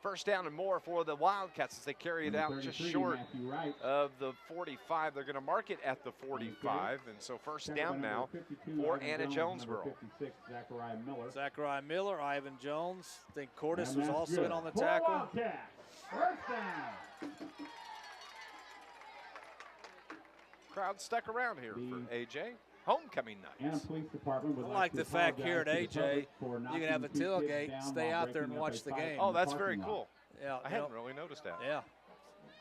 First down and more for the Wildcats as they carry it out just short of the 45. They're going to mark it at the 45, and so first down now for Anna-Jonesboro. Zachariah Miller, Ivan Jones. I think Cordes was also in on the tackle. First down. Crowd stuck around here for AJ. Homecoming night. I like the fact here at AJ, you can have a tailgate, stay out there and watch the game. Oh, that's very cool. Yeah, I hadn't really noticed that. Yeah,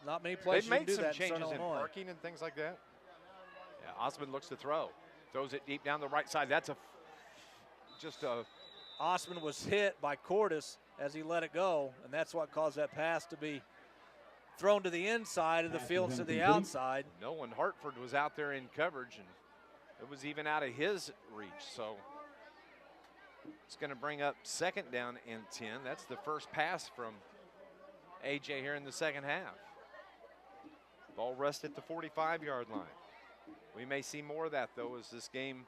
not many places They've you can made do some that changes in Illinois. parking and things like that. Yeah, Osman looks to throw. Throws it deep down the right side. That's just a... Osman was hit by Cordes as he let it go, and that's what caused that pass to be thrown to the inside of the field to the outside. No one. Hartford was out there in coverage, and it was even out of his reach. So it's going to bring up 2nd down and 10. That's the first pass from AJ here in the second half. Ball rest at the 45-yard line. We may see more of that, though, as this game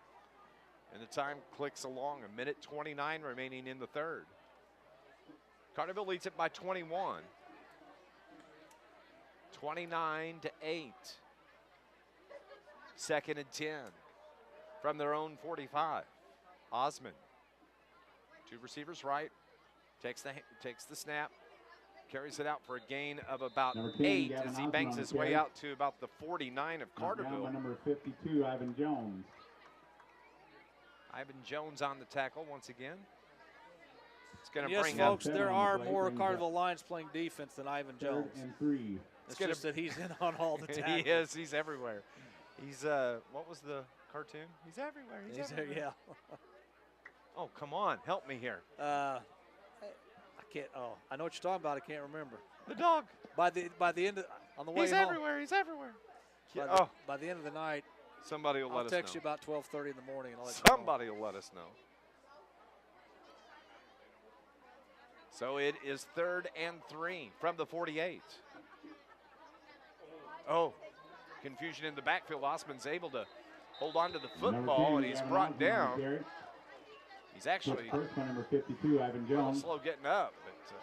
and the time clicks along. 1:29 remaining in the third. Carterville leads it by 21. 29-8. 2nd and 10 from their own 45. Osman, 2 receivers right, takes the snap, carries it out for a gain of about 8 as he bangs his way out to about the 49 of Carterville. Number 52, Ivan Jones. Ivan Jones on the tackle once again. It's going to yes, bring folks, up. there are more Carterville Lions playing defense than Ivan Jones. 3rd and 3. It's just that he's in on all the tackles. He is. He's everywhere. He's what was the cartoon? He's everywhere. He's everywhere. Yeah. Oh, come on, help me here. I can't. Oh, I know what you're talking about. I can't remember. The dog. By the end of, on the way He's home. everywhere. He's everywhere. By the end of the night, somebody will let I'll us know. text you about 12:30 in the morning. And I'll let Somebody will let us know. So it is 3rd and 3 from the 48. Oh, confusion in the backfield. Osman's able to hold on to the football, and he's brought down. He's actually number 52, Ivan a little Jones. slow getting up. But,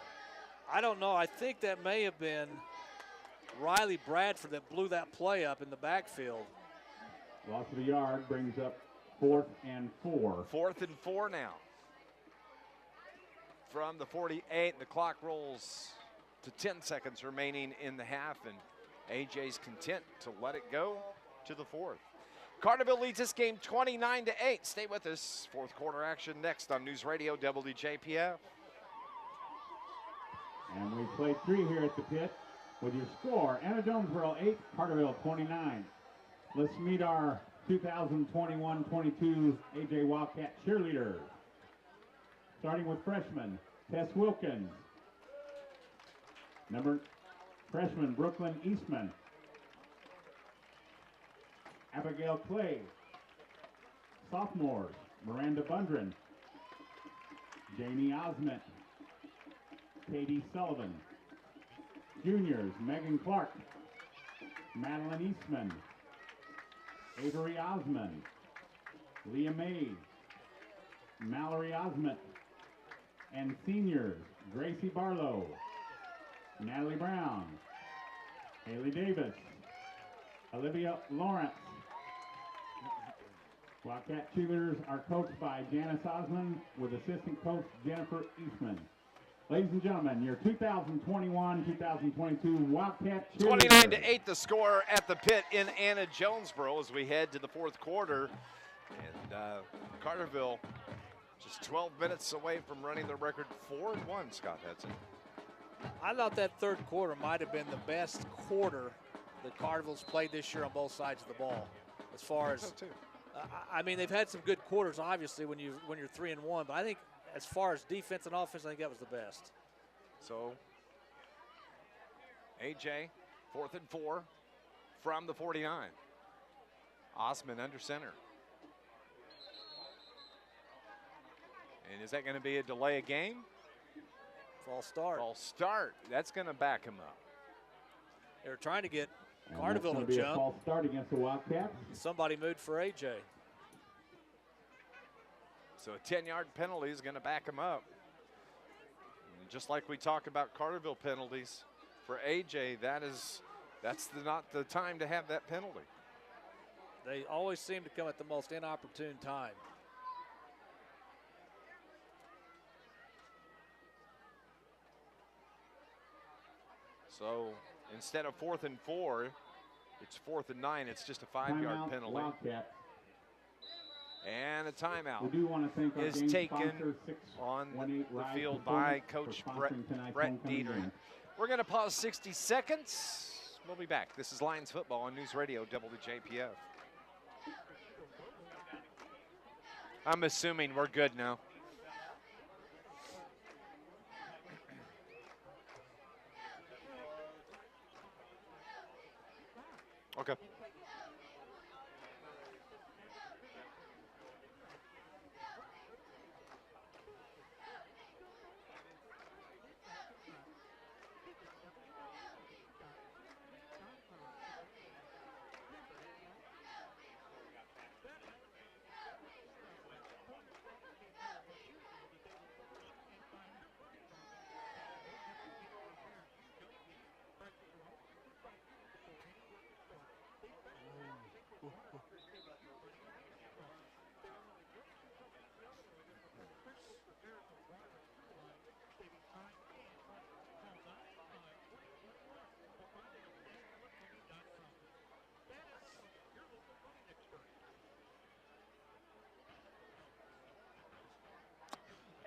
I don't know. I think that may have been Riley Bradford that blew that play up in the backfield. Loss of a yard brings up 4th and 4. 4th and 4 now. From the 48, the clock rolls to 10 seconds remaining in the half, and AJ's content to let it go to the 4th. Carterville leads this game 29-8. Stay with us. Fourth quarter action next on News Radio WJPF. And we played 3 here at the pit with your score, Anna-Jonesboro 8, Carterville 29. Let's meet our 2021-22 AJ Wildcat cheerleaders. Starting with freshman Tess Wilkins. Freshman Brooklyn Eastman. Abigail Clay. Sophomores Miranda Bundren. Jamie Osment. Katie Sullivan. Juniors Megan Clark. Madeline Eastman. Avery Osmond. Leah May. Mallory Osment. And seniors Gracie Barlow. Natalie Brown. Haley Davis. Olivia Lawrence. Wildcat cheerleaders are coached by Janice Osmond with assistant coach Jennifer Eastman. Ladies and gentlemen, your 2021-2022 Wildcat cheerleaders. 29-8 the score at the pit in Anna-Jonesboro as we head to the fourth quarter. And Carterville just 12 minutes away from running the record 4-1, Scott Hudson. I thought that third quarter might have been the best quarter that Carterville's played this year on both sides of the ball. As far as, I mean, they've had some good quarters, obviously, when you're 3-1. But I think as far as defense and offense, I think that was the best. So, AJ, 4th and 4 from the 49. Osman under center. And is that going to be a delay of game? False start. False start. That's going to back him up. They were trying to get And Carterville that's to gonna be a jump. false start against the Wildcats. Somebody moved for AJ. So a 10-yard penalty is going to back him up. And just like we talk about Carterville penalties, for AJ, that's not the time to have that penalty. They always seem to come at the most inopportune time. So instead of 4th and 4, it's 4th and 9. It's just a 5-yard Timeout, penalty. Wildcats. And a timeout We do want to thank our is game taken sponsor, on 618 the Rise field by Performance, Coach for Brett sponsoring tonight's homecoming Dieter. game. We're going to pause 60 seconds. We'll be back. This is Lions football on News Radio WJPF. I'm assuming we're good now. Okay.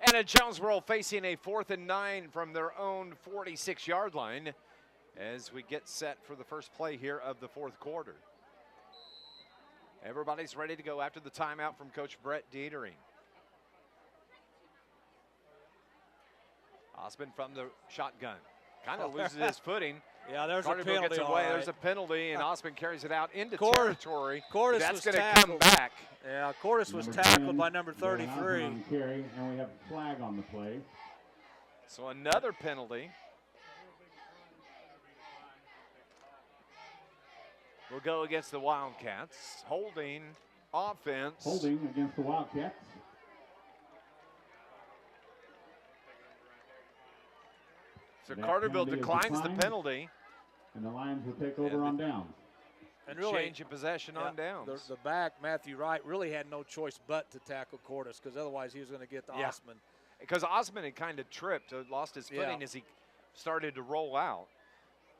Anna-Jonesboro facing a 4th and 9 from their own 46-yard line as we get set for the first play here of the fourth quarter. Everybody's ready to go after the timeout from Coach Brett Dietering. Osman from the shotgun. Kind of loses his footing. Yeah, there's a Carterville penalty. gets all away. right. There's a penalty, and Osman carries it out into Cor- territory. Cordis That's was going to come tackled. back. Yeah, Cordis was Number tackled 10, by number Darren Osmond 33. on carry, and we have a flag on the play. So another penalty. Will go against the Wildcats. Holding offense. Holding against the Wildcats. So That Carterville penalty is declines the declined. penalty. And the Lions will take over And on downs. And really, Change of possession on downs. The back, Matthew Wright, really had no choice but to tackle Cordis because otherwise he was going to get the Yeah. Osman. Because Osman had kind of tripped, lost his footing as he started to roll out.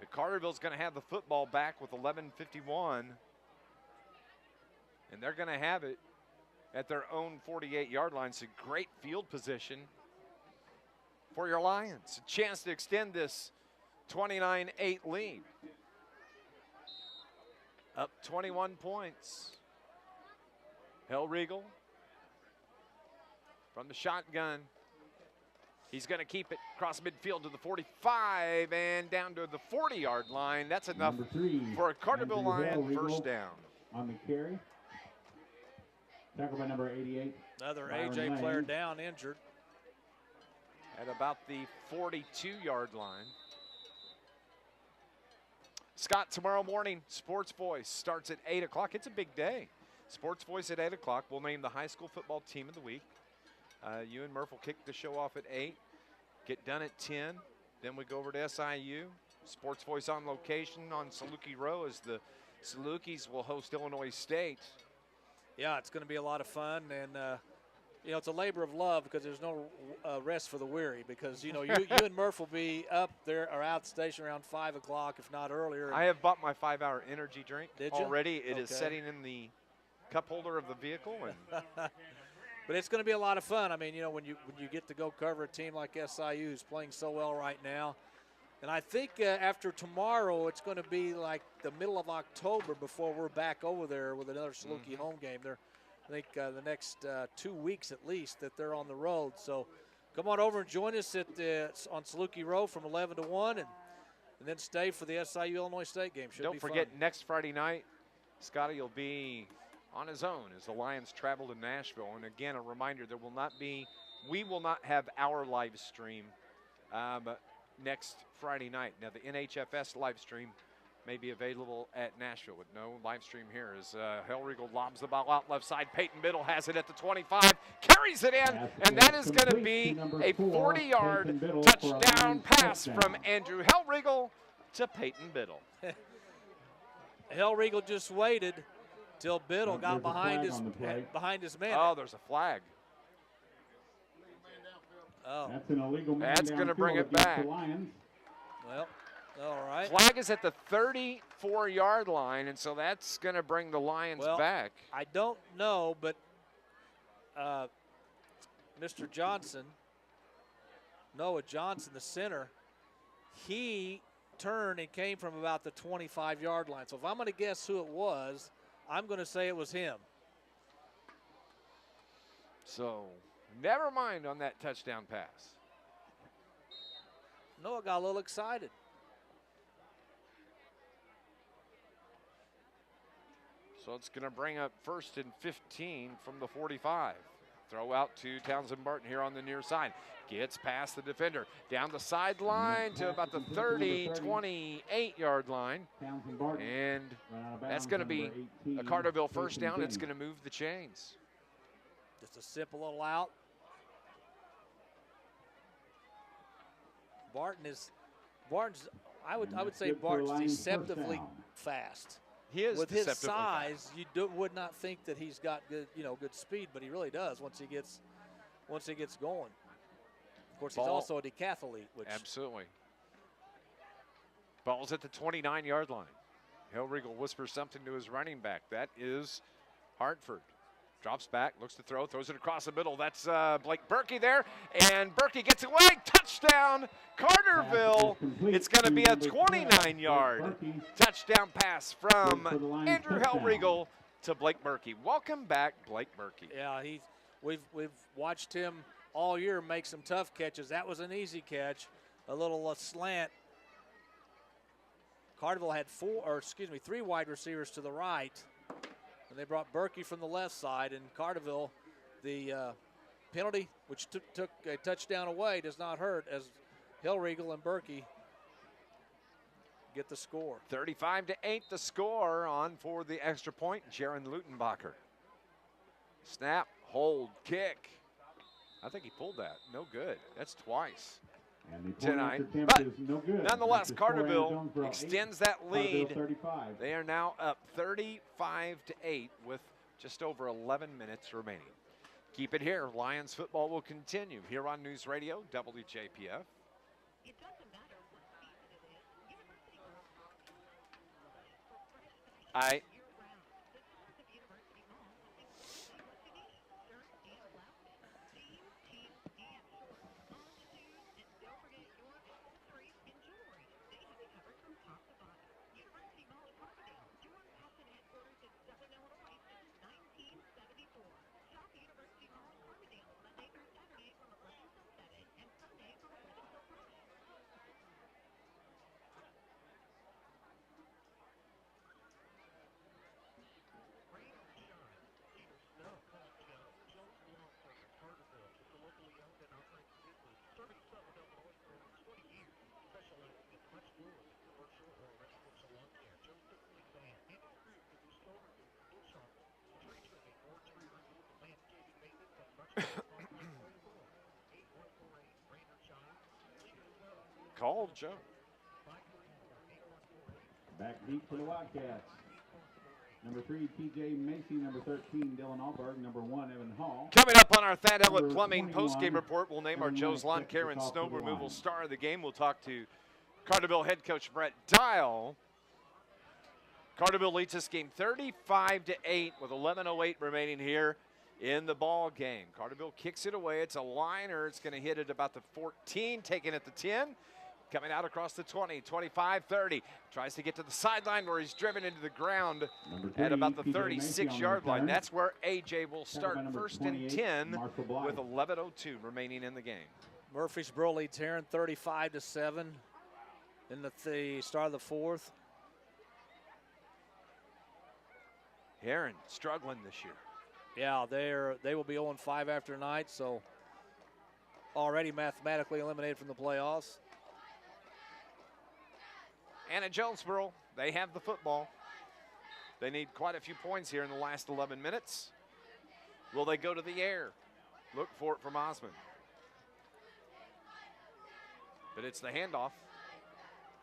But Carterville's going to have the football back with 11:51. And they're going to have it at their own 48-yard line. So great field position for your Lions. A chance to extend this 29-8 lead. Up 21 points. Hellriegel from the shotgun. He's going to keep it across midfield to the 45 and down to the 40-yard line. That's enough for a Carterville Lion first down. On the carry. Tackled by number 88. Another Byron AJ Lane. player down, injured. At about the 42-yard line. Scott, tomorrow morning, Sports Voice starts at 8 o'clock. It's a big day. Sports Voice at 8 o'clock. We'll name the high school football team of the week. You and Murph will kick the show off at 8, get done at 10. Then we go over to SIU. Sports Voice on location on Saluki Row as the Salukis will host Illinois State. Yeah, it's going to be a lot of fun, and you know, it's a labor of love because there's no rest for the weary. Because you know, you and Murph will be up there or out the station around 5 o'clock, if not earlier. I have bought my 5-hour energy drink already. It is Okay. sitting in the cup holder of the vehicle, and But it's going to be a lot of fun. I mean, you know, when you get to go cover a team like SIU who's playing so well right now. And I think after tomorrow, it's going to be like the middle of October before we're back over there with another Saluki home game. I think the next 2 weeks at least that they're on the road. So come on over and join us on Saluki Row from 11 to 1 and then stay for the SIU-Illinois State game. Should don't be forget fun. next Friday night, Scotty will be on his own as the Lions travel to Nashville. And again, a reminder, we will not have our live stream next Friday night. Now, the NHFS live stream may be available at Nashville with no live stream here as Hellriegel lobs the ball out left side. Peyton Biddle has it at the 25, carries it in, and that is going to be a 40-yard touchdown pass from Andrew Hellriegel to Peyton Biddle. Hellriegel just waited till Biddle got behind his man. Oh, there's a flag. Oh, That's an illegal man That's going to downfield bring it against back. the Lions. well, all right. Flag is at the 34-yard line, and so that's going to bring the Lions back. I don't know, but Mr. Johnson, Noah Johnson, the center, he turned and came from about the 25-yard line. So if I'm going to guess who it was, I'm going to say it was him. So never mind on that touchdown pass. Noah got a little excited. So it's going to bring up 1st and 15 from the 45. Throw out to Townsend Barton here on the near side. Gets past the defender. Down the sideline to about the 30, 28-yard line. Townsend Barton. And Run out of bounds, that's going to be number a 18, Carterville first down. Jason It's Denny. going to move the chains. Just a simple little out. Barton's I would say Good for Barton's Lions first deceptively down. fast. He is With his deceptively size, fast. you would not think that he's got good speed, but he really does once he gets going. Of course, he's Ball. also a decathlete, which Absolutely. Ball's at the 29-yard line. Hellriegel whispers something to his running back. That is Hartford. Drops back, looks to throw, throws it across the middle. That's Blake Berkey there, and Berkey gets away. Touchdown, Carterville. It's going to be a 29-yard touchdown pass from Andrew Hellriegel to Blake Berkey. Welcome back, Blake Berkey. yeah, we've watched him all year make some tough catches. That was an easy catch, a little slant. Carterville had three wide receivers to the right. And they brought Berkey from the left side, and Carterville, the penalty, which took a touchdown away, does not hurt as Hellriegel and Berkey get the score. 35-8 the score on for the extra point, Jaron Lutenbacher. Snap, hold, kick. I think he pulled that. No good. That's twice tonight. But nonetheless, Carterville extends that lead. They are now up 35-8 with just over 11 minutes remaining. Keep it here. Lions football will continue here on News Radio WJPF. It doesn't matter what season it is. University I year-round. This is the University Mall. called, Joe. Back deep for the Wildcats. Number 3, T.J. Macy. Number 13, Dylan Alberg. Number 1, Evan Hall. Coming up on our Thad Ellett Number Plumbing 21, postgame report, we'll name our Evan Joe's Lawn White, Care and kicks off Snow for the Removal Lions. star of the game. We'll talk to Carterville head coach Brett Dial. Carterville leads this game 35-8 with 11:08 remaining here in the ball game. Carterville kicks it away. It's a liner. It's going to hit it about the 14, taking it the 10. Coming out across the 20, 25, 30. Tries to get to the sideline where he's driven into the ground at about the 36-yard line. That's where A.J. will start first and 10 with 11:02 remaining in the game. Murfreesboro leads Heron 35-7 in the start of the fourth. Heron struggling this year. Yeah, they will be 0-5 after tonight, so already mathematically eliminated from the playoffs. Anna-Jonesboro, they have the football. They need quite a few points here in the last 11 minutes. Will they go to the air? Look for it from Osmond. But it's the handoff.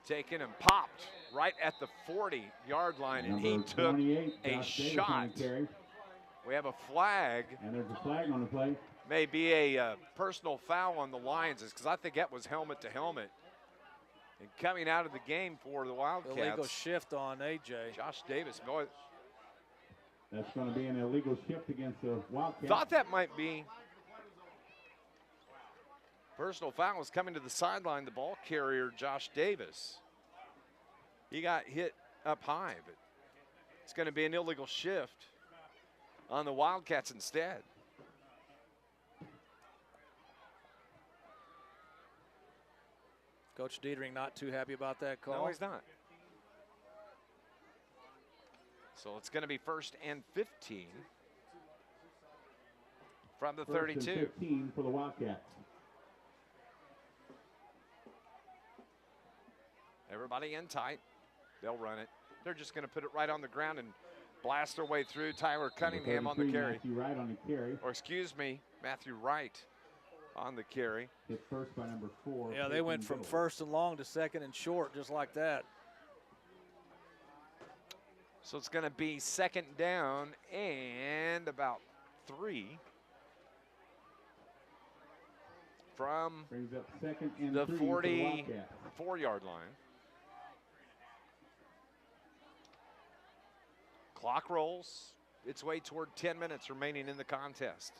Taken and popped right at the 40-yard line, and he took a shot. We have a flag. And there's a flag on the play. May be a personal foul on the Lions, because I think that was helmet to helmet. And coming out of the game for the Wildcats. Illegal shift on A.J. Josh Davis. Boy, that's going to be an illegal shift against the Wildcats. thought that might be personal foul. Was coming to the sideline, the ball carrier, Josh Davis. He got hit up high, but it's going to be an illegal shift on the Wildcats instead. Coach Dietering not too happy about that call. No, he's not. So it's going to be first and 15 from the 32. First and 15 for the Wildcats. Everybody in tight. They'll run it. They're just going to put it right on the ground and blast their way through. Tyler Cunningham on the carry. Matthew Wright on the carry. Or excuse me, Matthew Wright on the carry. Hit first by number 4. Yeah, they went from first and long to second and short just like that. So it's going to be second down and about 3 from Brings up second and the 3 for the Wildcats. 44-yard line. Clock rolls its way toward 10 minutes remaining in the contest.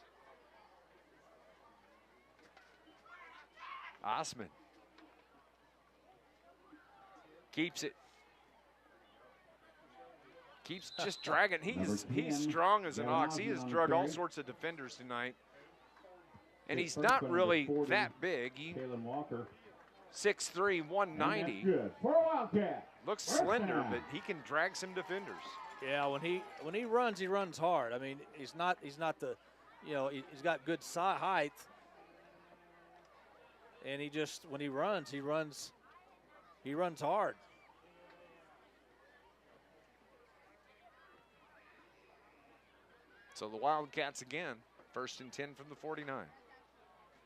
Osman keeps it. Keeps just dragging. He's strong as an ox. He has drug all sorts of defenders tonight. And he's not really that big. He Kalen Walker. 6'3", 190. Good for a Wildcat. Looks slender, but he can drag some defenders. Yeah, when he runs hard. I mean, he's not the, he's got good height. And he just, when he runs hard. So the Wildcats again, first and 10 from the 49.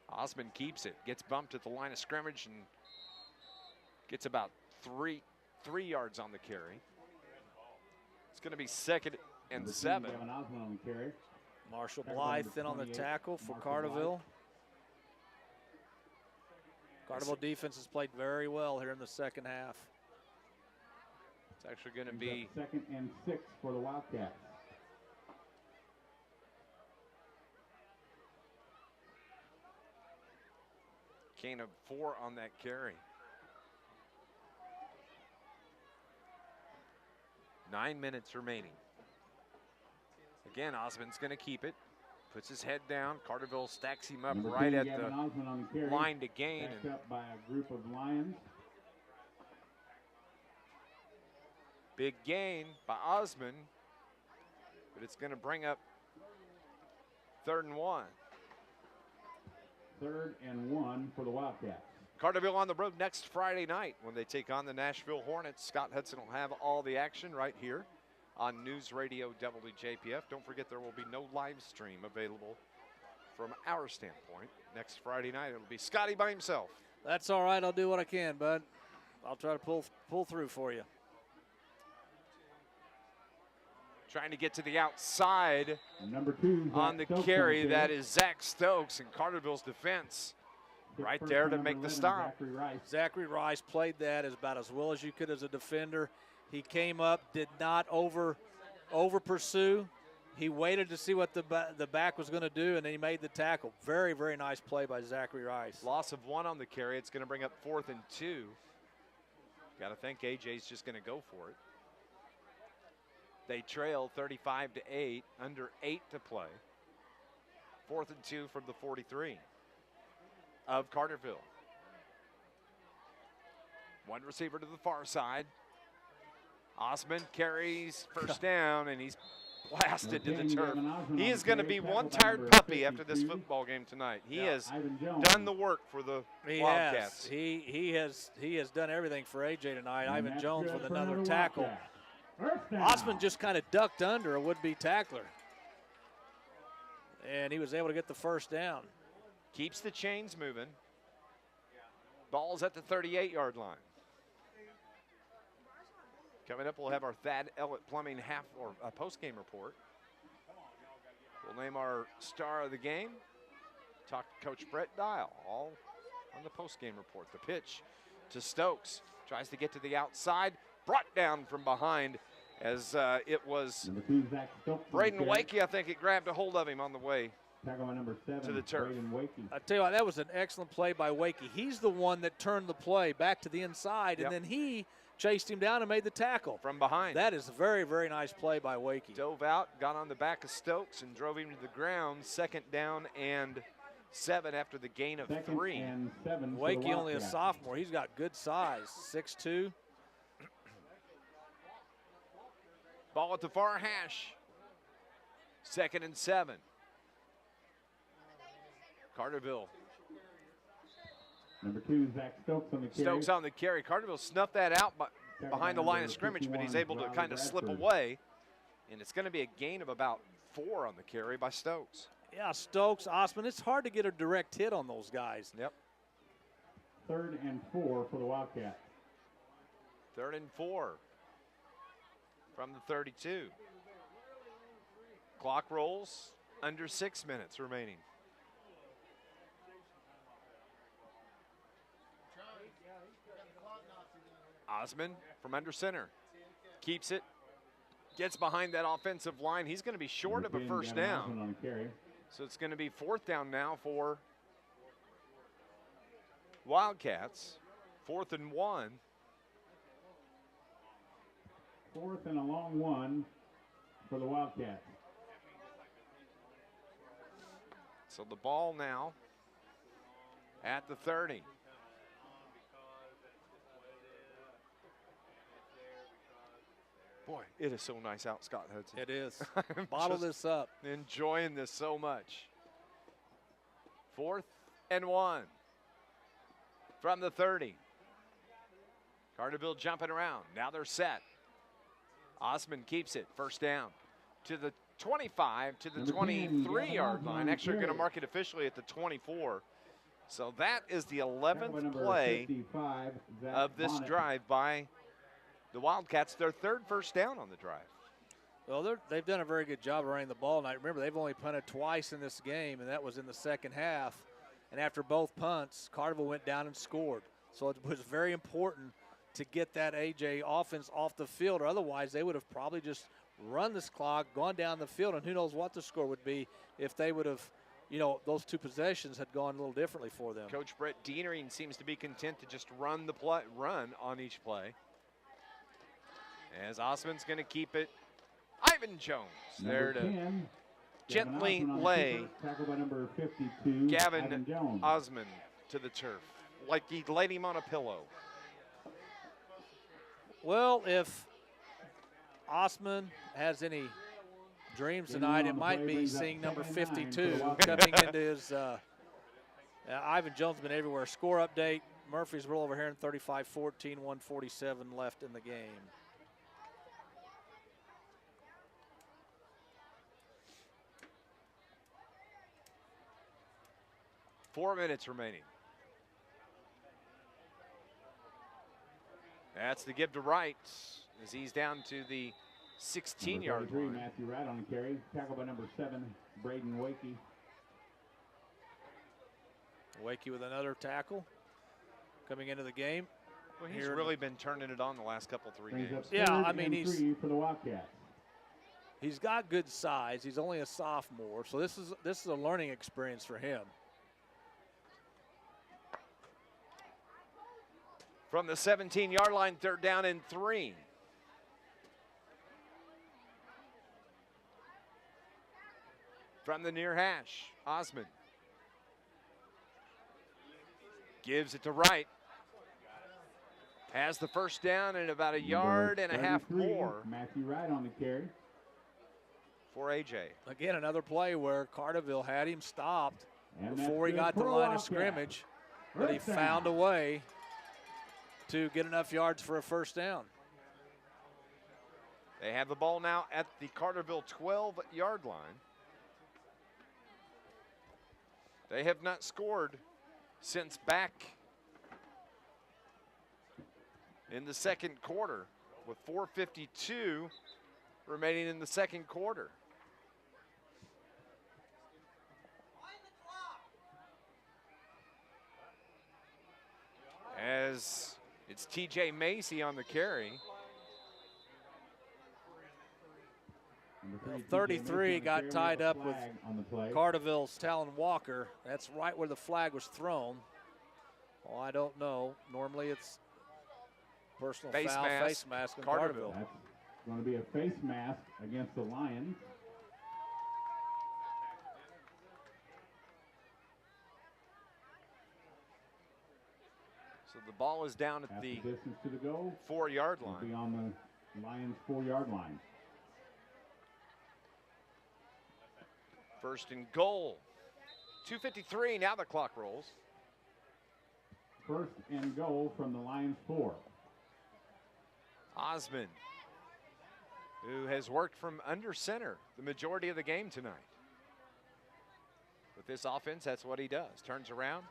Osmond keeps it, gets bumped at the line of scrimmage and gets about three yards on the carry. It's going to be second and 7. Gavin Osmond on the carry. Marshall Blythe in on the tackle for Carterville. Carterville defense has played very well here in the second half. It's actually going to be second and 6 for the Wildcats. gain of 4 on that carry. 9 minutes remaining. Again, Osmond's going to keep it. Puts his head down. Carterville stacks him up right at the line to gain. Backed up by a group of Lions. Big gain by Osmond, but it's going to bring up 3rd and 1. 3rd and 1 for the Wildcats. Carterville on the road next Friday night when they take on the Nashville Hornets. Scott Hudson will have all the action right here on NewsRadio WJPF. Don't forget there will be no live stream available from our standpoint. Next Friday night, it'll be Scotty by himself. That's all right. I'll do what I can, bud. I'll try to pull through for you. Trying to get to the outside Number 2 on the Stokes carry. on the That is Zach Stokes, and Carterville's defense right there to make the stop. Zachary Rice. Zachary Rice played that as about as well as you could as a defender. He came up, did not over pursue. He waited to see what the back was going to do, and then he made the tackle. Very, very nice play by Zachary Rice. Loss of 1 on the carry. It's going to bring up 4th and 2. Got to think AJ's just going to go for it. They trail 35-8, under 8 to play. 4th and 2 from the 43 of Carterville. One receiver to the far side. Osman carries first down, and he's blasted to the turf. He is going to be one tired puppy after this football game tonight. He has done the work for the Wildcats. He has done everything for AJ tonight. Ivan Jones with another tackle. Osman just kind of ducked under a would-be tackler, and he was able to get the first down. Keeps the chains moving. Ball's at the 38-yard line. Coming up, we'll have our Thad Ellett Plumbing post-game report. We'll name our star of the game. Talk to Coach Brett Dial, all on the post-game report. The pitch to Stokes. Tries to get to the outside. Brought down from behind as it was Braden Wakey, I think it grabbed a hold of him on the way to the turf. I tell you what, that was an excellent play by Wakey. He's the one that turned the play back to the inside, and then he chased him down and made the tackle. From behind. That is a very, very nice play by Wakey. Dove out, got on the back of Stokes, and drove him to the ground. 2nd down and 7 after the gain of 3. Wakey only a sophomore. He's got good size, 6'2". Ball at the far hash. 2nd and 7. Carterville. Number 2, Zach Stokes on the carry. Stokes on the carry. Carterville snuffed that out behind the line of scrimmage, but he's able to kind of slip away. And it's going to be a gain of about 4 on the carry by Stokes. Yeah, Stokes, Osman, it's hard to get a direct hit on those guys. Yep. 3rd and 4 for the Wildcats. 3rd and 4 from the 32. Clock rolls, under 6 minutes remaining. Osman from under center. Keeps it. Gets behind that offensive line. He's going to be short of a first down. So it's going to be 4th down now for Wildcats. 4th and 1. 4th and a long 1 for the Wildcats. So the ball now at the 30. Boy, it is so nice out, Scott Hudson. It is. Bottle this up. Enjoying this so much. 4th and 1 from the 30. Carterville jumping around. Now they're set. Osman keeps it. First down to the 25, to the 23-yard line. Actually, we're going to mark it officially at the 24. So that is the 11th play of this drive by the Wildcats. Their 3rd first down on the drive. Well, they've done a very good job running the ball tonight. Remember, they've only punted twice in this game, and that was in the 2nd half. And after both punts, Carterville went down and scored. So it was very important to get that AJ offense off the field, or otherwise they would have probably just run this clock, gone down the field, and who knows what the score would be if they would have, those 2 possessions had gone a little differently for them. Coach Brett Dienering seems to be content to just run on each play. As Osman's going to keep it. Ivan Jones there to 10, gently lay number 52, Gavin Osman to the turf, like he laid him on a pillow. Well, if Osman has any dreams tonight, it might be seeing number 52 coming into his Ivan Jones has been everywhere. Score update, Murfreesboro over here in 35-14, 147 left in the game. Four minutes remaining. That's the give to Wright as he's down to the 16-yard line. Matthew Wright on the carry. Tackled by number 7, Braden Wakey. Wakey with another tackle coming into the game. Well, he's really been turning it on the last couple 3 games. Yeah, I mean, for the Wildcats. He's got good size. He's only a sophomore, so this is a learning experience for him. From the 17-yard line, 3rd down and 3. From the near hash, Osmond gives it to Wright. Has the 1st down and about a yard and a half more. Matthew Wright on the carry. For AJ. Again, another play where Carterville had him stopped And before he got to the line of scrimmage, but he found a way to get enough yards for a 1st down. They have the ball now at the Carterville 12-yard line. They have not scored since back in the 2nd quarter, with 4:52 remaining in the 2nd quarter. As it's TJ Macy on the carry. 33 got tied up with Carterville's Talon Walker. That's right where the flag was thrown. Oh, I don't know. Normally it's personal face foul, mask, face mask on Carterville. That's going to be a face mask against the Lions. So the ball is down at the distance to the goal. 4-yard It'll line. be on the Lions' 4-yard line. 1st and goal. 2:53, now the clock rolls. 1st and goal from the Lions 4. Osmond, who has worked from under center the majority of the game tonight. With this offense, that's what he does. Turns around,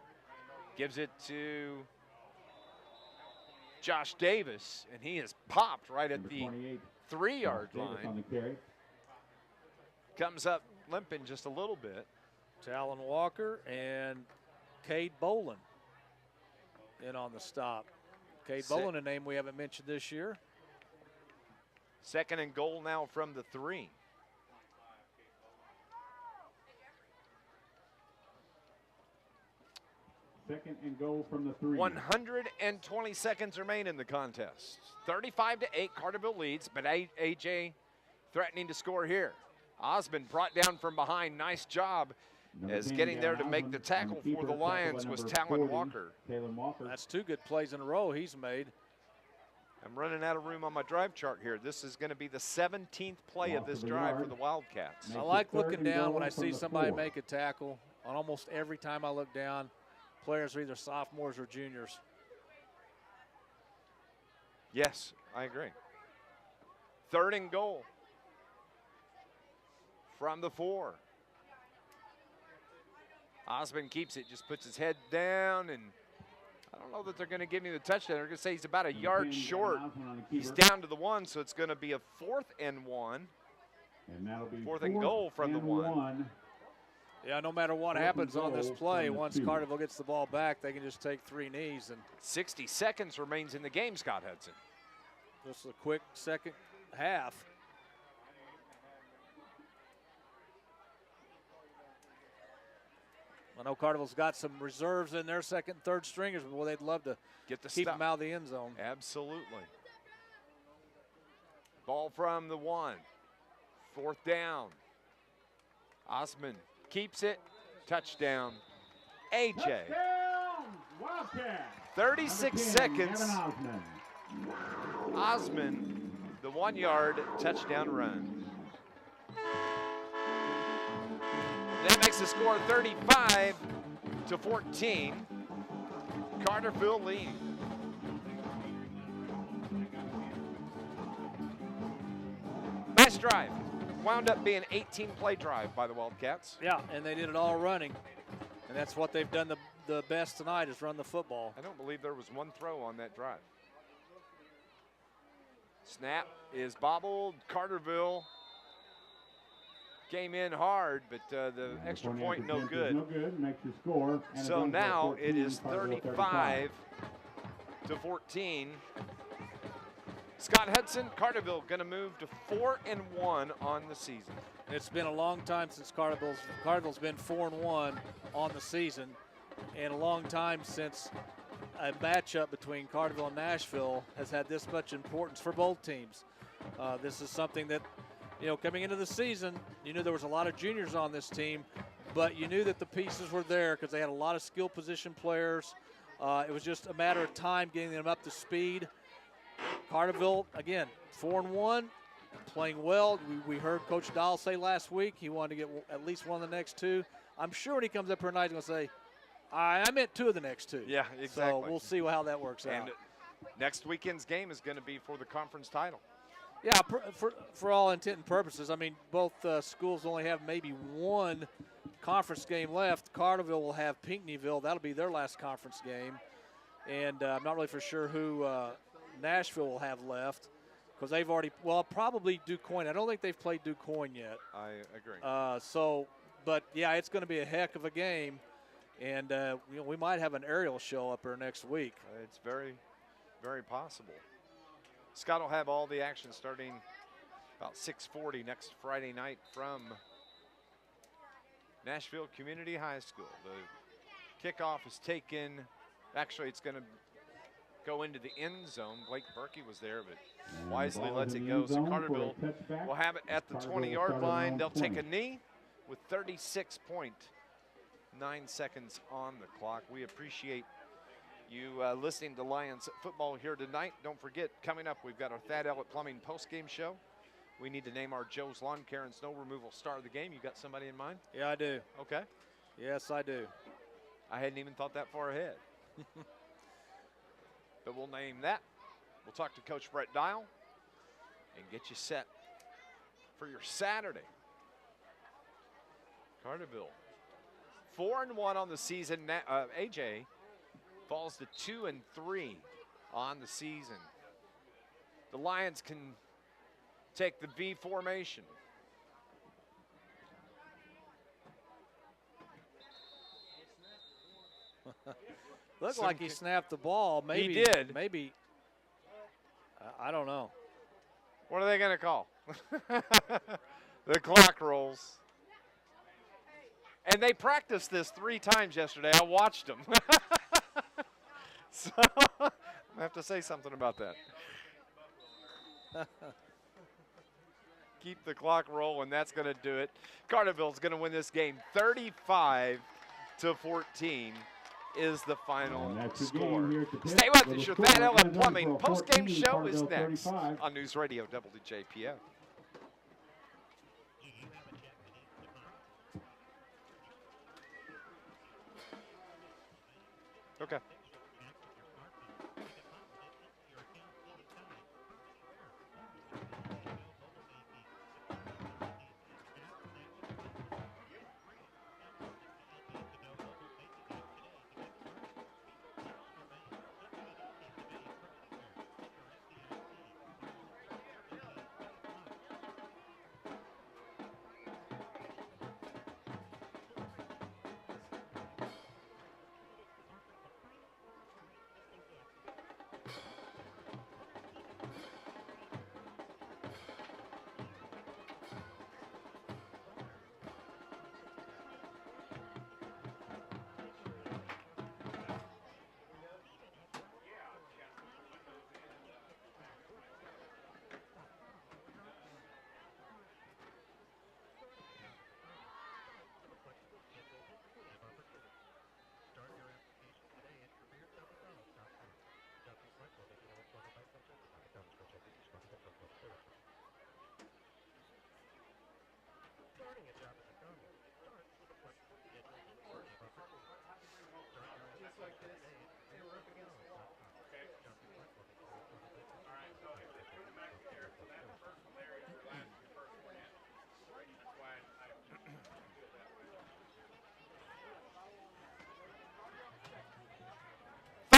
gives it to Josh Davis, and he is popped right at the 3-yard line. On the carry. Comes up limping just a little bit. Talon Walker and Cade Bolin in on the stop. Cade Bolin, a name we haven't mentioned this year. 2nd and goal now from the 3. Second and goal from the 3. 120 seconds remain in the contest. 35-8, Carterville leads, but AJ threatening to score here. Osmond brought down from behind. Nice job as getting there to make the tackle for the Lions was Talon Walker. That's 2 good plays in a row he's made. I'm running out of room on my drive chart here. This is going to be the 17th play of this drive for the Wildcats. I like looking down when I see somebody make a tackle. On almost every time I look down, players are either sophomores or juniors. Yes, I agree. 3rd and goal from the 4. Osmond keeps it, just puts his head down, and I don't know that they're going to give me the touchdown. They're going to say he's about a yard short. He's down to the 1, so it's going to be a 4th and 1. And that'll be 4th and goal from the 1. Yeah, no matter what happens on this play, once Carterville gets the ball back, they can just take 3 knees. And 60 seconds remains in the game, Scott Hudson. Just a quick second half. I know Carterville's got some reserves in their 2nd and 3rd stringers, but boy, they'd love to keep them out of the end zone. Absolutely. Ball from the 1. 4th down. Osmond keeps it. Touchdown. AJ. Touchdown, Wildcats. 36 seconds. Osmond, the 1-yard touchdown run. That makes the score 35-14. Carterville lead. Nice drive. Wound up being an 18-play drive by the Wildcats. Yeah, and they did it all running. And that's what they've done the best tonight is run the football. I don't believe there was one throw on that drive. Snap is bobbled. Carterville came in hard, but the extra point no good. No good. Makes your score. So Anna-Jonesboro now 14, it is Carterville 35 to 14. Scott Hudson, Carterville going to move to 4-1 on the season. It's been a long time since Carterville's been 4-1 on the season, and a long time since a matchup between Carterville and Nashville has had this much importance for both teams. This is something that, you know, coming into the season, you knew there was a lot of juniors on this team, but you knew that the pieces were there because they had a lot of skill position players. It was just a matter of time getting them up to speed. Carterville, again, 4-1, playing well. We heard Coach Dahl say last week he wanted to get at least one of the next two. I'm sure when he comes up here tonight, he's going to say, I meant two of the next two. Yeah, exactly. So we'll see how that works out. And next weekend's game is going to be for the conference title. Yeah, for all intent and purposes. I mean, both schools only have maybe one conference game left. Carterville will have Pinckneyville. That'll be their last conference game. And I'm not really for sure who Nashville will have left because they've already, well, probably DuQuoin. I don't think they've played DuQuoin yet. I agree. But, yeah, it's going to be a heck of a game. And you know, we might have an aerial show up here next week. It's very, very possible. Scott will have all the action starting about 6:40 next Friday night from Nashville Community High School. The kickoff is taken. Actually, it's going to go into the end zone. Blake Berkey was there, but wisely lets it go. So Carterville will have it at the 20-yard line. They'll take a knee with 36.9 seconds on the clock. We appreciate you listening to Lions football here tonight. Don't forget, coming up, we've got our Thad Ellett Plumbing postgame show. We need to name our Joe's Lawn Care and Snow Removal star of the game. You got somebody in mind? Yeah, I do. Okay. Yes, I do. I hadn't even thought that far ahead. But we'll name that. We'll talk to Coach Brett Dial and get you set for your Saturday. Carterville, 4-1 on the season. AJ falls to 2-3 on the season. The Lions can take the V formation. Looked like he snapped the ball. Maybe he did. Maybe. I don't know. What are they going to call? The clock rolls. And they practiced this 3 times yesterday. I watched them. So I have to say something about that. Keep the clock rolling. That's going to do it. Carterville's going to win this game 35-14 is the final score. Stay with us. Your Thad Ellett Plumbing post-game show is next on NewsRadio WJPF. Okay.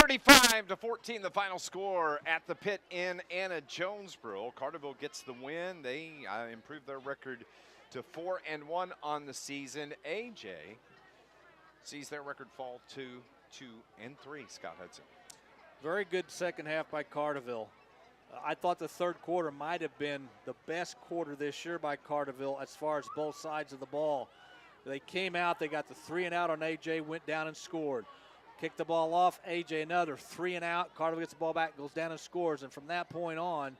35-14, the final score at the pit in Anna-Jonesboro. Carterville gets the win. They improved their record to 4-1 on the season. AJ sees their record fall to 2-3. Scott Hudson. Very good second half by Carterville. I thought the third quarter might have been the best quarter this year by Carterville as far as both sides of the ball. They came out, they got the 3-and-out on AJ, went down and scored. Kicked the ball off, AJ another 3-and-out. Carterville gets the ball back, goes down and scores. And from that point on,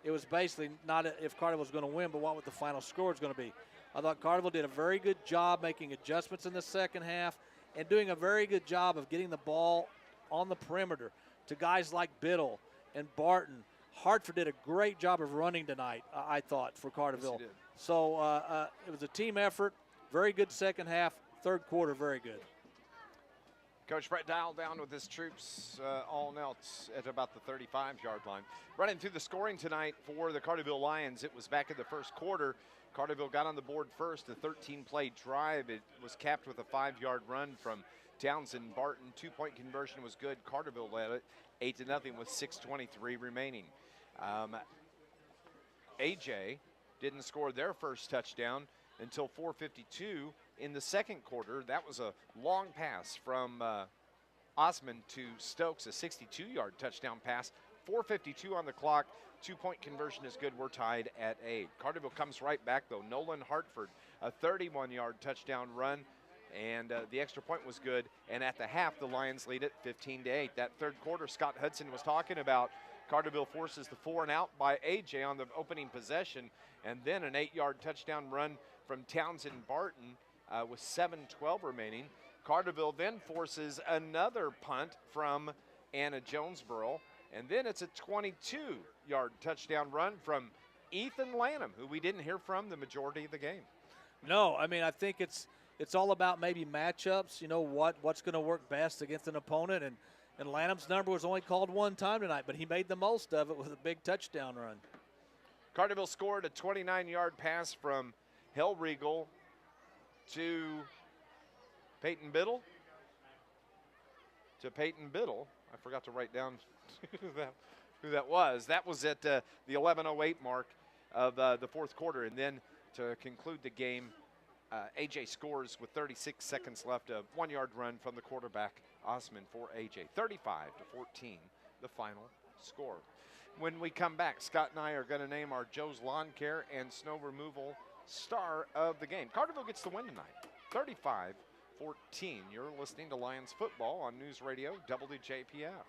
it was basically not if Carterville was going to win, but what the final score was going to be. I thought Carterville did a very good job making adjustments in the second half and doing a very good job of getting the ball on the perimeter to guys like Biddle and Barton. Hartford did a great job of running tonight, I thought, for Carterville. Yes, so it was a team effort, very good second half, third quarter, very good. Coach Brett Dial down with his troops all knelt at about the 35-yard line. Running through the scoring tonight for the Carterville Lions, it was back in the first quarter. Carterville got on the board first, a 13-play drive. It was capped with a 5-yard run from Townsend Barton. 2-point conversion was good. Carterville led it 8-0 with 6:23 remaining. AJ didn't score their first touchdown until 4:52 in the second quarter. That was a long pass from Osman to Stokes, a 62-yard touchdown pass. 4:52 on the clock. 2-point conversion is good. We're tied at 8. Carterville comes right back, though. Nolan Hartford, a 31-yard touchdown run, and the extra point was good. And at the half, the Lions lead it 15-8. That third quarter, Scott Hudson was talking about. Carterville forces the 4-and-out by AJ on the opening possession, and then an 8-yard touchdown run from Townsend Barton with 7:12 remaining. Carterville then forces another punt from Anna-Jonesboro, and then it's a 22-yard touchdown run from Ethan Lanham, who we didn't hear from the majority of the game. No, I mean, I think it's all about maybe matchups, you know, what's going to work best against an opponent, and Lanham's number was only called one time tonight, but he made the most of it with a big touchdown run. Carterville scored a 29-yard pass from Hellriegel to Peyton Biddle. I forgot to write down who that was. That was at the 11:08 mark of the fourth quarter. And then to conclude the game, AJ scores with 36 seconds left, a 1-yard run from the quarterback, Osman, for AJ. 35-14, the final score. When we come back, Scott and I are going to name our Joe's Lawn Care and Snow Removal star of the game. Carterville gets the win tonight, 35-14. You're listening to Lions football on News Radio WJPF.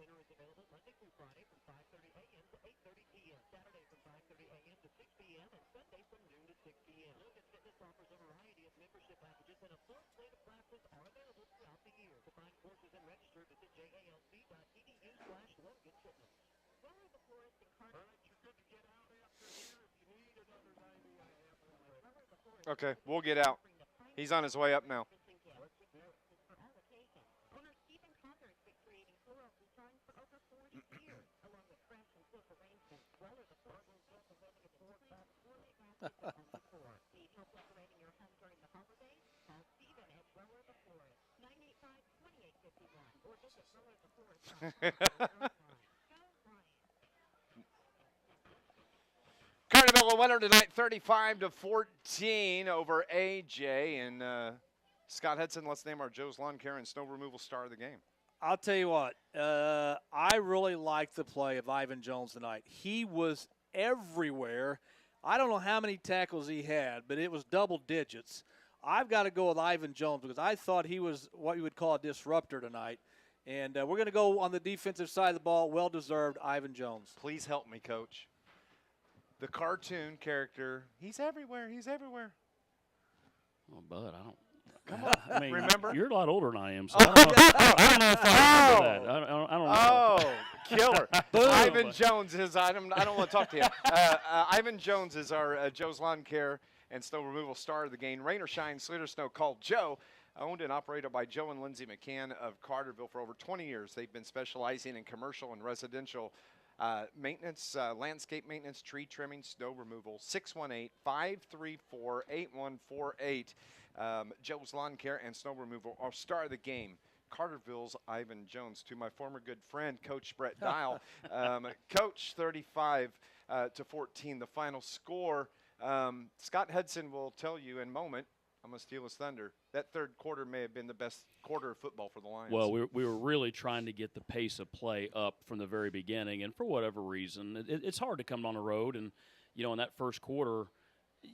Center is available Monday through Friday from 5:30 a.m. to 8:30 p.m. Saturday from 5:30 a.m. to 6 p.m. and Sunday from noon to 6 p.m. Logan Fitness offers a variety of membership packages and a full slate of classes are available throughout the year. To find courses and register, visit jalc.edu/Logan Fitness. Where are the florists in Carterville? All right, you're good to get out after here. If you need another 90, I have one ready. Okay, we'll get out. He's on his way up now. Carterville a winner tonight, 35-14 over AJ. And Scott Hudson, let's name our Joe's Lawn Care and Snow Removal star of the game. I'll tell you what, I really liked the play of Ivan Jones tonight. He was everywhere. I don't know how many tackles he had, but it was double digits. I've got to go with Ivan Jones because I thought he was what you would call a disruptor tonight. And we're going to go on the defensive side of the ball. Well-deserved, Ivan Jones. Please help me, Coach. The cartoon character, he's everywhere. He's everywhere. Oh, Bud, I don't. Come on. I mean, Remember? You're a lot older than I am, so I don't know if I remember that. I don't know. Oh, killer. Ivan Jones is, I don't want to talk to you. Ivan Jones is our Joe's Lawn Care and Snow Removal star of the game. Rain or shine, sleet or snow, called Joe. Owned and operated by Joe and Lindsay McCann of Carterville for over 20 years. They've been specializing in commercial and residential maintenance, landscape maintenance, tree trimming, snow removal. 618-534-8148. Joe's Lawn Care and Snow Removal, our star of the game. Carterville's Ivan Jones. To my former good friend, Coach Brett Dial. Coach, 35-14, the final score. Scott Hudson will tell you in a moment. I'm going to steal his thunder. That third quarter may have been the best quarter of football for the Lions. Well, we were really trying to get the pace of play up from the very beginning, and for whatever reason, it's hard to come on the road. And, in that first quarter,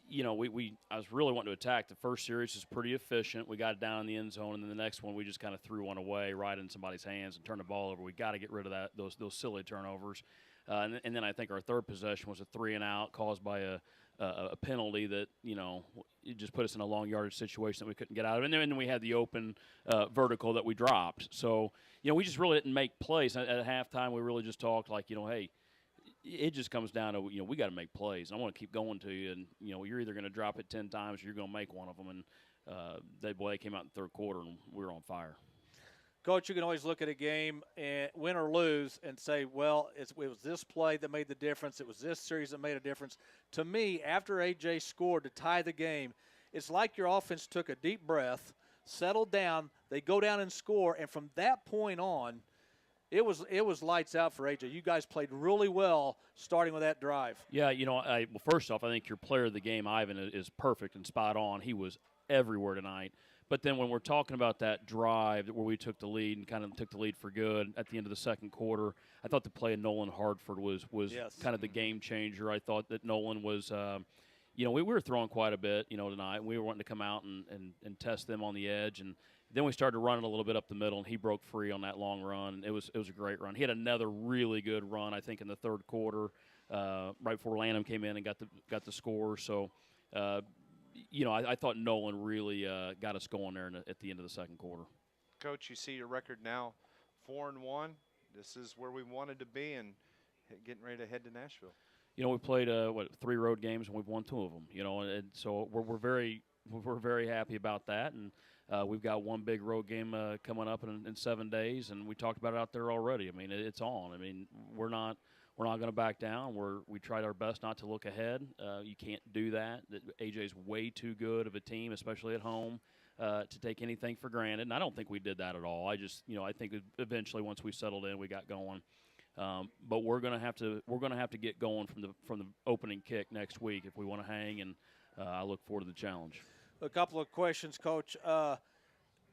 I was really wanting to attack. The first series was pretty efficient. We got it down in the end zone, and then the next one we just kind of threw one away right in somebody's hands and turned the ball over. We got to get rid of those silly turnovers. And then I think our third possession was a 3-and-out caused by a penalty that, it just put us in a long yardage situation that we couldn't get out of. And then we had the open vertical that we dropped. So, we just really didn't make plays. At halftime, we really just talked like, hey, it just comes down to, we got to make plays. And I want to keep going to you. And, you're either going to drop it 10 times or you're going to make one of them. And, they came out in the third quarter, and we were on fire. Coach, you can always look at a game, and win or lose, and say, well, it was this play that made the difference. It was this series that made a difference. To me, after A.J. scored to tie the game, it's like your offense took a deep breath, settled down, they go down and score, and from that point on, it was lights out for A.J. You guys played really well starting with that drive. Yeah, well, first off, I think your player of the game, Ivan, is perfect and spot on. He was everywhere tonight. But then when we're talking about that drive where we took the lead and kind of took the lead for good at the end of the second quarter, I thought the play of Nolan Hartford was yes. kind of the game changer. I thought that Nolan was, we were throwing quite a bit, tonight. We were wanting to come out and test them on the edge. And then we started running a little bit up the middle, and he broke free on that long run. It was a great run. He had another really good run, I think, in the third quarter, right before Lanham came in and got the score. So, I thought Nolan really got us going there at the end of the second quarter. Coach, you see your record now 4-1. This is where we wanted to be and getting ready to head to Nashville. We played 3 road games, and we've won 2 of them. And so we're very happy about that. And we've got one big road game coming up in 7 days, and we talked about it out there already. I mean, it's on. I mean, we're not going to back down. We tried our best not to look ahead. You can't do that. AJ's way too good of a team, especially at home, to take anything for granted. And I don't think we did that at all. I just, I think eventually once we settled in, we got going. But we're going to have to get going from the opening kick next week if we want to hang. And I look forward to the challenge. A couple of questions, Coach.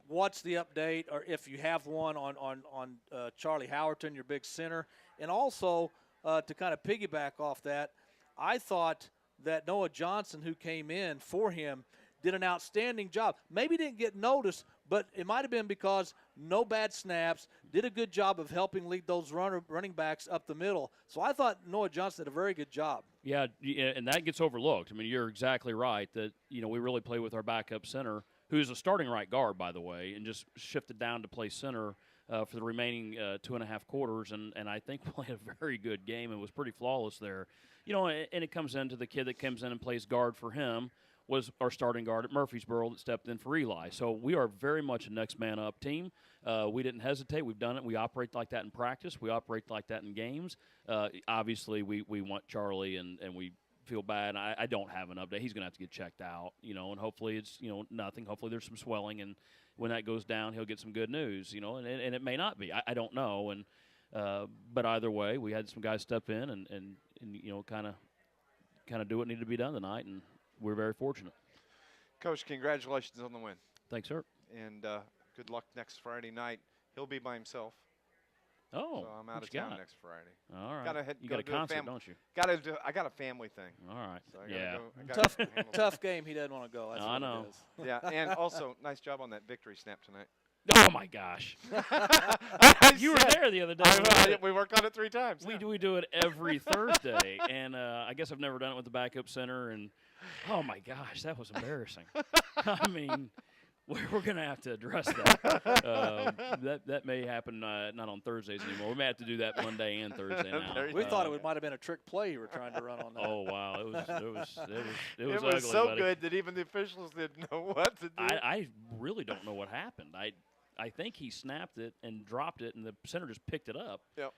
What's the update, or if you have one, on Charlie Howerton, your big center? And also, to kind of piggyback off that, I thought that Noah Johnson, who came in for him, did an outstanding job. Maybe didn't get noticed, but it might have been because no bad snaps, did a good job of helping lead those running backs up the middle. So I thought Noah Johnson did a very good job. Yeah, and that gets overlooked. I mean, you're exactly right that, we really play with our backup center, who's a starting right guard, by the way, and just shifted down to play center for the remaining 2.5 quarters, and I think played a very good game and was pretty flawless there. And it comes into the kid that comes in and plays guard for him was our starting guard at Murfreesboro that stepped in for Eli. So we are very much a next man up team. We didn't hesitate. We've done it. We operate like that in practice. We operate like that in games. Obviously, we want Charlie, and we feel bad. I don't have an update. He's going to have to get checked out, and hopefully it's, nothing. Hopefully there's some swelling, and when that goes down, he'll get some good news, and it may not be. I don't know. And but either way, we had some guys step in and kind of do what needed to be done tonight, and we're very fortunate. Coach, congratulations on the win. Thanks, sir. And good luck next Friday night. He'll be by himself. Oh, so I'm out of town next Friday. All right. You got a concert, don't you? I got a family thing. All right. So tough game. He doesn't want to go. That's I know. Yeah, and also nice job on that victory snap tonight. Oh my gosh! You were there the other day. We work on it 3 times. We do it every Thursday, and I guess I've never done it with the backup center. And oh my gosh, that was embarrassing. I mean, we're going to have to address that. That may happen not on Thursdays anymore. We may have to do that Monday and Thursday now. We thought it might have been a trick play you were trying to run on that. Oh wow, it was It ugly, was so buddy. good that even the officials didn't know what to do. I really don't know what happened. I think he snapped it and dropped it, and the center just picked it up. Yep.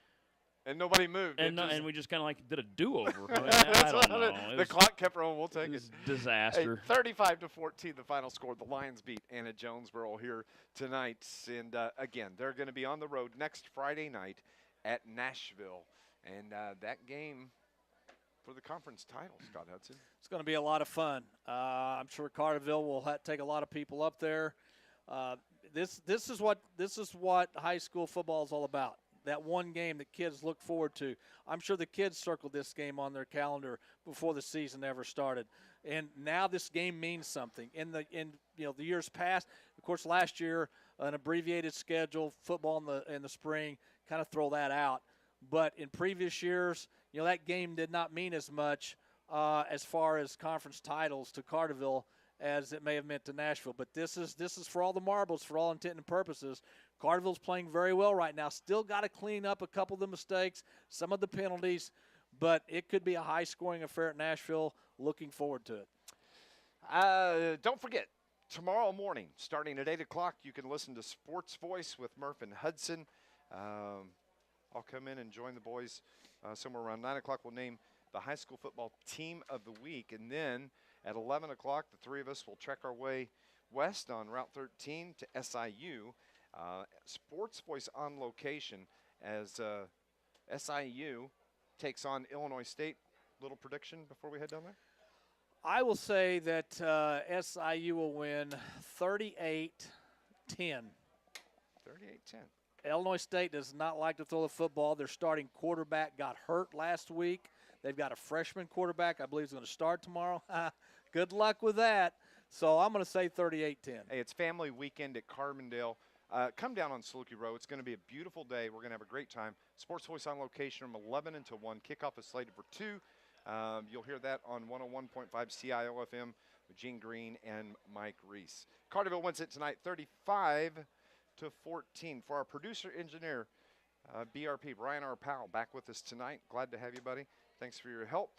And nobody moved. And we just kind of like did a do-over. I mean, That's I don't what know. the clock kept rolling. We'll take It it. was disaster. Hey, 35-14, the final score. The Lions beat Anna-Jonesboro here tonight. And, again, they're going to be on the road next Friday night at Nashville. And that game for the conference title, Scott Hudson. It's going to be a lot of fun. I'm sure Carterville will take a lot of people up there. This is what high school football is all about. That one game that kids look forward to. I'm sure the kids circled this game on their calendar before the season ever started. And now this game means something. In the years past, of course, last year an abbreviated schedule, football in the spring, kind of throw that out. But in previous years, that game did not mean as much as far as conference titles to Carterville as it may have meant to Nashville. But this is for all the marbles, for all intent and purposes. Carterville's playing very well right now. Still got to clean up a couple of the mistakes, some of the penalties, but it could be a high-scoring affair at Nashville. Looking forward to it. Don't forget, tomorrow morning, starting at 8 o'clock, you can listen to Sports Voice with Murph and Hudson. I'll come in and join the boys somewhere around 9 o'clock. We'll name the high school football team of the week. And then at 11 o'clock, the 3 of us will trek our way west on Route 13 to SIU. Sports Voice on location as SIU takes on Illinois State. Little prediction before we head down there? I will say that SIU will win 38-10. 38-10. Illinois State does not like to throw the football. Their starting quarterback got hurt last week. They've got a freshman quarterback I believe is going to start tomorrow. Good luck with that. So I'm going to say 38-10. Hey, it's family weekend at Carbondale. Come down on Saluki Road. It's going to be a beautiful day. We're going to have a great time. Sports Voice on location from 11 until 1. Kickoff is slated for 2. You'll hear that on 101.5 CIO-FM with Gene Green and Mike Reese. Carterville wins it tonight 35-14. For our producer engineer, BRP, Brian R. Powell, back with us tonight. Glad to have you, buddy. Thanks for your help.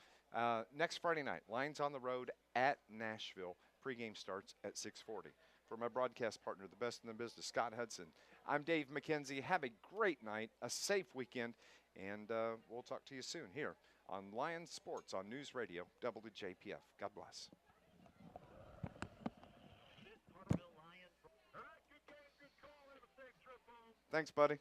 Next Friday night, Lions on the road at Nashville. Pregame starts at 6:40. For my broadcast partner, the best in the business, Scott Hudson, I'm Dave McKenzie. Have a great night, a safe weekend, and we'll talk to you soon here on Lions Sports on News Radio WJPF. God bless. Thanks, buddy.